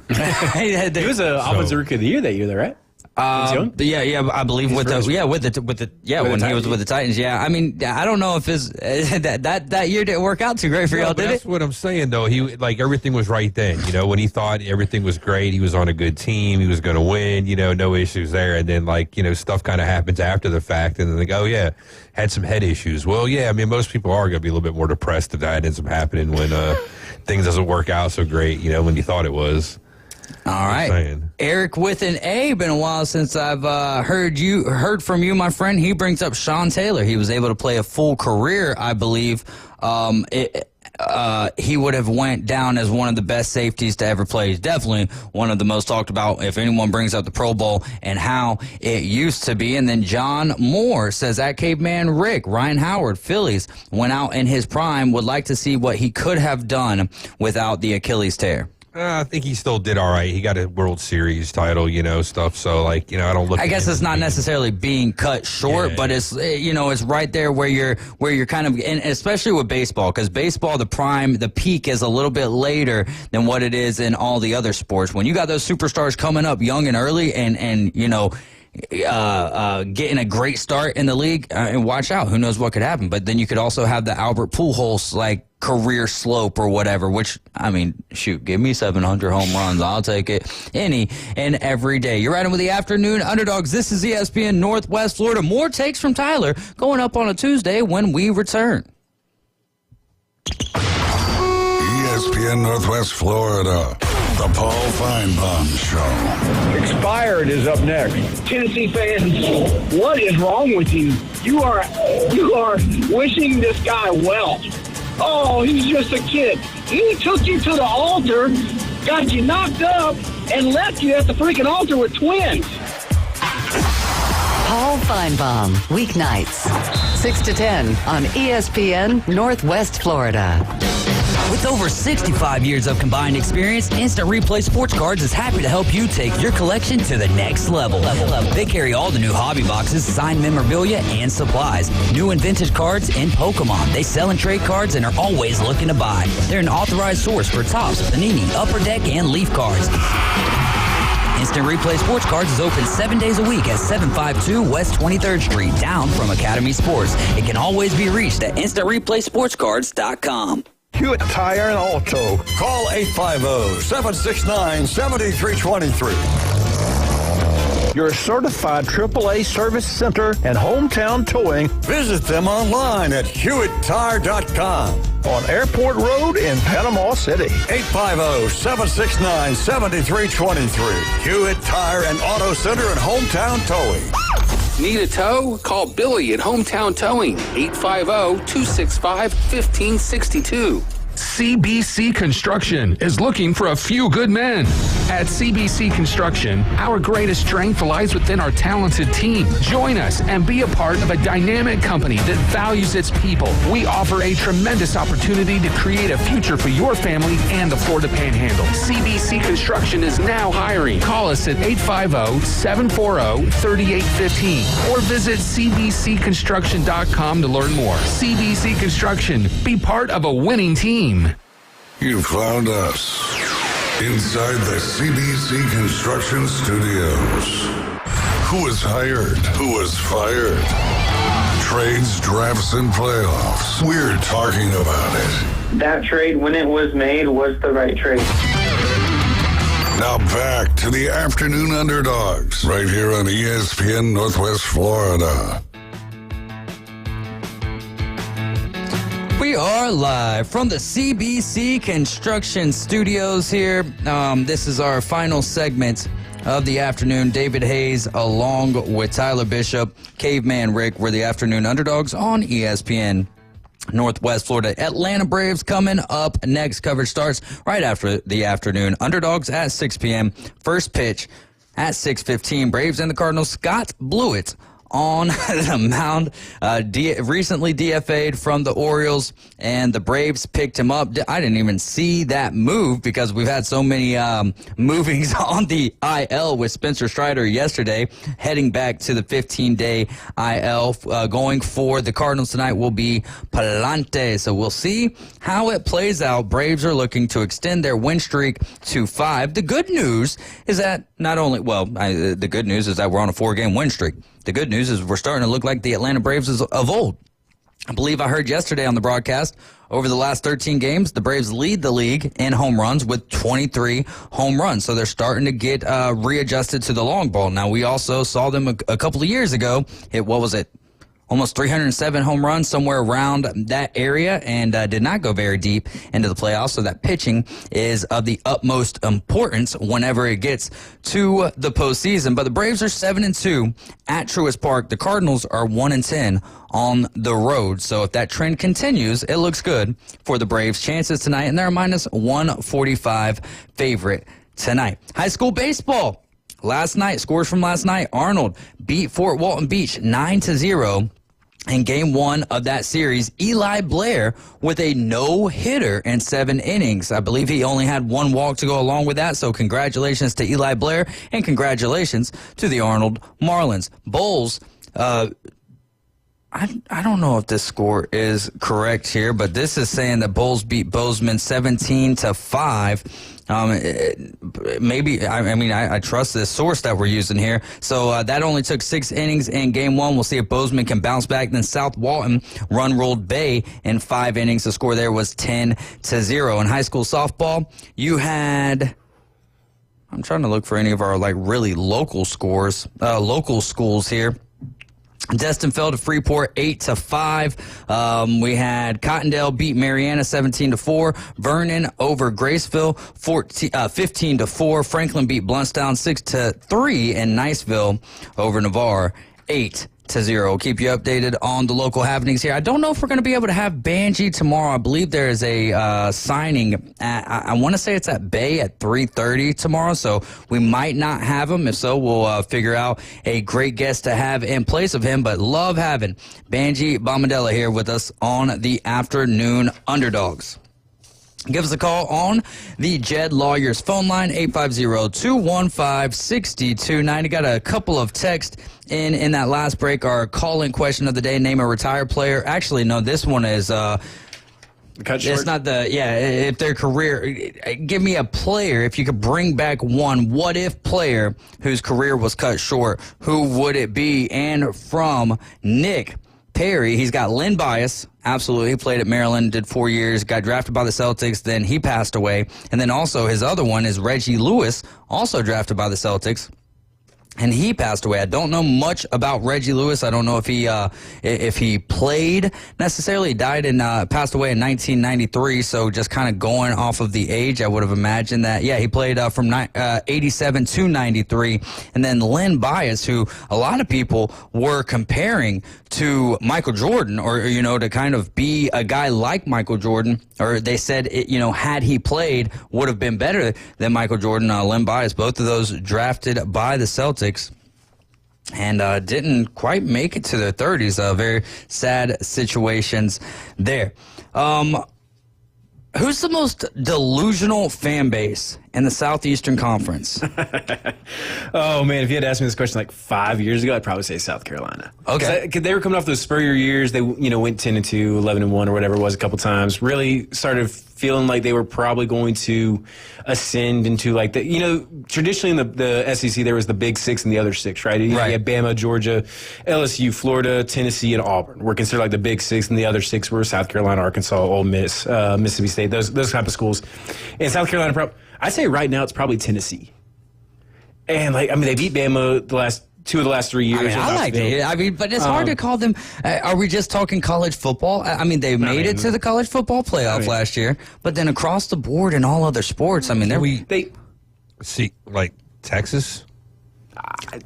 He was an offensive rookie of the year that year, though, right? Yeah, I believe when he was with the Titans. Yeah, I mean, I don't know if that year didn't work out too great for y'all, did it? That's what I'm saying, though. He everything was right then. When he thought everything was great, he was on a good team, he was going to win. No issues there. And then stuff kind of happens after the fact, and then they go, had some head issues. Well, yeah, I mean, most people are going to be a little bit more depressed if that ends up happening when things doesn't work out so great. When you thought it was. All right, Eric with an A. Been a while since I've heard from you, my friend. He brings up Sean Taylor. He was able to play a full career, I believe. He would have went down as one of the best safeties to ever play. He's definitely one of the most talked about if anyone brings up the Pro Bowl and how it used to be. And then John Moore says, at Caveman Rick, Ryan Howard, Phillies, went out in his prime, would like to see what he could have done without the Achilles tear. I think he still did all right. He got a World Series title, stuff. So, I don't look. I guess it's not necessarily being cut short, but it's it's right there where you're kind of, and especially with baseball, because baseball, the peak is a little bit later than what it is in all the other sports. When you got those superstars coming up young and early, and getting a great start in the league, and watch out, who knows what could happen. But then you could also have the Albert Pujols career slope or whatever, which, I mean, shoot, give me 700 home runs. I'll take it any and every day. You're riding with the Afternoon Underdogs. This is ESPN Northwest Florida. More takes from Tyler going up on a Tuesday when we return. ESPN Northwest Florida, the Paul Feinbaum Show. Expired is up next. Tennessee fans, what is wrong with you? You are wishing this guy well. Oh, he's just a kid. He took you to the altar, got you knocked up, and left you at the freaking altar with twins. Paul Feinbaum, weeknights, 6 to 10 on ESPN Northwest Florida. With over 65 years of combined experience, Instant Replay Sports Cards is happy to help you take your collection to the next level. They carry all the new hobby boxes, signed memorabilia, and supplies. New and vintage cards and Pokemon. They sell and trade cards and are always looking to buy. They're an authorized source for Topps, Panini, Upper Deck, and Leaf cards. Instant Replay Sports Cards is open 7 days a week at 752 West 23rd Street, down from Academy Sports. It can always be reached at InstantReplaySportsCards.com. Hewitt Tire and Auto. Call 850-769-7323. Your certified AAA service center and hometown towing. Visit them online at HewittTire.com. On Airport Road in Panama City. 850-769-7323. Hewitt Tire and Auto Center and hometown towing. Need a tow? Call Billy at Hometown Towing, 850-265-1562. CBC Construction is looking for a few good men. At CBC Construction, our greatest strength lies within our talented team. Join us and be a part of a dynamic company that values its people. We offer a tremendous opportunity to create a future for your family and the Florida Panhandle. CBC Construction is now hiring. Call us at 850-740-3815 or visit cbcconstruction.com to learn more. CBC Construction. Be part of a winning team. You found us inside the CBC Construction Studios. Who was hired? Who was fired? Trades, drafts, and playoffs. We're talking about it. That trade, when it was made, was the right trade. Now back to the Afternoon Underdogs, right here on ESPN Northwest Florida. We are live from the CBC Construction Studios here. This is our final segment of the afternoon. David Hayes along with Tyler Bishop, Caveman Rick. We're the Afternoon Underdogs on ESPN Northwest Florida. Atlanta Braves coming up next. Coverage starts right after the Afternoon Underdogs at 6 p.m. First pitch at 6:15. Braves and the Cardinals. Scott Blewett on the mound, recently DFA'd from the Orioles, and the Braves picked him up. I didn't even see that move because we've had so many movings on the IL with Spencer Strider yesterday, heading back to the 15-day IL. Going for the Cardinals tonight will be Palante, so we'll see how it plays out. Braves are looking to extend their win streak to 5. The good news is that the good news is that we're on a 4-game win streak. The good news is we're starting to look like the Atlanta Braves of old. I believe I heard yesterday on the broadcast, over the last 13 games, the Braves lead the league in home runs with 23 home runs. So they're starting to get readjusted to the long ball. Now, we also saw them a couple of years ago hit, almost 307 home runs, somewhere around that area, and did not go very deep into the playoffs. So that pitching is of the utmost importance whenever it gets to the postseason. But the Braves are 7-2 at Truist Park. The Cardinals are 1-10 on the road. So if that trend continues, it looks good for the Braves' chances tonight, and they're a minus 145 favorite tonight. High school baseball. Scores from last night. Arnold beat Fort Walton Beach 9-0 in game 1 of that series. Eli Blair with a no-hitter in 7 innings. I believe he only had 1 walk to go along with that, so congratulations to Eli Blair and congratulations to the Arnold Marlins. Bulls, I don't know if this score is correct here, but this is saying that Bulls beat Bozeman 17-5. I trust this source that we're using here. So that only took 6 innings in game 1. We'll see if Bozeman can bounce back. Then South Walton run-rolled Bay in 5 innings. The score there was 10-0. In high school softball, you had... I'm trying to look for any of our really local scores, local schools here. Destin fell to Freeport 8-5. We had Cottondale beat Mariana 17-4. Vernon over Graceville 15-4. Franklin beat Bluntstown 6-3, and Niceville over Navarre 8-0. We'll keep you updated on the local happenings here. I don't know if we're going to be able to have Banji tomorrow. I believe there is a signing at, I want to say it's at Bay at 3:30 tomorrow, so we might not have him. If so, we'll figure out a great guest to have in place of him, but love having Banji Bombadella here with us on the Afternoon Underdogs. Give us a call on the Jed Lawyers phone line, 850-215-6290. Got a couple of texts in that last break. Our call-in question of the day, name a retired player. Actually, no, this one is... cut short? It's not if their career... Give me a player, if you could bring back one what-if player whose career was cut short, who would it be? And from Nick Perry, he's got Lynn Bias. Absolutely. He played at Maryland, did 4 years, got drafted by the Celtics, then he passed away. And then also his other one is Reggie Lewis, also drafted by the Celtics, and he passed away. I don't know much about Reggie Lewis. I don't know if he played necessarily. He died and passed away in 1993, so just kind of going off of the age, I would have imagined that. Yeah, he played from 87 to 93. And then Lynn Bias, who a lot of people were comparing to Michael Jordan, or, to kind of be a guy like Michael Jordan, or they said, had he played, would have been better than Michael Jordan. Lynn Bias, both of those drafted by the Celtics, and didn't quite make it to their 30s. Very sad situations there. Who's the most delusional fan base in the Southeastern Conference? Oh, man, if you had asked me this question 5 years ago, I'd probably say South Carolina. Okay. Because they were coming off those Spurrier years. They, went 10-2, 11-1, or whatever it was a couple times. Really started feeling like they were probably going to ascend into traditionally in the SEC, there was the Big Six and the other six, right? You had Bama, Georgia, LSU, Florida, Tennessee, and Auburn were considered the Big Six, and the other six were South Carolina, Arkansas, Ole Miss, Mississippi State, those type of schools. And South Carolina, I'd say right now it's probably Tennessee. And they beat Bama two of the last 3 years. I like it. But it's hard to call them. Are we just talking college football? They made it to the college football playoff last year, but then across the board in all other sports, they see Texas.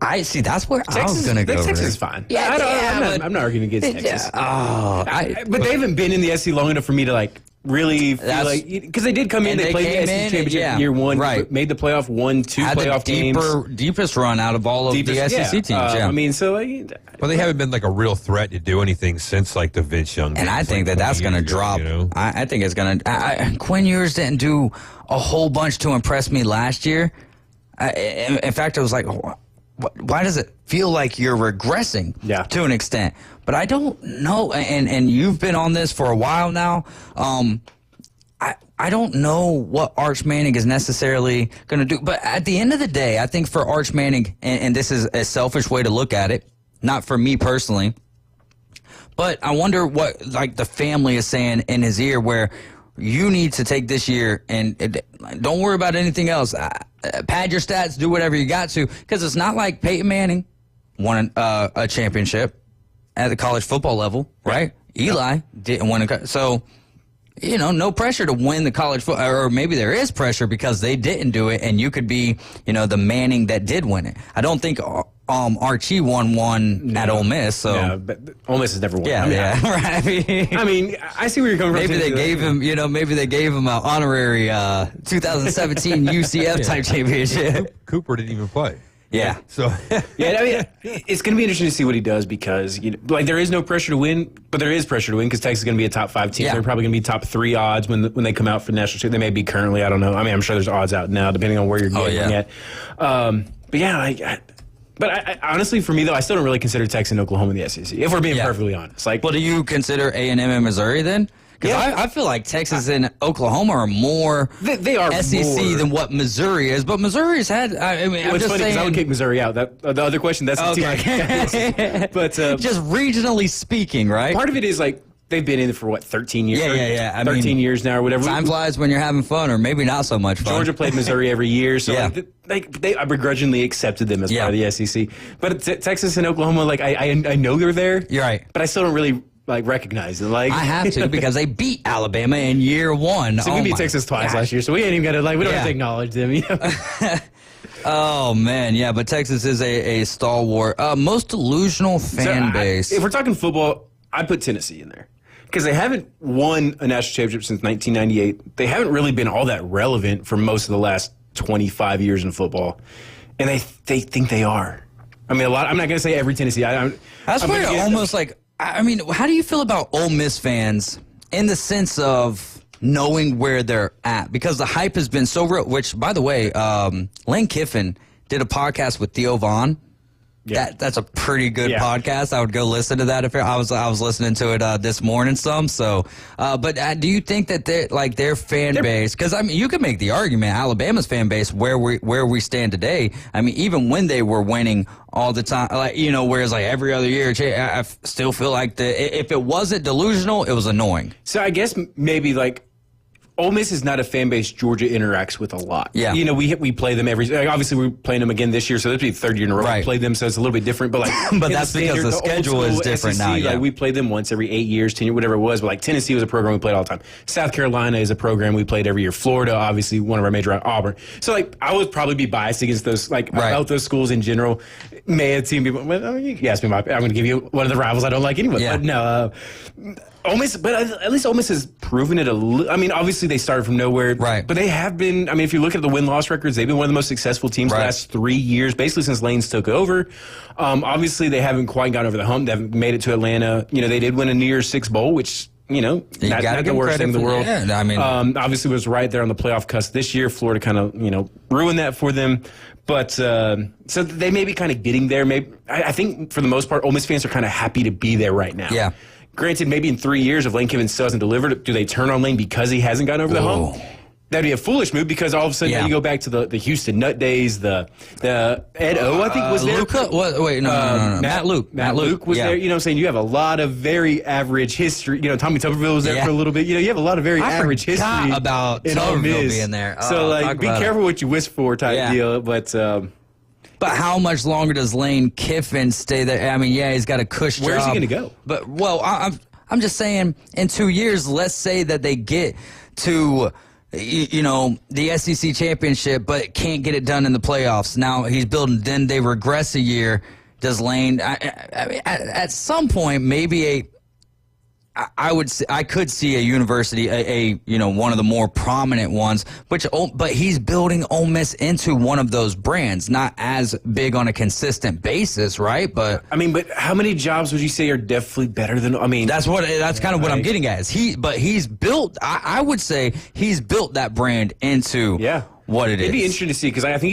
I see. That's where I was going to go. Texas is fine. Yeah, I'm not arguing against Texas. Oh, but they haven't been in the SEC long enough for me to really feel like because they did come in, they played the SEC championship year one, right? Made the playoff, won 2 Had playoff the deepest run out of all of the SEC teams. I mean, so well, they haven't been like a real threat to do anything since like the Vince Young. And I think that's going to drop. I think it's going to. Quinn Ewers didn't do a whole bunch to impress me last year. In fact, I was like, why does it feel like you're regressing to an extent? But I don't know, and you've been on this for a while now. I don't know what Arch Manning is necessarily going to do. But at the end of the day, I think for Arch Manning, and this is a selfish way to look at it, not for me personally, but I wonder what like the family is saying in his ear where you need to take this year and don't worry about anything else. Pad your stats, do whatever you got to, because it's not like Peyton Manning won a championship at the college football level, right? Eli didn't win a so, no pressure to win the college football, or maybe there is pressure because they didn't do it, and you could be, the Manning that did win it. I don't think Archie won one at Ole Miss, so yeah, but Ole Miss has never won. Yeah, right. I mean, I see where you're coming from. Maybe they gave him, maybe they gave him an honorary 2017 UCF type championship. Cooper didn't even play. Yeah. So I mean, it's going to be interesting to see what he does because there is no pressure to win, but there is pressure to win because Texas is going to be a top 5 team. Yeah. They're probably going to be top 3 odds when they come out for the national championship. They may be currently. I don't know. I mean, I'm sure there's odds out now depending on where you're getting at. But yeah, but I honestly, for me though, I still don't really consider Texas and Oklahoma the SEC. If we're being perfectly honest, well, do you consider A&M and Missouri then? Because I feel like Texas and Oklahoma are more they are SEC more than what Missouri is. But Missouri's had. I mean, well, I'm it's just funny because saying. I would kick Missouri out. That the other question. That's the team. But just regionally speaking, right? Part of it is like they've been in it for what 13 years. Yeah. 13 years now or whatever. Time flies when you're having fun, or maybe not so much fun. Georgia played Missouri every year, so I begrudgingly accepted them as part of the SEC. But Texas and Oklahoma, like I know they're there. You're right, but I still don't really recognize it. Like I have to because they beat Alabama in year 1. So we beat Texas twice last year, so we ain't even got to we don't have to acknowledge them. Oh man, yeah, but Texas is a stalwart, most delusional fan base. If we're talking football, I put Tennessee in there. Because they haven't won a national championship since 1998. They haven't really been all that relevant for most of the last 25 years in football. And they think they are. I mean, I'm not going to say every Tennessee. That's why almost like, I mean, how do you feel about Ole Miss fans in the sense of knowing where they're at? Because the hype has been so real, which, by the way, Lane Kiffin did a podcast with Theo Vaughn. Yeah. That's a pretty good podcast. I would go listen to that if I was listening to it this morning some. So, but do you think that their fan base? Because I mean, you could make the argument Alabama's fan base where we stand today. I mean, even when they were winning all the time, whereas like every other year, I still feel like if it wasn't delusional, it was annoying. So I guess maybe like. Ole Miss is not a fan base Georgia interacts with a lot. Yeah. We play them obviously we're playing them again this year, so this will be the 3rd year in a row we play them, so it's a little bit different. But but that's because the schedule is different SEC, now. Yeah. We played them once every 8 years, 10 years, whatever it was. But like Tennessee was a program we played all the time. South Carolina is a program we played every year. Florida, obviously, one of our major Auburn. So like I would probably be biased against those about those schools in general. May have seen people. Well, you asked me, I'm going to give you one of the rivals I don't like anyway. Yeah. But no. Ole Miss, but at least Ole Miss has proven it I mean, obviously they started from nowhere. Right. But they have been, I mean, if you look at the win-loss records, they've been one of the most successful teams the last 3 years, basically since Lanes took over. Obviously they haven't quite got over the hump. They haven't made it to Atlanta. They did win a New Year's Six bowl, which, not the worst thing in the world. Yeah, I mean, obviously was right there on the playoff cusp this year. Florida kind of, ruined that for them. But so they may be kind of getting there. Maybe I think for the most part, Ole Miss fans are kind of happy to be there right now. Yeah. Granted, maybe in 3 years, if Lane Kiffin still hasn't delivered, do they turn on Lane because he hasn't gotten over the hump? That'd be a foolish move because all of a sudden now you go back to the Houston Nut days, the Ed O, I think, was there. Luka? Wait, no. Matt Luke. Matt Luke was there. You know what I'm saying? You have a lot of very average history. Tommy Tuberville was there for a little bit. You have a lot of very average history. About in Ole Miss being there. So, be careful what you wish for type deal. But how much longer does Lane Kiffin stay there? I mean, he's got a cush job. Where's he going to go? But, I'm just saying, in 2 years, let's say that they get to, the SEC championship, but can't get it done in the playoffs. Now he's building, then they regress a year. Does Lane, I mean, at some point, maybe I could see a university, one of the more prominent ones, but he's building Ole Miss into one of those brands, not as big on a consistent basis, right? But how many jobs would you say are definitely better than? That's kind of what I'm getting at. He's built. I would say he's built that brand into what it is. It'd be interesting to see because I think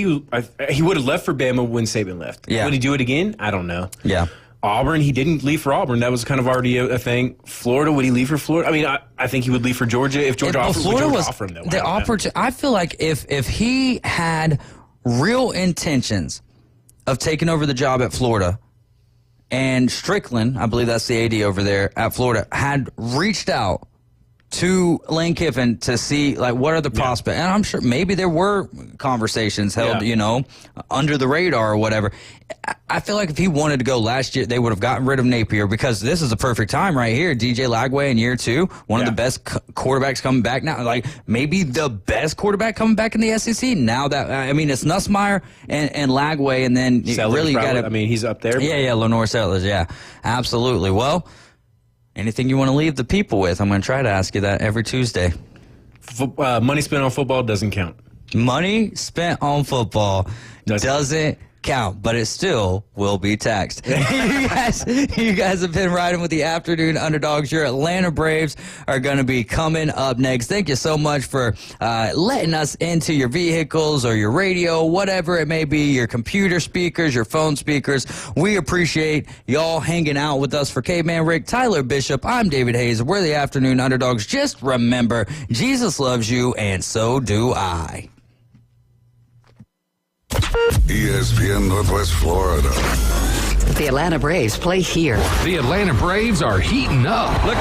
he would have left for Bama when Saban left. Yeah. Would he do it again? I don't know. Yeah. Auburn, he didn't leave for Auburn. That was kind of already a thing. Florida, would he leave for Florida? I think he would leave for Georgia if Georgia offered him. Though. The opportunity. I feel like if he had real intentions of taking over the job at Florida, and Strickland, I believe that's the AD over there at Florida, had reached out to Lane Kiffin to see what are the prospects, and I'm sure maybe there were conversations held, under the radar or whatever. I feel like if he wanted to go last year, they would have gotten rid of Napier because this is the perfect time right here. DJ Lagway in year 2, one of the best quarterbacks coming back now, maybe the best quarterback coming back in the SEC. Now that it's Nussmeier and Lagway, and then Sellers really got to. he's up there. Yeah, Lenore Sellers. Yeah, absolutely. Well. Anything you want to leave the people with? I'm going to try to ask you that every Tuesday. Money spent on football doesn't count. Money spent on football doesn't count, but it still will be taxed. You guys have been riding with the Afternoon Underdogs. Your Atlanta Braves are going to be coming up next. Thank you so much for letting us into your vehicles or your radio, whatever it may be, your computer speakers, your phone speakers. We appreciate y'all hanging out with us. For Caveman Rick, Tyler Bishop, I'm David Hayes. We're the Afternoon Underdogs. Just remember, Jesus loves you, and so do I. ESPN Northwest Florida. The Atlanta Braves play here. The Atlanta Braves are heating up. Look